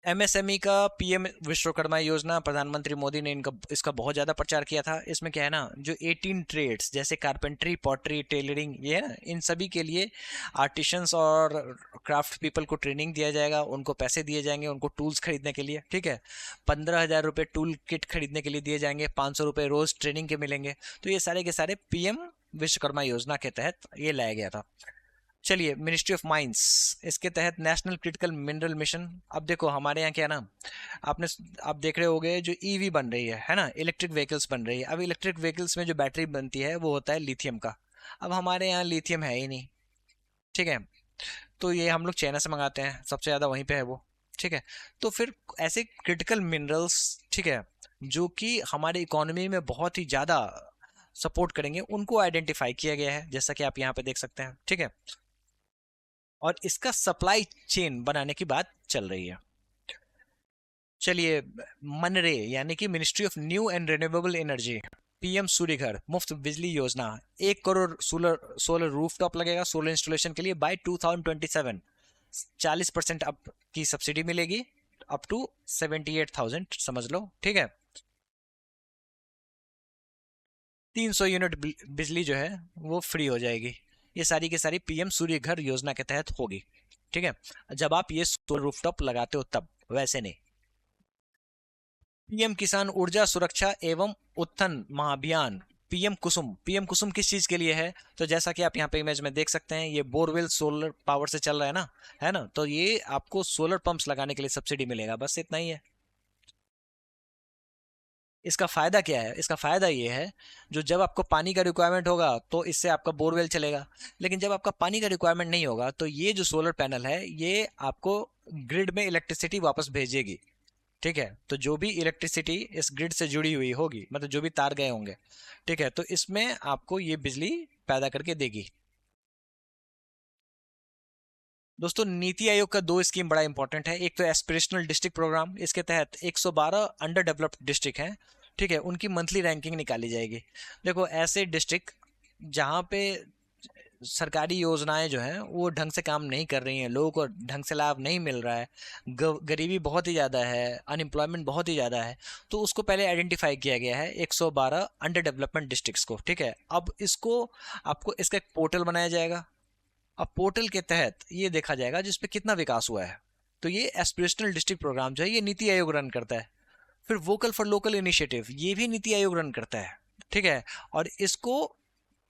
MSME का PM विश्वकर्मा योजना, प्रधानमंत्री मोदी ने इसका बहुत ज्यादा प्रचार किया था। इसमें क्या है ना, जो 18 ट्रेड्स जैसे कारपेंट्री, पॉटरी, टेलरिंग, ये है ना, इन सभी के लिए आर्टिशंस और क्राफ्ट पीपल को ट्रेनिंग दिया जाएगा, उनको पैसे दिए जाएंगे उनको टूल्स खरीदने के लिए। ठीक है, 15,000 रुपये टूल किट खरीदने के लिए दिए जाएंगे, 500 रुपये रोज ट्रेनिंग के मिलेंगे। तो ये सारे के सारे PM विश्वकर्मा योजना के तहत ये लाया गया था। चलिए, मिनिस्ट्री ऑफ माइंस, इसके तहत नेशनल क्रिटिकल मिनरल मिशन। अब देखो हमारे यहाँ क्या है ना, आप देख रहे होगे जो EV बन रही है ना, इलेक्ट्रिक व्हीकल्स बन रही है। अब इलेक्ट्रिक व्हीकल्स में जो बैटरी बनती है वो होता है लिथियम का। अब हमारे यहाँ लिथियम है ही नहीं। ठीक है, तो ये हम लोग चाइना से मंगाते हैं, सबसे ज़्यादा वहीं पे है वो। ठीक है, तो फिर ऐसे क्रिटिकल मिनरल्स, ठीक है, जो कि हमारे इकोनॉमी में बहुत ही ज़्यादा सपोर्ट करेंगे, उनको आइडेंटिफाई किया गया है, जैसा कि आप यहाँ पे देख सकते हैं। ठीक है, और इसका सप्लाई चेन बनाने की बात चल रही है। चलिए, मनरे यानी कि ministry of new and renewable energy, PM सूर्य घर मुफ्त बिजली योजना, 1 करोड़ सोलर रूफटॉप लगेगा सोलर इंस्टॉलेशन के लिए बाय 2027। 40% अप की सब्सिडी मिलेगी, अप टू 78,000 समझ लो। ठीक है, 300 यूनिट बिजली जो है वो फ्री हो जाएगी। ये सारी की सारी PM सूर्य घर योजना के तहत होगी। ठीक है, जब आप ये सोलर रूफटॉप लगाते हो तब, वैसे नहीं। PM किसान ऊर्जा सुरक्षा एवं उत्थान महाअभियान, PM कुसुम। PM कुसुम किस चीज के लिए है, तो जैसा कि आप यहाँ पे इमेज में देख सकते हैं, ये बोरवेल सोलर पावर से चल रहा है ना, तो ये आपको सोलर पंप्स लगाने के लिए सब्सिडी मिलेगा, बस इतना ही है। इसका फायदा क्या है, इसका फायदा ये है, जो जब आपको पानी का रिक्वायरमेंट होगा तो इससे आपका बोरवेल चलेगा, लेकिन जब आपका पानी का रिक्वायरमेंट नहीं होगा तो ये जो सोलर पैनल है ये आपको ग्रिड में इलेक्ट्रिसिटी वापस भेजेगी। ठीक है, तो जो भी इलेक्ट्रिसिटी इस ग्रिड से जुड़ी हुई होगी, मतलब जो भी तार गए होंगे, ठीक है, तो इसमें आपको ये बिजली पैदा करके देगी। दोस्तों, नीति आयोग का 2 स्कीम बड़ा इंपॉर्टेंट है। एक तो एस्पिरेशनल डिस्ट्रिक्ट प्रोग्राम, इसके तहत 112 अंडर डेवलप्ड डिस्ट्रिक्ट हैं, ठीक है, उनकी मंथली रैंकिंग निकाली जाएगी। देखो, ऐसे डिस्ट्रिक्ट जहाँ पे सरकारी योजनाएं जो हैं वो ढंग से काम नहीं कर रही हैं, लोगों को ढंग से लाभ नहीं मिल रहा है, गरीबी बहुत ही ज़्यादा है, अनएम्प्लॉयमेंट बहुत ही ज़्यादा है, तो उसको पहले आइडेंटिफाई किया गया है 112 अंडर डेवलपमेंट डिस्ट्रिक्ट्स को। ठीक है, अब इसको आपको इसका एक पोर्टल बनाया जाएगा। अब पोर्टल के तहत ये देखा जाएगा जिसपे कितना विकास हुआ है। तो ये एस्पिरेशनल डिस्ट्रिक्ट प्रोग्राम जो है ये नीति आयोग रन करता है। फिर वोकल फॉर लोकल इनिशिएटिव, ये भी नीति आयोग रन करता है। ठीक है, और इसको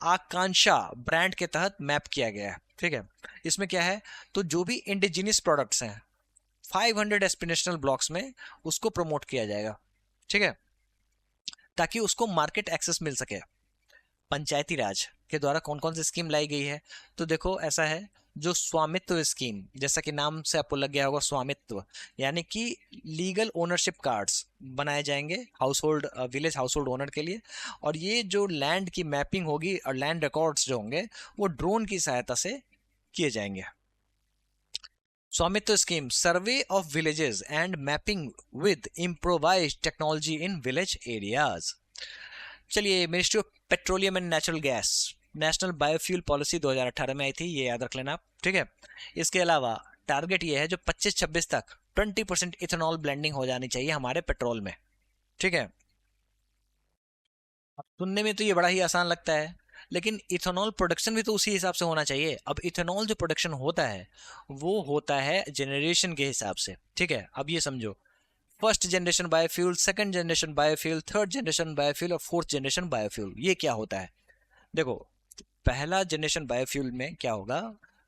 आकांक्षा ब्रांड के तहत मैप किया गया है। ठीक है, इसमें क्या है, तो जो भी इंडिजिनियस प्रोडक्ट्स हैं 500 एस्पिरेशनल ब्लॉक्स में उसको प्रमोट किया जाएगा। ठीक है, ताकि उसको मार्केट एक्सेस मिल सके। पंचायती राज के द्वारा कौन कौन सी स्कीम लाई गई है, तो देखो ऐसा है, जो स्वामित्व स्कीम, जैसा कि नाम से आपको लग गया होगा स्वामित्व, यानी कि लीगल ओनरशिप कार्ड्स बनाए जाएंगे house hold village house hold owner के लिए। और ये जो लैंड की मैपिंग होगी और लैंड रिकॉर्ड्स जो होंगे वो ड्रोन की सहायता से किए जाएंगे। Swamitva scheme, survey of villages and mapping with improvised technology in village areas. चलिए, ministry of petroleum and natural gas, national biofuel policy 2018 में आई थी, ये याद रख लेना आप। ठीक है, इसके अलावा टारगेट ये है जो 25-26 तक 20% इथेनॉल ब्लेंडिंग हो जानी चाहिए हमारे पेट्रोल में। ठीक है, अब सुनने में तो ये बड़ा ही आसान लगता है, लेकिन इथेनॉल प्रोडक्शन भी तो उसी हिसाब से होना चाहिए। अब इथेनॉल जो प्रोडक्शन होता है वो होता है जनरेशन के हिसाब से। ठीक है, अब ये समझो, first generation biofuel, second generation biofuel, third generation biofuel और फोर्थ जनरेशन बायोफ्यूल। ये क्या होता है, देखो, पहला जनरेशन बायोफ्यूल में क्या होगा,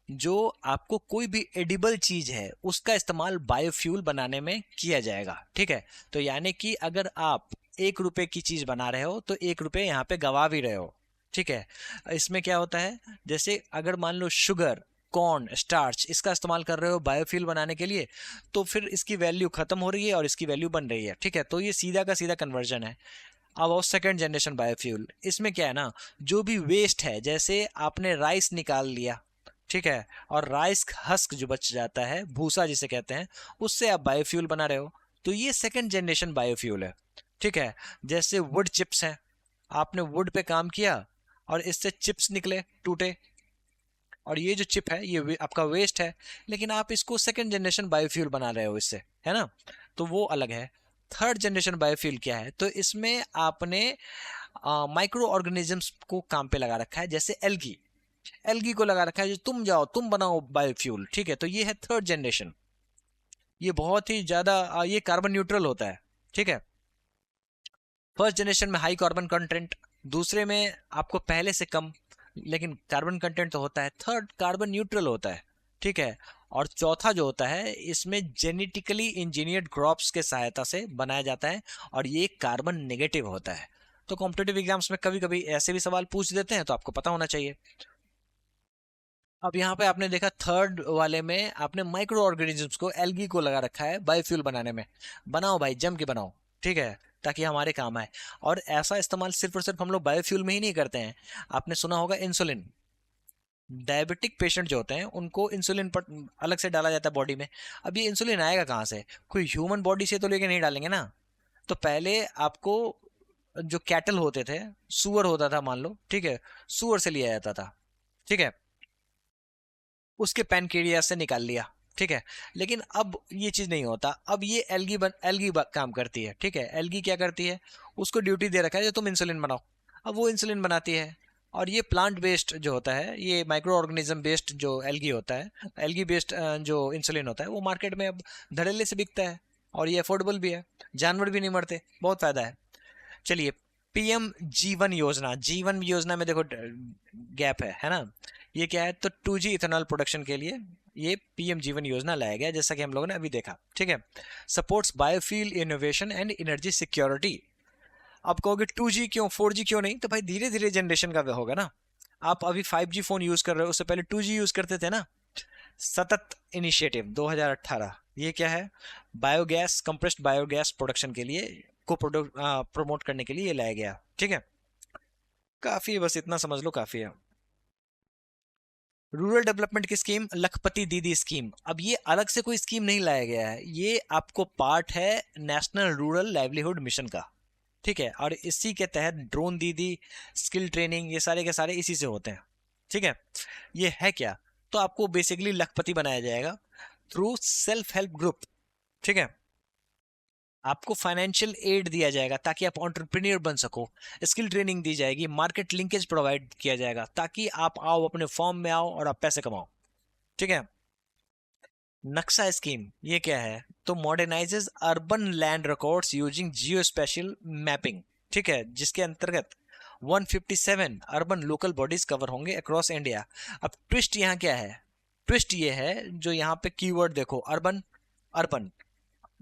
जो आपको कोई भी एडिबल चीज है उसका इस्तेमाल बायोफ्यूल बनाने में किया जाएगा। ठीक है, तो यानी कि अगर आप 1 रुपए की चीज बना रहे हो तो 1 रुपए यहाँ पे गवा भी रहे हो, ठीक है। इसमें क्या होता है, जैसे अगर मान लो शुगर, कॉर्न, स्टार्च इसका इस्तेमाल कर रहे हो बायोफ्यूल बनाने के लिए, तो फिर इसकी वैल्यू खत्म हो रही है और इसकी वैल्यू बन रही है, ठीक है। तो ये सीधा का सीधा कन्वर्जन है। अब और सेकंड जनरेशन बायोफ्यूल, इसमें क्या है ना, जो भी वेस्ट है, जैसे आपने राइस निकाल लिया, ठीक है, और राइस हस्क जो बच जाता है, भूसा जिसे कहते हैं, उससे आप बायोफ्यूल बना रहे हो, तो ये सेकंड जनरेशन बायोफ्यूल है, ठीक है। जैसे वुड चिप्स हैं, आपने वुड पे काम किया और इससे चिप्स निकले टूटे, और ये जो चिप है ये आपका वेस्ट है, लेकिन आप इसको सेकंड जनरेशन बायोफ्यूल बना रहे हो इससे, है ना, तो वो अलग है। थर्ड जनरेशन बायोफ्यूल क्या है, तो इसमें आपने माइक्रो ऑर्गेनिजम्स को काम पे लगा रखा है, जैसे एल्गी, एल्गी को लगा रखा है, जो तुम जाओ तुम बनाओ बायोफ्यूल, ठीक है। तो ये है थर्ड जनरेशन। ये बहुत ही ज्यादा ये कार्बन न्यूट्रल होता है, ठीक है। फर्स्ट जनरेशन में हाई कार्बन कंटेंट, दूसरे में आपको पहले से कम लेकिन कार्बन कंटेंट तो होता है, थर्ड कार्बन न्यूट्रल होता है, ठीक है। और चौथा जो होता है, इसमें जेनेटिकली इंजीनियर्ड क्रॉप्स के सहायता से बनाया जाता है और ये कार्बन नेगेटिव होता है। तो कॉम्पिटेटिव एग्जाम्स में कभी कभी ऐसे भी सवाल पूछ देते हैं, तो आपको पता होना चाहिए। अब यहाँ पे आपने देखा थर्ड वाले में आपने माइक्रो ऑर्गेनिजम्स को, एल्गी को लगा रखा है बायोफ्यूल बनाने में। बनाओ भाई, जम के बनाओ, ठीक है, ताकि हमारे काम आए। और ऐसा इस्तेमाल सिर्फ और सिर्फ हम लोग बायोफ्यूल में ही नहीं करते हैं। आपने सुना होगा इंसुलिन, डायबिटिक पेशेंट जो होते हैं उनको इंसुलिन पर अलग से डाला जाता है बॉडी में। अब ये इंसुलिन आएगा कहाँ से, कोई ह्यूमन बॉडी से तो लेके नहीं डालेंगे ना। तो पहले आपको जो कैटल होते थे, सुअर होता था मान लो, ठीक है, सुअर से लिया जाता था, ठीक है, उसके पैनक्रियास से निकाल लिया, ठीक है। लेकिन अब ये चीज नहीं होता, अब ये एल्गी काम करती है, ठीक है। एल्गी क्या करती है, उसको ड्यूटी दे रखा है जो तुम इंसुलिन बनाओ, अब वो इंसुलिन बनाती है। और ये प्लांट बेस्ड जो होता है, ये माइक्रो ऑर्गेनिज्म बेस्ड जो एल्गी होता है, एल्गी बेस्ड जो इंसुलिन होता है, वो मार्केट में अब धड़ल्ले से बिकता है और ये अफोर्डेबल भी है, जानवर भी नहीं मरते, बहुत फायदा है। चलिए, पीएम जीवन योजना, जीवन योजना में देखो गैप है ना। ये क्या है, तो 2G इथेनॉल प्रोडक्शन के लिए ये पीएम जीवन योजना लाया गया, जैसा कि हम लोगों ने अभी देखा, ठीक है। Supports biofuel innovation and energy security. आप कहोगे 2G क्यों, 4G क्यों नहीं, तो भाई धीरे धीरे जनरेशन का होगा ना। आप अभी 5G फोन यूज कर रहे हो, उससे पहले 2G यूज करते थे ना। सतत इनिशिएटिव 2018, ये क्या है, बायोगैस, कंप्रेस्ड बायोगैस प्रोडक्शन के लिए को प्रमोट करने के लिए ये लाया गया, ठीक है। काफी है, बस इतना समझ लो काफी है। रूरल डेवलपमेंट की स्कीम, लखपति दीदी स्कीम। अब ये अलग से कोई स्कीम नहीं लाया गया है, ये आपको पार्ट है नेशनल रूरल लाइवलीहुड मिशन का, ठीक है। और इसी के तहत ड्रोन दीदी, स्किल ट्रेनिंग, ये सारे के सारे इसी से होते हैं, ठीक है। ये है क्या, तो आपको बेसिकली लखपति बनाया जाएगा थ्रू सेल्फ हेल्प ग्रुप, ठीक है। आपको फाइनेंशियल एड दिया जाएगा ताकि आप एंटरप्रेन्योर बन सको, स्किल ट्रेनिंग दी जाएगी, मार्केट लिंकेज प्रोवाइड किया जाएगा ताकि आप आओ, अपने फॉर्म में आओ और आप पैसे कमाओ, ठीक है। नक्शा स्कीम, ये क्या है, तो मॉडर्नाइजेस अर्बन लैंड रिकॉर्ड्स यूजिंग जियो स्पेशल मैपिंग, ठीक है, जिसके अंतर्गत 157 अर्बन लोकल बॉडीज कवर होंगे अक्रॉस इंडिया। अब ट्विस्ट यहाँ क्या है, ट्विस्ट ये है, जो यहाँ पे कीवर्ड देखो, अर्बन, अर्बन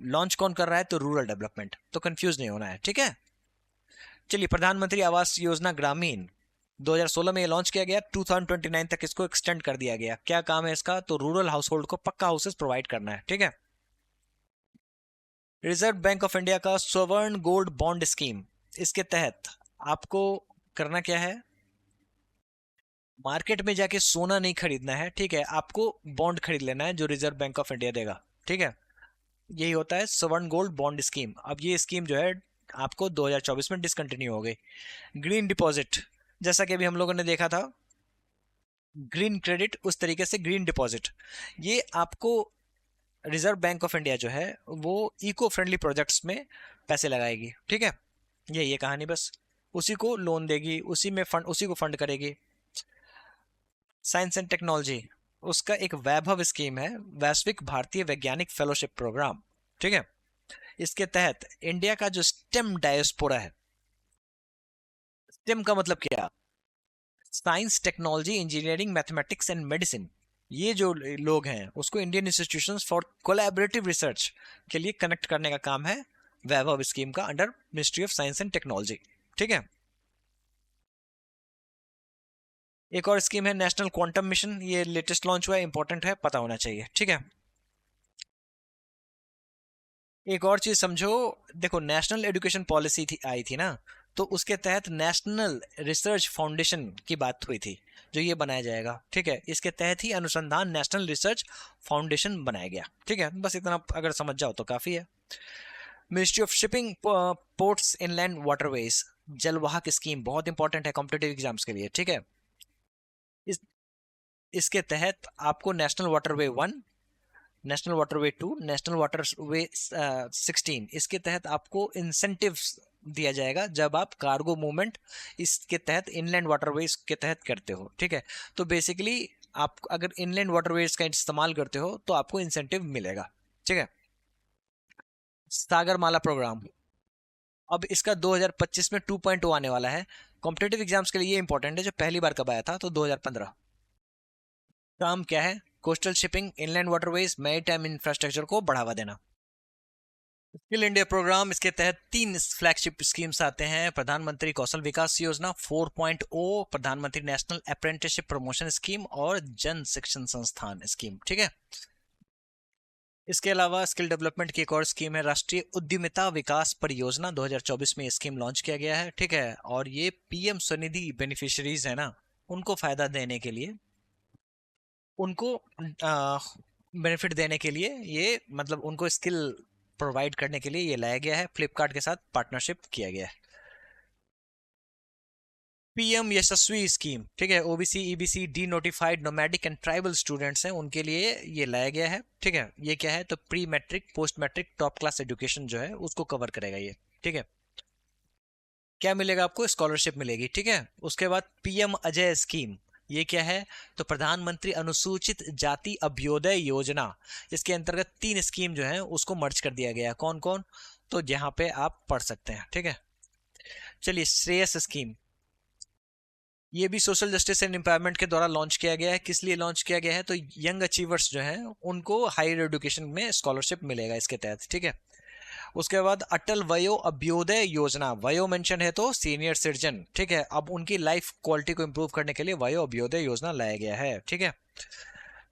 लॉन्च कौन कर रहा है, तो रूरल डेवलपमेंट, तो कंफ्यूज नहीं होना है, ठीक है। चलिए, प्रधानमंत्री आवास योजना ग्रामीण 2016 में ये लॉन्च किया गया, 2029 तक इसको एक्सटेंड कर दिया गया। क्या काम है इसका, तो रूरल हाउस होल्ड को पक्का हाउसेस प्रोवाइड करना है, ठीक है। रिजर्व बैंक ऑफ इंडिया का स्वर्ण गोल्ड बॉन्ड स्कीम, इसके तहत आपको करना क्या है, मार्केट में जाके सोना नहीं खरीदना है, ठीक है, आपको बॉन्ड खरीद लेना है जो रिजर्व बैंक ऑफ इंडिया देगा, ठीक है। यही होता है स्वर्ण गोल्ड बॉन्ड स्कीम। अब ये स्कीम जो है आपको 2024 में डिसकंटिन्यू हो गई। ग्रीन डिपॉजिट, जैसा कि अभी हम लोगों ने देखा था ग्रीन क्रेडिट, उस तरीके से ग्रीन डिपॉजिट, ये आपको रिजर्व बैंक ऑफ इंडिया जो है वो इको फ्रेंडली प्रोजेक्ट्स में पैसे लगाएगी, ठीक है। ये कहानी, बस उसी को लोन देगी, उसी में फंड, उसी को फंड करेगी। साइंस एंड टेक्नोलॉजी, उसका एक वैभव स्कीम है, वैश्विक भारतीय वैज्ञानिक फेलोशिप प्रोग्राम, ठीक है। इसके तहत इंडिया का जो स्टेम डायस्पोरा है, स्टेम का मतलब क्या, science, technology, engineering, mathematics and medicine, ये जो लोग हैं उसको Indian institutions for collaborative research के लिए कनेक्ट करने का काम है वैभव स्कीम का under ministry of science and technology. ठीक है, एक और स्कीम है नेशनल क्वांटम मिशन, ये लेटेस्ट लॉन्च हुआ है, इंपॉर्टेंट है, पता होना चाहिए। ठीक है, एक और चीज समझो, देखो नेशनल एजुकेशन पॉलिसी आई थी ना, तो उसके तहत नेशनल रिसर्च फाउंडेशन की बात हुई थी, जो ये बनाया जाएगा। ठीक है, इसके तहत ही अनुसंधान नेशनल रिसर्च फाउंडेशन बनाया गया। ठीक है, बस इतना अगर समझ जाओ तो काफी है। Ministry of shipping, ports, inland waterways, Jalvahak scheme बहुत इंपॉर्टेंट है कॉम्पिटेटिव एग्जाम्स के लिए। ठीक है, इस इसके तहत आपको national waterway 1, national waterway 2, national waterway 16, इसके तहत आपको इंसेंटिव्स दिया जाएगा जब आप कार्गो मूवमेंट इसके तहत इनलैंड वाटरवेज के तहत करते हो। ठीक है, तो बेसिकली आप अगर इनलैंड वाटरवेज का इस्तेमाल करते हो तो आपको इंसेंटिव मिलेगा। ठीक है, सागरमाला प्रोग्राम, अब इसका 2025 में 2.0 आने वाला है। कॉम्पिटेटिव एग्जाम्स के लिए ये इंपॉर्टेंट है, जो पहली बार कब आया था तो 2015। काम क्या है, coastal shipping, inland waterways, maritime infrastructure को बढ़ावा देना। स्किल इंडिया प्रोग्राम, इसके तहत 3 फ्लैगशिप स्कीम्स आते हैं। प्रधानमंत्री कौशल विकास योजना 4.0, प्रधानमंत्री नेशनल अप्रेंटिसशिप प्रमोशन स्कीम और जन शिक्षण संस्थान स्कीम। ठीक है, इसके अलावा स्किल डेवलपमेंट की एक और स्कीम है राष्ट्रीय उद्यमिता विकास परियोजना, 2024 में ये स्कीम लॉन्च किया गया है। ठीक है, और ये पीएम स्वनिधि बेनिफिशियरीज है ना, उनको फायदा देने के लिए, उनको बेनिफिट देने के लिए, ये मतलब उनको स्किल प्रोवाइड करने के लिए ये लाया गया है। फ्लिपकार्ट के साथ पार्टनरशिप किया गया है। पीएम यशस्वी स्कीम, ठीक है, OBC, EBC, D notified, nomadic and tribal students हैं, उनके लिए ये लाया गया है। ठीक है, ये क्या है तो pre matric, post matric, top class education जो है उसको कवर करेगा ये। ठीक है, क्या मिलेगा आपको, स्कॉलरशिप मिलेगी। ठीक है, उसके बाद पीएम अजय स्कीम, ये क्या है तो प्रधानमंत्री अनुसूचित जाति अभ्युदय योजना, इसके अंतर्गत 3 स्कीम जो है उसको मर्ज कर दिया गया। कौन कौन, तो यहाँ पे आप पढ़ सकते हैं। ठीक है, चलिए श्रेयस स्कीम, ये भी सोशल जस्टिस एंड एम्पावरमेंट के द्वारा लॉन्च किया गया है। किस लिए लॉन्च किया गया है तो यंग अचीवर्स जो हैं उनको हायर एजुकेशन में स्कॉलरशिप मिलेगा इसके तहत। ठीक है, उसके बाद अटल वयो अभ्युदय योजना, वयो मेंशन है तो सीनियर सिटीजन। ठीक है, अब उनकी लाइफ क्वालिटी को इंप्रूव करने के लिए वयो अभ्युदय योजना लाया गया है। ठीक है,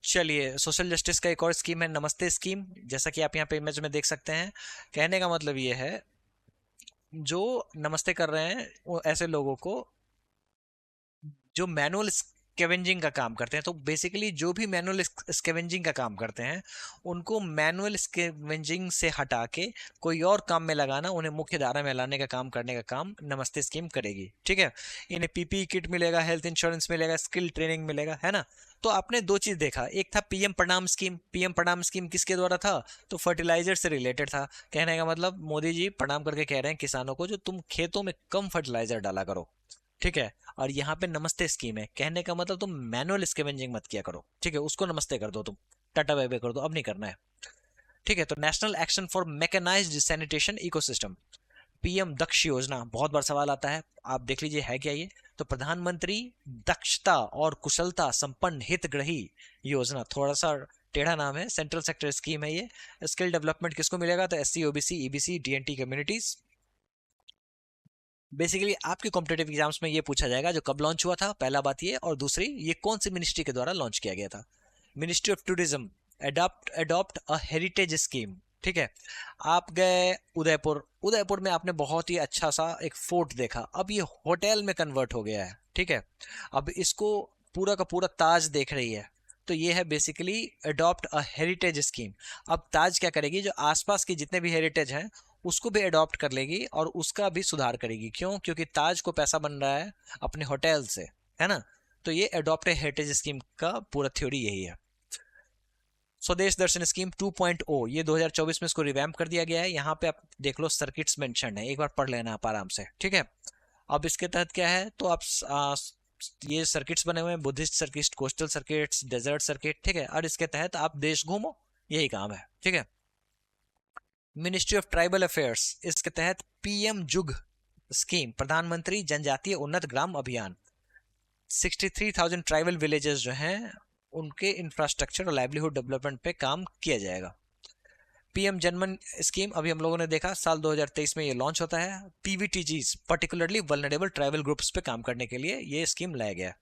चलिए सोशल जस्टिस का एक और स्कीम है नमस्ते स्कीम, जैसा कि आप यहाँ पे इमेज में देख सकते हैं। कहने का मतलब ये है, जो नमस्ते कर रहे हैं वो ऐसे लोगों को जो मैनुअल स्कैवेंजिंग का काम करते हैं, तो बेसिकली जो भी मैनुअल स्कैवेंजिंग का काम करते हैं उनको मैनुअल स्कैवेंजिंग से हटा के कोई और काम में लगाना, उन्हें मुख्य धारा में लाने का काम करने का काम नमस्ते स्कीम करेगी। ठीक है, इन्हें पीपीई किट मिलेगा, हेल्थ इंश्योरेंस मिलेगा, स्किल ट्रेनिंग मिलेगा, है ना। तो आपने 2 चीज देखा, एक था पीएम प्रणाम स्कीम। पीएम प्रणाम स्कीम किसके द्वारा था तो फर्टिलाइजर से रिलेटेड था। कहने का मतलब मोदी जी प्रणाम करके कह रहे हैं किसानों को, जो तुम खेतों में कम फर्टिलाइजर डाला करो। ठीक है, और यहाँ पे नमस्ते स्कीम है, कहने का मतलब तुम मैनुअल स्कैवेंजिंग मत किया करो। ठीक है, उसको नमस्ते कर दो, तुम टाटा बाय बाय कर दो, अब नहीं करना है। ठीक है, तो national action for mechanised sanitation ecosystem, PM Daksh योजना, बहुत बार सवाल आता है, आप देख लीजिए है क्या ये तो प्रधानमंत्री दक्षता और कुशलता संपन्न हितग्राही योजना, थोड़ा सा टेढ़ा नाम है, सेंट्रल सेक्टर स्कीम है ये। स्किल डेवलपमेंट किसको मिलेगा तो SC, OBC, EBC, DNT communities. Basically आपके कॉम्पिटेटिव एग्जाम्स में ये पूछा जाएगा जो कब लॉन्च हुआ था, पहला बात ये, और दूसरी ये कौन सी मिनिस्ट्री के द्वारा लॉन्च किया गया था। Ministry of tourism, adopt a heritage scheme. ठीक है, आप गए उदयपुर, उदयपुर में आपने बहुत ही अच्छा सा एक फोर्ट देखा, अब ये होटल में कन्वर्ट हो गया है। ठीक है, अब इसको पूरा का पूरा ताज देख रही है, तो ये है basically adopt a heritage scheme. अब ताज क्या करेगी, जो आसपास के जितने भी हेरिटेज हैं उसको भी अडॉप्ट कर लेगी और उसका भी सुधार करेगी। क्यों, क्योंकि ताज को पैसा बन रहा है अपने होटल से, है ना। तो ये अडॉप्ट हेरिटेज स्कीम का पूरा थ्योरी यही है। स्वदेश दर्शन स्कीम 2.0, ये 2024 में इसको रिवैम्प कर दिया गया है। यहाँ पे आप देख लो सर्किट्स मेंशन है, एक बार पढ़ लेना आप आराम से। ठीक है, अब इसके तहत क्या है तो आप ये सर्किट्स बने हुए हैं, Buddhist circuit, coastal circuits, desert circuit. ठीक है, और इसके तहत आप देश घूमो, यही काम है। ठीक है, मिनिस्ट्री ऑफ ट्राइबल अफेयर्स, इसके तहत पीएम जुग स्कीम, प्रधानमंत्री जनजातीय उन्नत ग्राम अभियान, 63,000 ट्राइबल विलेजेस जो हैं उनके इंफ्रास्ट्रक्चर और लाइवलीहुड डेवलपमेंट पे काम किया जाएगा। पीएम जनमन स्कीम अभी हम लोगों ने देखा साल 2023 में ये लॉन्च होता है। PVTGs particularly vulnerable tribal groups पे काम करने के लिए ये स्कीम लाया गया।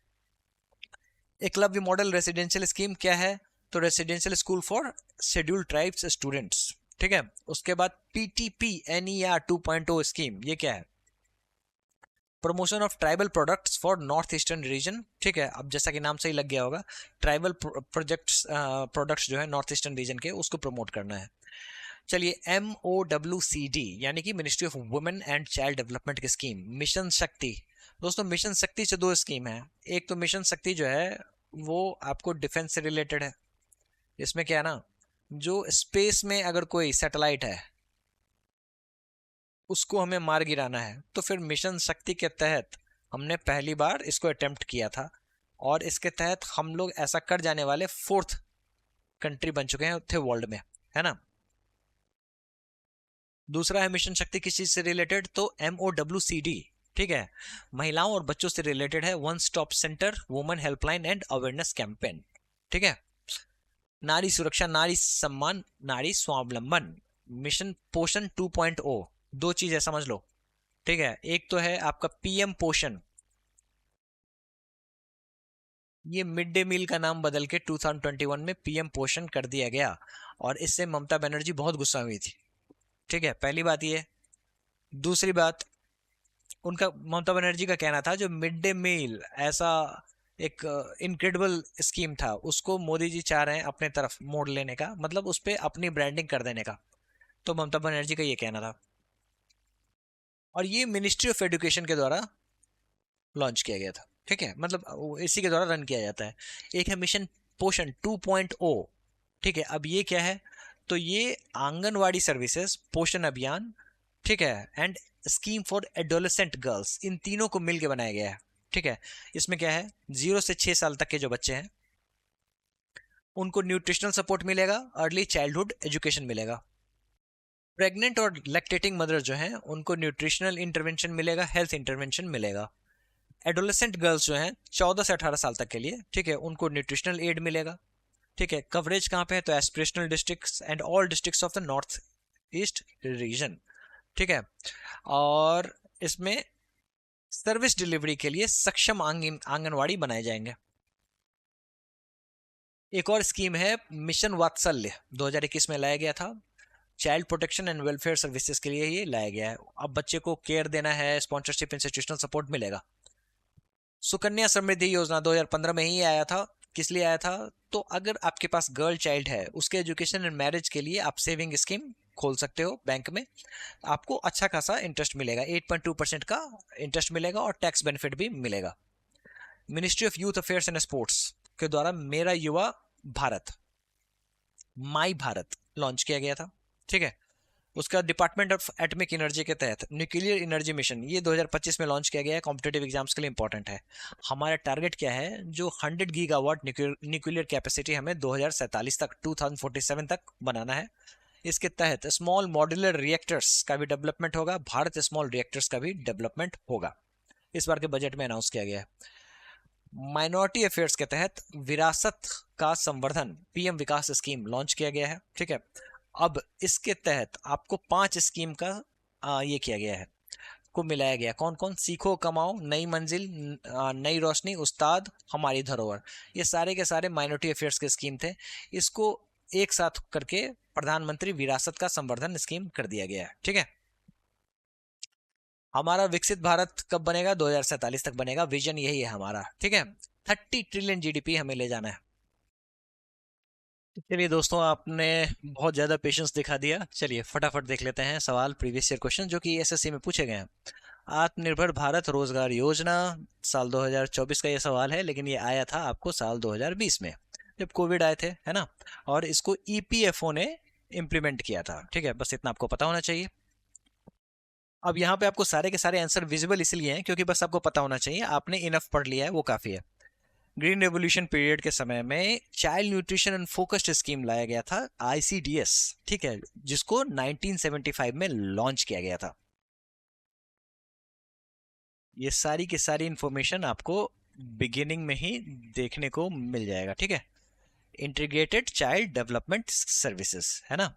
एकलव्य मॉडल रेसिडेंशियल स्कीम क्या है? तो residential school for scheduled tribes students, ठीक है। उसके बाद पीटीपी एनईआर 2.0 स्कीम, ये क्या है? Promotion of tribal products for north eastern region, ठीक है। अब जैसा कि नाम से ही लग गया होगा, ट्राइबल प्रोजेक्ट्स प्रोडक्ट्स जो है नॉर्थ ईस्टर्न रीजन के, उसको प्रमोट करना है। चलिए, MOWCD यानी कि ministry of women and child development की स्कीम, मिशन शक्ति। दोस्तों मिशन शक्ति से दो स्कीम है। एक तो मिशन शक्ति जो है वो आपको डिफेंस से रिलेटेड है। इसमें क्या है ना, जो स्पेस में अगर कोई सैटेलाइट है उसको हमें मार गिराना है, तो फिर मिशन शक्ति के तहत हमने पहली बार इसको अटेम्प्ट किया था, और इसके तहत हम लोग ऐसा कर जाने वाले 4th कंट्री बन चुके हैं थे वर्ल्ड में, है ना। दूसरा है मिशन शक्ति किस चीज से रिलेटेड? तो MOWCD, ठीक है, महिलाओं और बच्चों से रिलेटेड है। One stop centre, women helpline and awareness campaign, ठीक है। नारी सुरक्षा, नारी सम्मान, नारी स्वावलंबन, मिशन पोषण 2.0। दो चीज है, समझ लो, ठीक है। एक तो है आपका पीएम पोषण, ये मिड डे मील का नाम बदल के 2021 में पीएम पोषण कर दिया गया, और इससे ममता बनर्जी बहुत गुस्सा हुई थी, ठीक है, पहली बात ये। दूसरी बात, उनका, ममता बनर्जी का कहना था जो मिड डे मील ऐसा एक इनक्रेडिबल स्कीम था, उसको मोदी जी चाह रहे हैं अपने तरफ मोड़ लेने का, मतलब उस पर अपनी ब्रांडिंग कर देने का। तो ममता बनर्जी का ये कहना था, और ये मिनिस्ट्री ऑफ एजुकेशन के द्वारा लॉन्च किया गया था, ठीक है, मतलब इसी के द्वारा रन किया जाता है। एक है मिशन पोषण 2.0, ठीक है। अब ये क्या है? तो ये आंगनवाड़ी सर्विसेज, पोषण अभियान, ठीक है, and scheme for adolescent girls, इन तीनों को मिलकर बनाया गया है, ठीक है। इसमें क्या है, 0 से 6 साल तक के जो बच्चे हैं उनको न्यूट्रिशनल सपोर्ट मिलेगा, अर्ली चाइल्डहुड एजुकेशन मिलेगा। प्रेग्नेंट और लैक्टेटिंग मदर जो हैं उनको न्यूट्रिशनल इंटरवेंशन मिलेगा, हेल्थ इंटरवेंशन मिलेगा। एडोलेसेंट गर्ल्स जो हैं 14 से 18 साल तक के लिए, ठीक है, उनको न्यूट्रिशनल एड मिलेगा, ठीक है। कवरेज कहाँ पे है? तो aspirational districts and all districts of the north east region, ठीक है। और इसमें सर्विस डिलीवरी के लिए सक्षम आंगनवाड़ी बनाए जाएंगे। एक और स्कीम है मिशन वात्सल्य, 2021 में लाया गया था। Child protection and welfare services के लिए ये लाया गया है। अब बच्चे को केयर देना है, स्पॉन्सरशिप, इंस्टीट्यूशनल सपोर्ट मिलेगा। सुकन्या समृद्धि योजना 2015 में ही आया था। किस लिए आया था? तो अगर आपके पास गर्ल चाइल्ड है, उसके एजुकेशन एंड मैरिज के लिए आप सेविंग स्कीम खोल सकते हो बैंक में, आपको अच्छा खासा इंटरेस्ट मिलेगा, 8.2% का इंटरेस्ट मिलेगा, और टैक्स बेनिफिट भी मिलेगा। Ministry of youth affairs and sports के द्वारा मेरा युवा भारत, माई भारत लॉन्च किया गया था, ठीक है। उसका डिपार्टमेंट ऑफ एटॉमिक एनर्जी के तहत न्यूक्लियर एनर्जी मिशन, ये 2025 में लॉन्च किया गया है, कॉम्पिटेटिव एग्जाम्स के लिए इंपॉर्टेंट है। हमारा टारगेट क्या है? जो 100 गीगावाट न्यूक्लियर कैपेसिटी हमें 2047 तक, 2047 तक बनाना है। इसके तहत स्मॉल मॉड्यूलर रिएक्टर्स का भी डेवलपमेंट होगा, भारत स्मॉल रिएक्टर्स का भी डेवलपमेंट होगा, इस बार के बजट में अनाउंस किया गया है। माइनॉरिटी अफेयर्स के तहत विरासत का संवर्धन, पीएम विकास स्कीम लॉन्च किया गया है, ठीक है। अब इसके तहत आपको 5 स्कीम का ये किया गया है, को मिलाया गया। कौन कौन? सीखो कमाओ, नई मंजिल, नई रोशनी, उस्ताद, हमारी धरोहर, ये सारे के सारे माइनॉरिटी अफेयर्स के स्कीम थे। इसको एक साथ करके प्रधानमंत्री विरासत का संवर्धन स्कीम कर दिया गया है, ठीक है। हमारा विकसित भारत कब बनेगा? 2047 तक बनेगा, विजन यही है हमारा, ठीक है। 30 ट्रिलियन जीडीपी हमें ले जाना है। चलिए दोस्तों, आपने बहुत ज़्यादा पेशेंस दिखा दिया। चलिए फटाफट देख लेते हैं सवाल, प्रीवियस ईयर क्वेश्चन जो कि एसएससी में पूछे गए हैं। आत्मनिर्भर भारत रोजगार योजना, साल 2024 का ये सवाल है, लेकिन ये आया था आपको साल 2020 में, जब कोविड आए थे, है ना। और इसको ईपीएफओ ने इम्प्लीमेंट किया था, ठीक है, बस इतना आपको पता होना चाहिए। अब यहाँ पे आपको सारे के सारे आंसर विजिबल इसलिए हैं क्योंकि बस आपको पता होना चाहिए, आपने इनफ पढ़ लिया है, वो काफ़ी है। ग्रीन रेवोल्यूशन पीरियड के समय में child nutrition and focused scheme लाया गया था, आईसीडीएस, ठीक है, जिसको 1975 में लॉन्च किया गया था। ये सारी की सारी इंफॉर्मेशन आपको बिगिनिंग में ही देखने को मिल जाएगा, ठीक है। इंटीग्रेटेड चाइल्ड डेवलपमेंट सर्विसेज, है ना।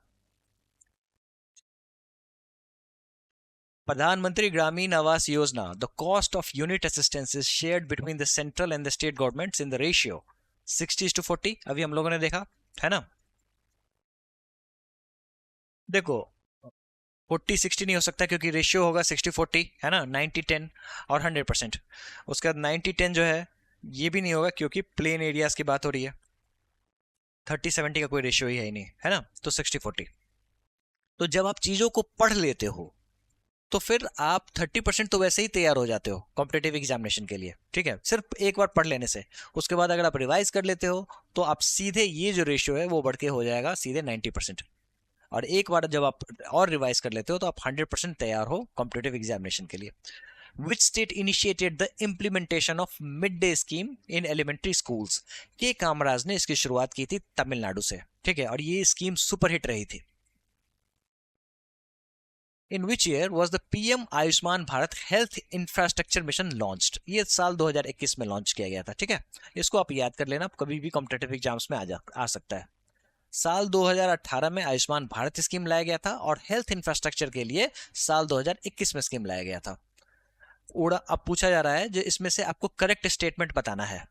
प्रधानमंत्री Gramin Awas Yojana, the cost of unit assistance is shared between the central and the state governments in the ratio 60:40। अभी हम लोगों ने देखा है ना। देखो 40-60 नहीं हो सकता क्योंकि रेशियो होगा 60-40 है ना, 90-10 और 100%। उसके बाद 90-10 जो है ये भी नहीं होगा क्योंकि प्लेन एरियाज की बात हो रही है। 30-70 का कोई रेशियो ही है ही नहीं, है ना, तो 60-40। तो जब आप चीजों को पढ़ लेते हो तो फिर आप 30% तो वैसे ही तैयार हो जाते हो कॉम्पिटेटिव एग्जामिनेशन के लिए, ठीक है, सिर्फ एक बार पढ़ लेने से। उसके बाद अगर आप रिवाइज कर लेते हो तो आप सीधे ये जो रेशियो है वो बढ़ के हो जाएगा सीधे 90%। और एक बार जब आप और रिवाइज कर लेते हो तो आप 100% तैयार हो कॉम्पिटेटिव एग्जामिनेशन के लिए। Which state initiated the implementation of midday scheme in elementary schools? के कामराज ने इसकी शुरुआत की थी तमिलनाडु से, ठीक है, और ये स्कीम सुपरहिट रही थी। In which year was the PM Ayushman Bharat health infrastructure mission launched? ये साल 2021 में लॉन्च किया गया था, ठीक है। इसको आप याद कर लेना, कभी भी कॉम्पिटेटिव एग्जाम्स में आ सकता है। साल 2018 में आयुष्मान भारत स्कीम लाया गया था और हेल्थ इंफ्रास्ट्रक्चर के लिए साल 2021 में स्कीम लाया गया था। अब पूछा जा रहा है जो इसमें से आपको करेक्ट स्टेटमेंट बताना है।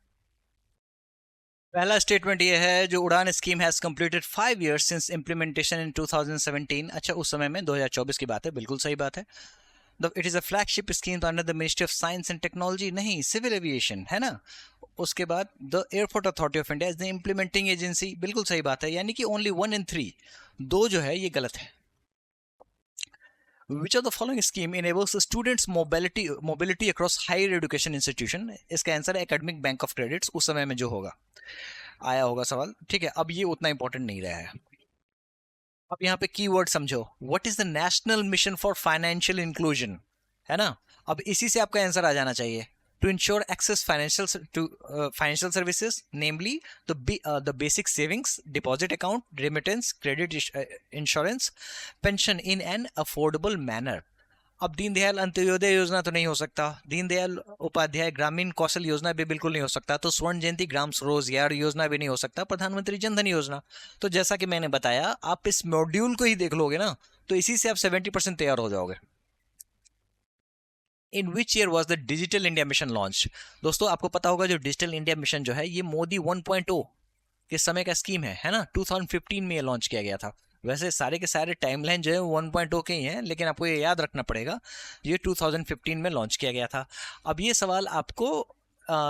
पहला स्टेटमेंट ये है, जो उड़ान scheme has completed 5 years since implementation इन 2017। अच्छा, उस समय में 2024 की बात है, बिल्कुल सही बात है। It is a flagship scheme under the ministry of science and technology, नहीं, सिविल एविएशन, है ना। उसके बाद the airport authority of India is the implementing agency, बिल्कुल सही बात है, यानी कि ओनली 1 in 3, 2 जो है ये गलत है। Which of the following scheme enables students mobility across higher education institution? इसका आंसर है एकेडमिक बैंक ऑफ क्रेडिट्स। उस समय में जो होगा आया होगा सवाल, ठीक है। अब ये उतना इंपॉर्टेंट नहीं रहा है। अब यहाँ पे कीवर्ड समझो, what is the national mission for financial inclusion, है ना। अब इसी से आपका आंसर आ जाना चाहिए। To ensure access financial services, namely the basic savings, deposit account, remittance, credit insurance, pension in an affordable manner. अब दीनदयाल अंत्योदय योजना तो नहीं हो सकता, दीनदयाल उपाध्याय ग्रामीण कौशल योजना भी बिल्कुल नहीं हो सकता, तो स्वर्ण जयंती ग्राम रोजगार योजना भी नहीं हो सकता, प्रधानमंत्री जनधन योजना। तो जैसा कि मैंने बताया, आप इस मॉड्यूल को ही देख लोगे ना तो इसी से आप 70% तैयार हो जाओगे। In which year was the digital India mission launch? दोस्तों आपको पता होगा जो डिजिटल इंडिया मिशन जो है ये मोदी 1.0 के समय का स्कीम है ना। 2015 में ये लॉन्च किया गया था। वैसे सारे के सारे टाइमलाइन जो है 1.0 के ही हैं, लेकिन आपको ये याद रखना पड़ेगा ये 2015 में लॉन्च किया गया था। अब ये सवाल आपको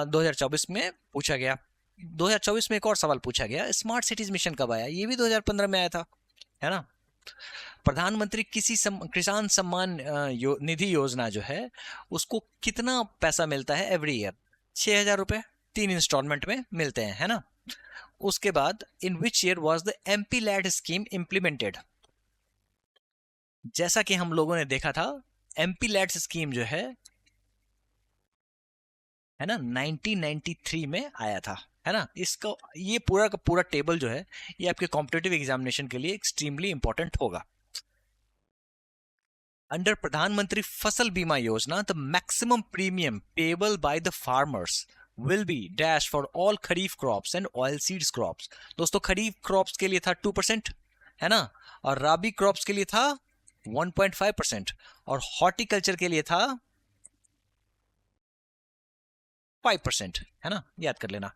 2024 में पूछा गया। 2024 में एक और सवाल पूछा गया, स्मार्ट सिटीज मिशन कब आया? ये भी 2015 में आया था, है ना। प्रधानमंत्री किसान सम्मान निधि योजना जो है उसको कितना पैसा मिलता है एवरी ईयर? 6,000 रुपए 3 इंस्टॉलमेंट में मिलते हैं, है ना। उसके बाद in which year was the MP LAD scheme implemented? जैसा कि हम लोगों ने देखा था, एमपी लैड स्कीम जो है ना 1993 में आया था, है ना। इसका ये पूरा का पूरा टेबल जो है ये आपके कॉम्पिटिटिव एग्जामिनेशन के लिए एक्सट्रीमली इंपॉर्टेंट होगा। Under प्रधानमंत्री फसल बीमा योजना, the maximum premium payable by the farmers will be dash for all kharif crops and oilseeds crops। दोस्तों खरीफ crops के लिए था 2%, है ना, और राबी crops के लिए था 1.5% और हॉर्टिकल्चर के लिए था 5%, है ना, याद कर लेना।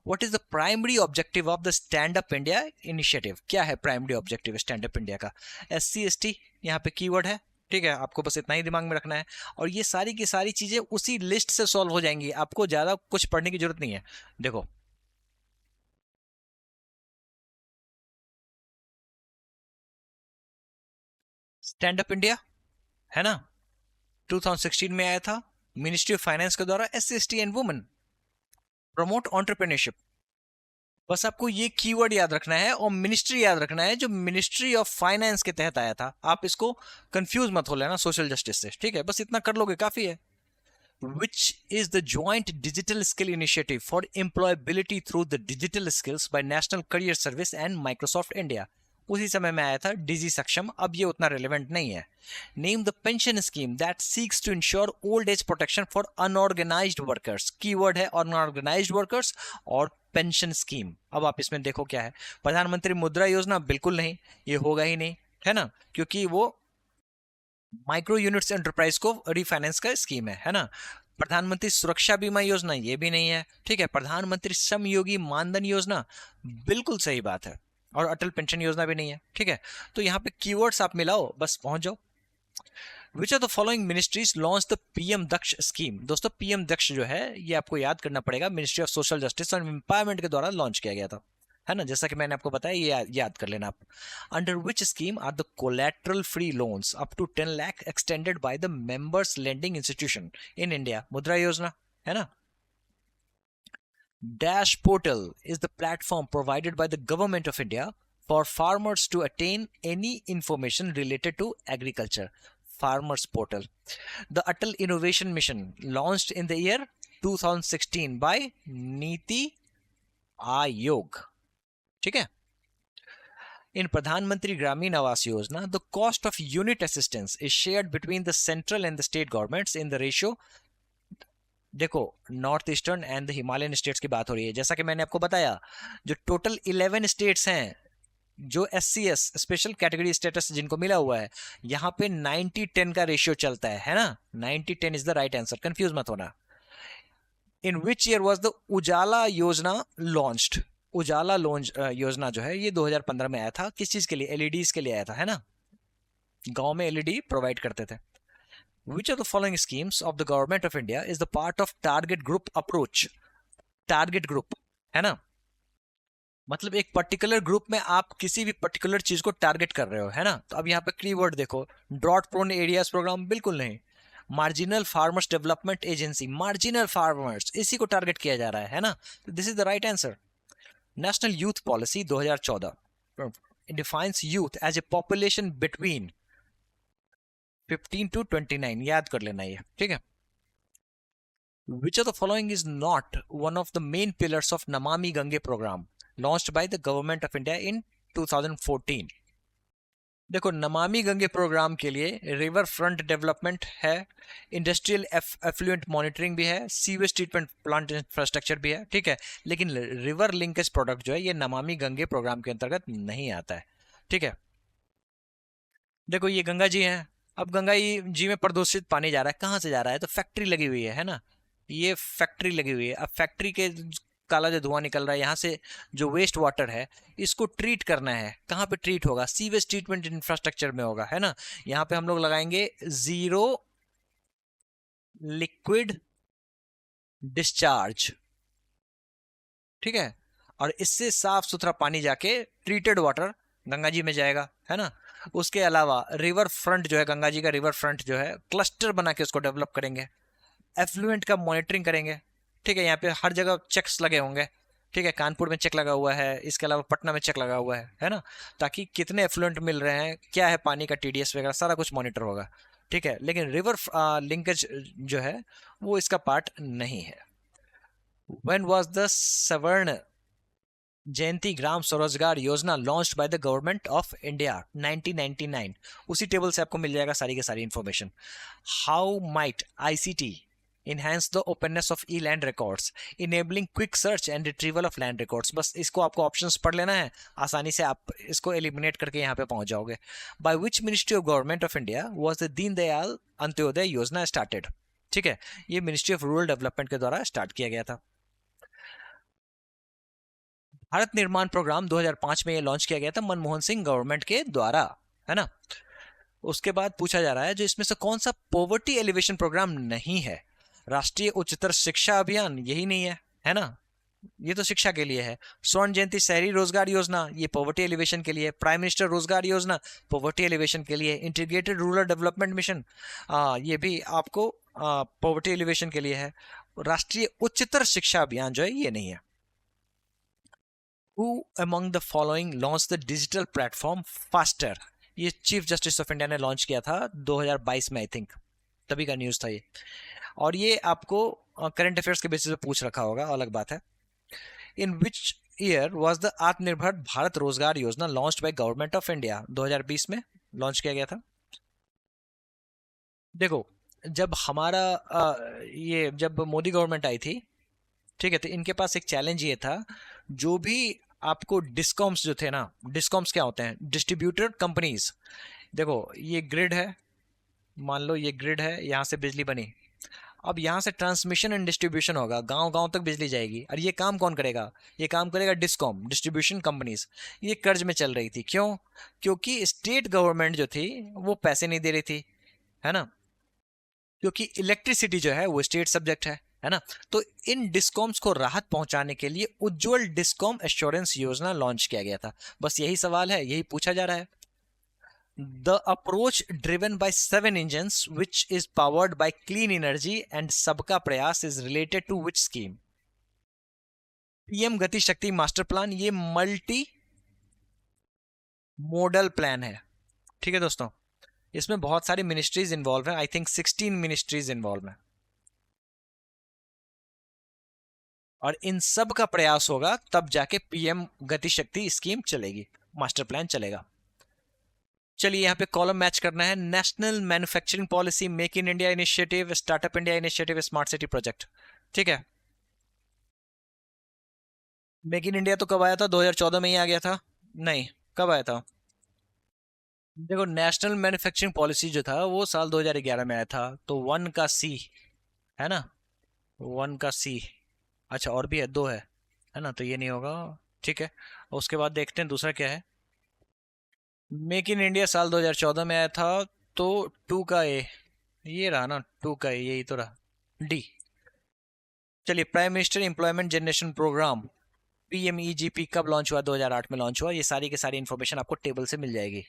What is the primary objective of the Stand Up India initiative? क्या है primary objective stand up India का? SC/ST यहाँ पे कीवर्ड है, ठीक है, आपको बस इतना ही दिमाग में रखना है। और ये सारी की सारी चीजें उसी लिस्ट से सॉल्व हो जाएंगी, आपको ज्यादा कुछ पढ़ने की जरूरत नहीं है। देखो स्टैंड अप इंडिया है ना, 2016 में आया था मिनिस्ट्री ऑफ फाइनेंस के द्वारा। SC/ST and women promote entrepreneurship, बस आपको ये कीवर्ड याद रखना है और मिनिस्ट्री याद रखना है जो मिनिस्ट्री ऑफ फाइनेंस के तहत आया था। आप इसको कंफ्यूज मत हो लेना सोशल जस्टिस से, ठीक है, बस इतना कर लोगे काफी है। Which is the joint digital skill initiative for employability through the digital skills by National Career Service and Microsoft India? उसी समय में आया था डिजी सक्षम, अब ये उतना रिलेवेंट नहीं है। Name the pension scheme that seeks to ensure old age protection for unorganised workers. Keyword है अनऑर्गेनाइज्ड वर्कर्स और पेंशन स्कीम। अब आप इसमें देखो क्या है, प्रधानमंत्री मुद्रा योजना बिल्कुल नहीं, ये होगा ही नहीं, है ना, क्योंकि वो माइक्रो यूनिट्स एंटरप्राइज को रिफाइनेंस का स्कीम है ना। प्रधानमंत्री सुरक्षा बीमा योजना ये भी नहीं है, ठीक है। प्रधानमंत्री श्रम योगी मानधन योजना, बिल्कुल सही बात है। और अटल पेंशन योजना भी नहीं है, ठीक है। तो यहाँ पे कीवर्ड्स आप मिलाओ, बस पहुंच जाओ। Which are the following ministries launch the PM Daksh scheme. दोस्तों पीएम दक्ष जो है ये आपको याद करना पड़ेगा, ministry of social justice and empowerment के द्वारा लॉन्च किया गया था, है ना। जैसा कि मैंने आपको बताया, ये याद कर लेना आप। Under which scheme are the collateral free loans up to 10 lakh extended by the members lending institution in India, Mudra Yojana, है ना। Dash portal is the platform provided by the government of India for farmers to attain any information related to agriculture. Farmers Portal. The Atal Innovation Mission launched in the year 2016 by Niti Aayog. ठीक है। In Pradhan Mantri Gramin Awas Yojana, the cost of unit assistance is shared between the central and the state governments in the ratio। देखो north eastern and the Himalayan states की बात हो रही है। जैसा कि मैंने आपको बताया, जो टोटल 11 स्टेट्स हैं जो SCS स्पेशल कैटेगरी स्टेटस जिनको मिला हुआ है, यहाँ पे 90-10 का रेशियो चलता है ना। 90-10 is the right answer, confuse मत होना। इन विच ईयर वाज द उजाला योजना लॉन्च्ड। उजाला योजना जो है ये 2015 में आया था। किस चीज के लिए? एलईडीज के लिए आया था, है ना। गांव में एलईडी प्रोवाइड करते थे। Which are the following schemes of the government of India is the part of target group approach. Target group, है ना, मतलब एक पर्टिकुलर ग्रुप में आप किसी भी पर्टिकुलर चीज को टारगेट कर रहे हो, है ना। तो अब यहाँ पे कीवर्ड देखो, ड्रॉट प्रोन एरियाज प्रोग्राम, बिल्कुल नहीं। Marginal farmers development agency, marginal farmers, इसी को टारगेट किया जा रहा है ना। तो this is the right answer. National youth policy 2014 defines youth as a population between 15 to 29, याद कर लेना ये, ठीक है। Which of the following is not one of the main pillars of Namami Gange program launched by the government of India in 2014? देखो Namami Gange programme के लिए river front development है, इंडस्ट्रियल एफ्लुएंट मॉनिटरिंग भी है, सीवेज ट्रीटमेंट प्लांट इंफ्रास्ट्रक्चर भी है, ठीक है। लेकिन रिवर लिंकेज प्रोडक्ट जो है ये नमामि गंगे प्रोग्राम के अंतर्गत नहीं आता है, ठीक है। देखो ये गंगा जी हैं, अब गंगा जी में प्रदूषित पानी जा रहा है, कहाँ से जा रहा है? तो फैक्ट्री लगी हुई है ना। ये फैक्ट्री लगी हुई है। अब फैक्ट्री के काला जो धुआं निकल रहा है यहाँ से, जो वेस्ट वाटर है इसको ट्रीट करना है। कहाँ पे ट्रीट होगा? सीवेज ट्रीटमेंट इंफ्रास्ट्रक्चर में होगा, है ना। यहाँ पे हम लोग लगाएंगे जीरो लिक्विड डिस्चार्ज, ठीक है। और इससे साफ सुथरा पानी जाके ट्रीटेड वाटर गंगा जी में जाएगा, है ना। उसके अलावा रिवर फ्रंट जो है, गंगा जी का रिवर फ्रंट जो है, क्लस्टर बना के उसको डेवलप करेंगे, एफ्लुएंट का मॉनिटरिंग करेंगे, ठीक है। यहाँ पे हर जगह चेक्स लगे होंगे, ठीक है। कानपुर में चेक लगा हुआ है, इसके अलावा पटना में चेक लगा हुआ है ना। ताकि कितने एफ्लुएंट मिल रहे हैं, क्या है पानी का TDS वगैरह, सारा कुछ मॉनिटर होगा, ठीक है। लेकिन रिवर लिंकेज जो है वो इसका पार्ट नहीं है। व्हेन वाज द सवर्ण जयंती ग्राम स्वरोजगार योजना launched by the government of India? 1999। उसी टेबल से आपको मिल जाएगा सारी की सारी information. How might ICT enhance the openness of e-land records enabling quick search and retrieval of land records? बस इसको आपको ऑप्शंस पढ़ लेना है, आसानी से आप इसको एलिमिनेट करके यहाँ पे पहुंच जाओगे। by which ministry of government of India was the Deen Dayal Antyodaya योजना started? ठीक है, ये मिनिस्ट्री ऑफ रूरल डेवलपमेंट के द्वारा स्टार्ट किया गया था। भारत निर्माण प्रोग्राम 2005 में ये लॉन्च किया गया था मनमोहन सिंह गवर्नमेंट के द्वारा, है ना। उसके बाद पूछा जा रहा है जो इसमें से कौन सा पॉवर्टी एलिवेशन प्रोग्राम नहीं है? राष्ट्रीय उच्चतर शिक्षा अभियान, यही नहीं है ना, ये तो शिक्षा के लिए है। स्वर्ण जयंती शहरी रोजगार योजना, ये पॉवर्टी एलिवेशन के लिए। प्राइम मिनिस्टर रोजगार योजना, पॉवर्टी एलिवेशन के लिए। इंटीग्रेटेड रूरल डेवलपमेंट मिशन, ये भी आपको पॉवर्टी एलिवेशन के लिए है। राष्ट्रीय उच्चतर शिक्षा अभियान जो है ये नहीं है। Who among the following launched the digital platform faster? ये चीफ जस्टिस ऑफ इंडिया ने लॉन्च किया था 2022 में, आई थिंक तभी का न्यूज था ये। और ये आपको करंट अफेयर्स के बेसिस पे पूछ रखा होगा, अलग बात है। In which year was the आत्मनिर्भर भारत रोजगार योजना launched by government of India? 2020 में लॉन्च किया गया था। देखो जब हमारा ये जब मोदी गवर्नमेंट आई थी, ठीक है, तो इनके पास एक चैलेंज ये था, जो भी आपको डिस्कॉम्स जो थे ना, डिस्कॉम्स क्या होते हैं? Distributor companies. देखो ये ग्रिड है, मान लो ये ग्रिड है, यहाँ से बिजली बनी, अब यहाँ से ट्रांसमिशन एंड डिस्ट्रीब्यूशन होगा, गांव गांव तक बिजली जाएगी। और ये काम कौन करेगा? ये काम करेगा डिस्कॉम, डिस्ट्रीब्यूशन कंपनीज। ये कर्ज में चल रही थी, क्यों? क्योंकि स्टेट गवर्नमेंट जो थी वो पैसे नहीं दे रही थी, है ना, क्योंकि इलेक्ट्रिसिटी जो है वो स्टेट सब्जेक्ट है ना। तो इन डिस्कॉम्स को राहत पहुंचाने के लिए उज्जवल डिस्कॉम एश्योरेंस योजना लॉन्च किया गया था। बस यही सवाल है, यही पूछा जा रहा है। The approach driven by 7 engines which is powered by clean energy and सबका प्रयास is related to which scheme? PM गति शक्ति मास्टर प्लान, ये मल्टी मोडल प्लान है। ठीक है दोस्तों, इसमें बहुत सारी मिनिस्ट्रीज इन्वॉल्व है, आई थिंक 16 मिनिस्ट्रीज इन्वॉल्व है, और इन सब का प्रयास होगा तब जाके पीएम गति शक्ति स्कीम चलेगी, मास्टर प्लान चलेगा। चलिए यहाँ पे कॉलम मैच करना है। National manufacturing policy, make in India initiative, startup India initiative, smart city project. ठीक है, मेक इन इंडिया तो कब आया था? 2014 में ही आ गया था? नहीं, कब आया था? देखो, नेशनल मैन्युफैक्चरिंग पॉलिसी जो था वो साल 2011 में आया था। तो 1 का सी है ना, 1 का सी, अच्छा और भी है, 2 है ना, तो ये नहीं होगा। ठीक है, उसके बाद देखते हैं दूसरा क्या है। मेक इन इंडिया साल 2014 में आया था, तो 2 का ए, ये रहा ना, 2 का ए, यही तो रहा, डी। चलिए, prime minister employment generation programme, PMEGP, कब लॉन्च हुआ? 2008 में लॉन्च हुआ। ये सारी की सारी इंफॉर्मेशन आपको टेबल से मिल जाएगी।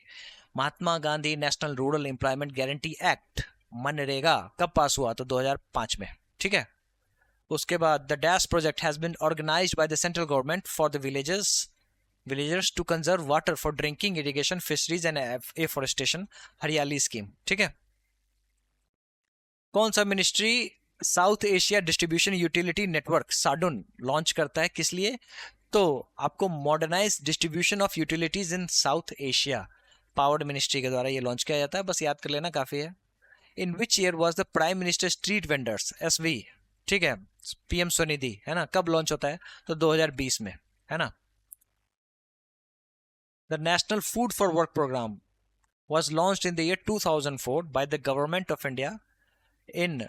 Mahatma Gandhi national rural employment guarantee act, MNREGA, कब पास हुआ? तो 2005 में। ठीक है, उसके बाद the dash project has been organised by the central government for the villagers to conserve water for drinking, irrigation, fisheries and afforestation, Hariyali scheme. ठीक है, कौन सा ministry South Asia distribution utility network SADUN launch करता है? किस लिए? तो आपको modernise distribution of utilities in South Asia, powered ministry के द्वारा ये लॉन्च किया जाता है। बस याद कर लेना, काफी है। In which year was the prime minister street vendors, SV, ठीक है, पीएम स्वनिधि, है ना, कब लॉन्च होता है? तो 2020 में, है ना। The national food for work programme was launched in the year 2004 by the government of India in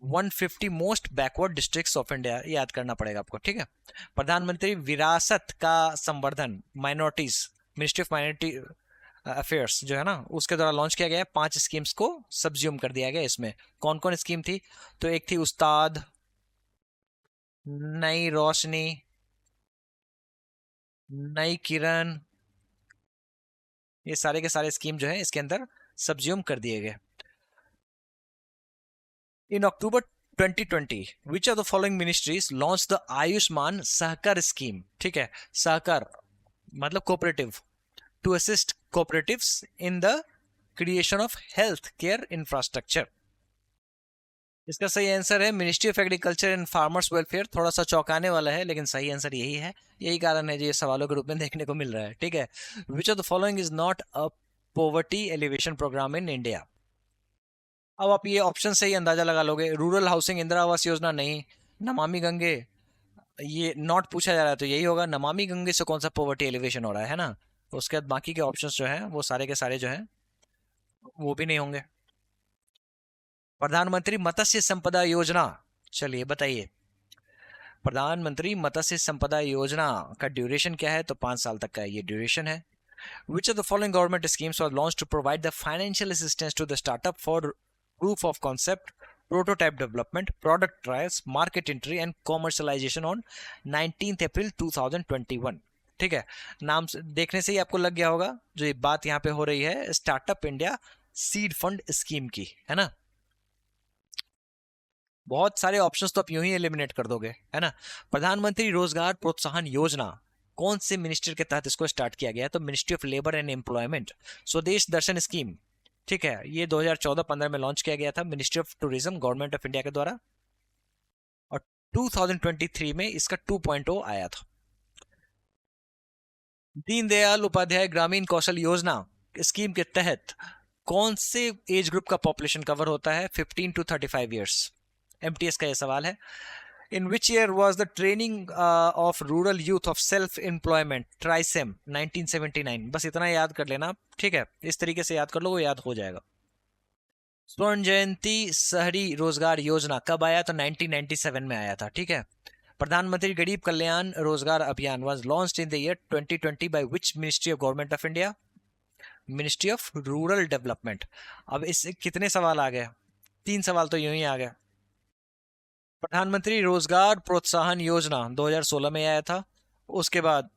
150 most backward districts of India. याद करना पड़ेगा आपको। ठीक है, प्रधानमंत्री विरासत का संवर्धन, minorities, ministry of minority affairs जो है ना, उसके द्वारा लॉन्च किया गया है। 5 स्कीम्स को सब्ज्यूम कर दिया गया। इसमें कौन कौन स्कीम थी? तो एक थी उस्ताद, नई रोशनी, नई किरण, ये सारे के सारे स्कीम जो है इसके अंदर सब्ज्यूम कर दिए गए। In October 2020, which of the following ministries launched the Ayushman Sahakar scheme? ठीक है, सहकार मतलब cooperative, to assist cooperatives in the creation of health care infrastructure। इसका सही आंसर है ministry of agriculture and farmers welfare. थोड़ा सा चौंकाने वाला है, लेकिन सही आंसर यही है। यही कारण है जो ये सवालों के रूप में देखने को मिल रहा है। ठीक है, which of the following is not a poverty alleviation programme in India? अब आप ये ऑप्शन से ही अंदाजा लगा लोगे। रूरल हाउसिंग इंदिरा आवास योजना नहीं, नमामि गंगे, ये नॉट पूछा जा रहा है तो यही होगा। नमामि गंगे से कौन सा पॉवर्टी एलिवेशन हो रहा है ना। उसके बाद बाकी के ऑप्शंस जो हैं वो सारे के सारे जो हैं वो भी नहीं होंगे। प्रधानमंत्री मत्स्य संपदा योजना, चलिए बताइए, प्रधानमंत्री मत्स्य संपदा योजना का ड्यूरेशन क्या है? तो 5 साल तक का ये ड्यूरेशन है। Which of the following government schemes was launched to provide the financial assistance to the startup for proof of concept, prototype development, product trials, market entry and commercialization on 19th April 2021? ठीक है, नाम से देखने से ही आपको लग गया होगा जो ये बात यहाँ पे हो रही है startup India seed fund scheme की, है ना। बहुत सारे ऑप्शंस तो आप यूं ही एलिमिनेट कर दोगे, है ना। प्रधानमंत्री रोजगार प्रोत्साहन योजना, कौन से मिनिस्टर के तहत इसको स्टार्ट किया गया? तो ministry of labour and employment. स्वदेश दर्शन स्कीम, ठीक है, ये 2014-15 में लॉन्च किया गया था ministry of tourism, government of India के द्वारा, और 2023 में इसका 2.0 आया था। दीनदयाल उपाध्याय ग्रामीण कौशल योजना स्कीम के तहत कौन से एज ग्रुप का पॉपुलेशन कवर होता है? 15 to 35 ईयर्स। एमटीएस का यह सवाल है। In which year was the training of rural youth of self employment, TRYSEM, 1979। बस इतना याद कर लेना, ठीक है, इस तरीके से याद कर लो, वो याद हो जाएगा। स्वर्ण जयंती शहरी रोजगार योजना कब आया? तो 1997 में आया था, ठीक है। प्रधानमंत्री गरीब कल्याण रोजगार अभियान was launched in the year 2020 by which ministry of government of India? Ministry of rural development. अब इससे कितने सवाल आ गए? 3 सवाल तो यूं ही आ गए। प्रधानमंत्री रोजगार प्रोत्साहन योजना 2016 में आया था। उसके बाद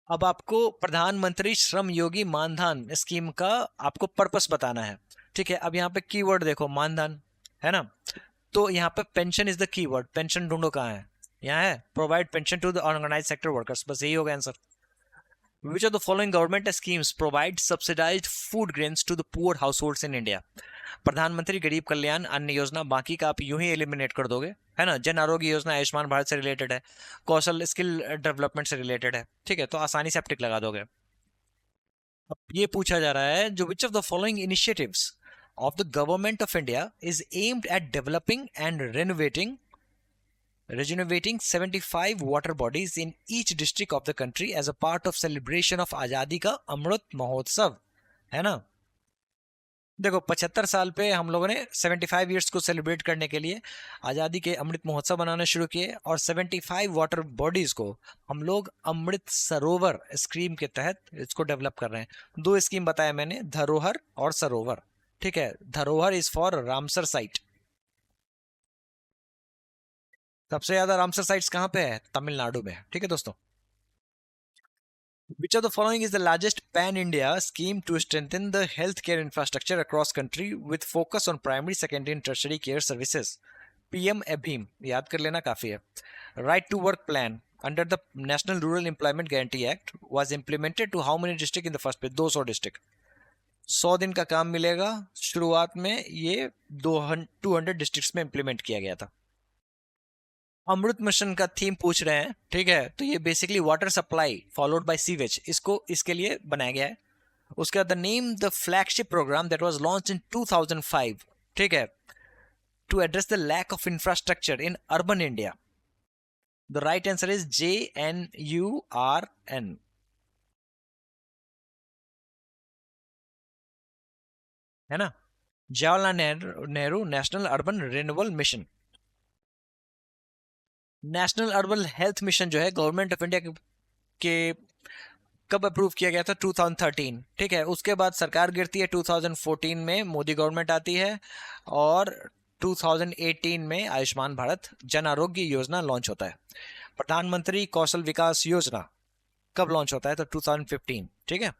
अब आपको प्रधानमंत्री श्रम योगी मानधन स्कीम का आपको पर्पस बताना है, ठीक है। अब यहाँ पे कीवर्ड देखो, मानधन है ना, तो यहाँ पे pension is the keyword. Pension ढूंढो कहाँ है, यहाँ है, provide pension to the organise sector workers, बस यही होगा answer. Which of the following government schemes provide subsidized food grains to the poor households in India? प्रधानमंत्री गरीब कल्याण अन्न योजना, बाकी का आप यूं ही एलिमिनेट कर दोगे, है ना। जन आरोग्य योजना आयुष्मान भारत से रिलेटेड है, कौशल स्किल डेवलपमेंट से रिलेटेड है, ठीक है, तो आसानी से आप टिक लगा दोगे। अब ये पूछा जा रहा है जो विच of the following initiatives of the government of India is aimed at developing and regenerating 75 water bodies in each district of the country as a part of celebration of आजादी का अमृत महोत्सव, है ना। देखो 75 साल पे हम लोगों ने 75 ईयर्स को सेलिब्रेट करने के लिए आज़ादी के अमृत महोत्सव बनाना शुरू किए, और 75 वाटर बॉडीज को हम लोग अमृत सरोवर स्कीम के तहत इसको डेवलप कर रहे हैं। 2 स्कीम बताया मैंने, धरोहर और सरोवर, ठीक है। धरोहर इज फॉर रामसर साइट। सबसे ज्यादा रामसर साइट्स कहाँ पे है? तमिलनाडु में, ठीक है दोस्तों। Which of the following is the largest pan-India scheme to strengthen the healthcare infrastructure across country with focus on primary, secondary and tertiary care services? PM ABHIM, याद कर लेना काफी है। Right to work plan under the National Rural Employment Guarantee Act was implemented to how many district in the first place? 200 district. 100 दिन का काम मिलेगा। शुरुआत में ये 200 डिस्ट्रिक्ट्स में इंप्लीमेंट किया गया था। अमृत मिशन का थीम पूछ रहे हैं, ठीक है, तो ये basically water supply followed by sewage, इसको इसके लिए बनाया गया है। उसके बाद the name the flagship programme that was launched in 2005, ठीक है, to address the lack of infrastructure in urban India. The right answer is JNURN, है ना, Jawaharlal Nehru national urban renewal mission. National urban health mission जो है government of India के कब approve किया गया था? 2013, ठीक है। उसके बाद सरकार गिरती है, 2014 में मोदी गवर्नमेंट आती है, और 2018 में आयुष्मान भारत जन आरोग्य योजना लॉन्च होता है। प्रधानमंत्री कौशल विकास योजना कब लॉन्च होता है? तो 2015, ठीक है।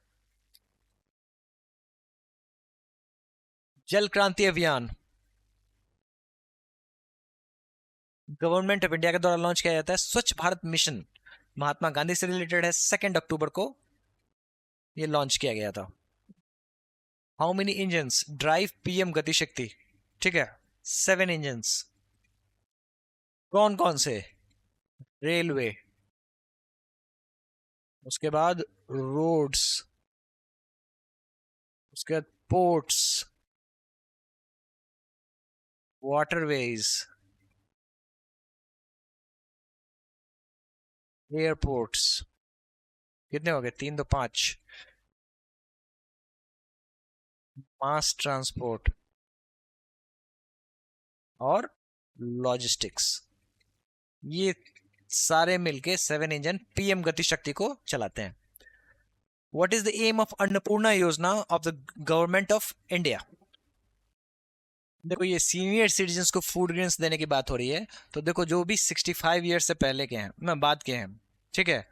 जल क्रांति अभियान गवर्नमेंट ऑफ इंडिया के द्वारा लॉन्च किया जाता है। स्वच्छ भारत मिशन महात्मा गांधी से रिलेटेड है, 2 अक्टूबर को ये लॉन्च किया गया था। How many engines drive PM गति शक्ति, ठीक है, 7 इंजन्स। कौन कौन से? रेलवे, उसके बाद रोड्स, उसके बाद पोर्ट्स, वाटरवेज, एयरपोर्ट्स। कितने हो गए? 3 तो 5। मास ट्रांसपोर्ट और लॉजिस्टिक्स, ये सारे मिलके 7 इंजन PM गति शक्ति को चलाते हैं। What is the aim of Annapurna Yojana of the government of India? देखो ये सीनियर सिटीजन्स को फूड ग्रेन्स देने की बात हो रही है, तो देखो जो भी 65 ईयर्स से पहले के हैं, मैं बात के हैं, ठीक है,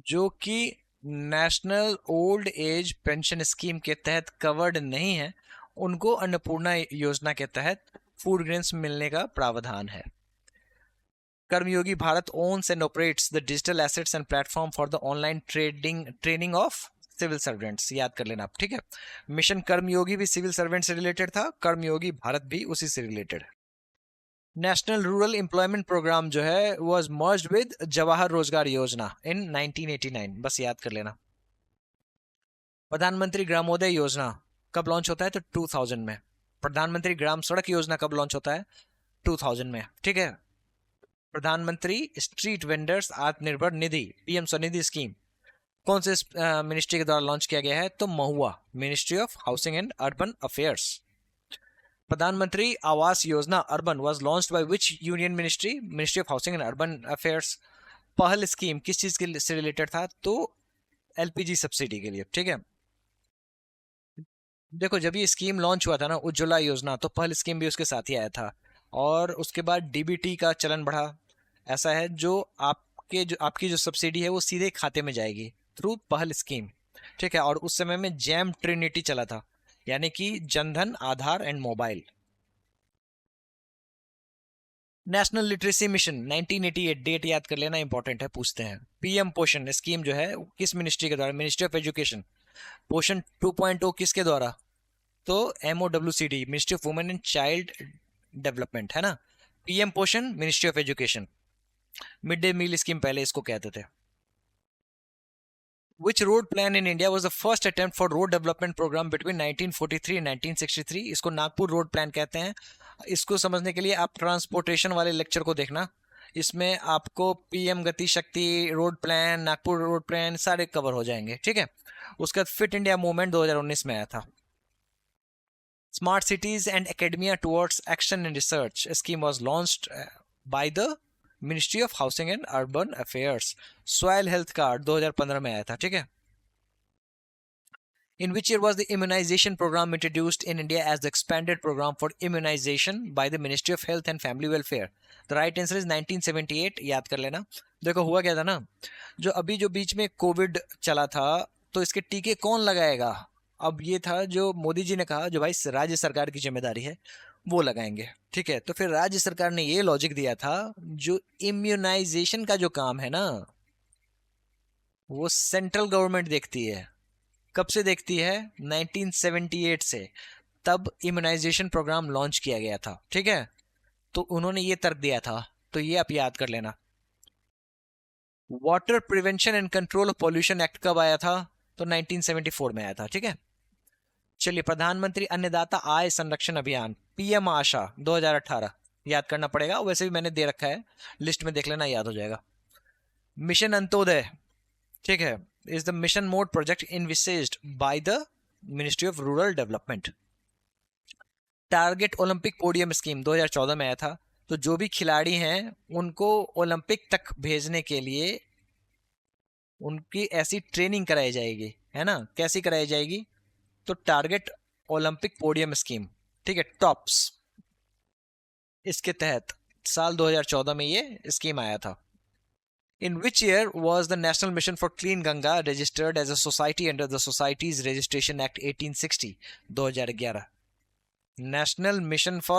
जो कि national old age pension scheme के तहत कवर्ड नहीं है, उनको अन्नपूर्णा योजना के तहत फूड ग्रेन्स मिलने का प्रावधान है। Karmayogi Bharat owns and operates the digital assets and platform for the online training of civil servants, याद कर लेना आप, ठीक है। मिशन कर्मयोगी भी सिविल सर्वेंट से रिलेटेड था, कर्मयोगी भारत भी उसी से रिलेटेड है। नेशनल रूरल एम्प्लॉयमेंट प्रोग्राम जो है वाज मर्ज्ड विद जवाहर रोजगार योजना इन 1989, बस याद कर लेना। प्रधानमंत्री ग्रामोदय योजना कब लॉन्च होता है? तो 2000 में। प्रधानमंत्री ग्राम सड़क योजना कब लॉन्च होता है? 2000 में, ठीक है। प्रधानमंत्री street vendors Atmanirbhar Nidhi PM Svanidhi scheme कौन से मिनिस्ट्री के द्वारा लॉन्च किया गया है? तो MoHUA, ministry of housing and urban affairs. Pradhan Mantri Awas Yojana urban was launched by which union ministry? Ministry of housing and urban affairs. Pahal scheme किस चीज के से रिलेटेड था? तो एलपीजी सब्सिडी के लिए, ठीक है। देखो जब ये स्कीम लॉन्च हुआ था ना, उज्ज्वला योजना, तो पहल स्कीम भी उसके साथ ही आया था। और उसके बाद डीबीटी का चलन बढ़ा। ऐसा है जो आपकी जो सब्सिडी है वो सीधे खाते में जाएगी थ्रू पहल स्कीम, ठीक है। और उस समय में जैम ट्रिनिटी चला था, यानी कि Jandhan, Aadhaar and mobile. National literacy mission 1988, date याद कर लेना, इंपॉर्टेंट है, पूछते हैं। पीएम पोषण स्कीम जो है किस मिनिस्ट्री के द्वारा? Ministry of education. पोषण 2.0 किसके द्वारा? तो MOWCD, ministry of women and child development, है ना। PM Poshan ministry of education. Mid day meal scheme पहले इसको कहते थे। Which road plan in India was the first attempt for road development program between 1943 and 1963? इसको नागपुर रोड प्लान कहते हैं। इसको समझने के लिए आप ट्रांसपोर्टेशन वाले लेक्चर को देखना, इसमें आपको पीएम गति शक्ति road plan, Nagpur road plan सारे कवर हो जाएंगे, ठीक है। उसका फिट इंडिया मूवमेंट 2019 में आया था। Smart cities and academia towards action and research scheme was launched by the ministry of housing and urban affairs. Soil health card 2015 में आया था, ठीक है। In which year was the immunization program introduced in India as the expanded program for immunization by the Ministry of Health and Family Welfare? The right answer is 1978, याद कर लेना। देखो हुआ क्या था ना, जो बीच में कोविड चला था, तो इसके टीके कौन लगाएगा? अब ये था जो मोदी जी ने कहा, जो भाई राज्य सरकार की जिम्मेदारी है वो लगाएंगे, ठीक है। तो फिर राज्य सरकार ने ये लॉजिक दिया था, जो इम्यूनाइजेशन का जो काम है ना, वो सेंट्रल गवर्नमेंट देखती है। कब से देखती है? 1978 से। तब इम्यूनाइजेशन प्रोग्राम लॉन्च किया गया था, ठीक है। तो उन्होंने ये तर्क दिया था, तो ये आप याद कर लेना। Water prevention and control of pollution act कब आया था? तो 1974 में आया था, ठीक है। चलिए, प्रधानमंत्री अन्नदाता आय संरक्षण अभियान, पीएम आशा 2018, याद करना पड़ेगा, वैसे भी मैंने दे रखा है, लिस्ट में देख लेना, याद हो जाएगा। मिशन अंत्योदय, ठीक है, is the mission mode project envisaged by the Ministry of Rural Development. Target Olympic podium scheme 2014 में आया था। तो जो भी खिलाड़ी हैं उनको ओलंपिक तक भेजने के लिए उनकी ऐसी ट्रेनिंग कराई जाएगी, है ना। कैसी कराई जाएगी? तो टारगेट ओलंपिक पोडियम स्कीम, ठीक है, टॉप्स, इसके तहत साल 2014 में ये स्कीम आया था। In which year was the National Mission for Clean Ganga registered as a society under the Societies Registration Act 1860? 2011। National Mission for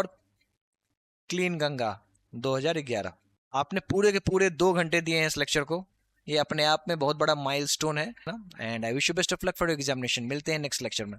Clean Ganga 2011। आपने पूरे के पूरे 2 घंटे दिए हैं इस लेक्चर को, ये अपने आप में बहुत बड़ा माइलस्टोन है ना। And I wish you best of luck for your examination. मिलते हैं नेक्स्ट लेक्चर में।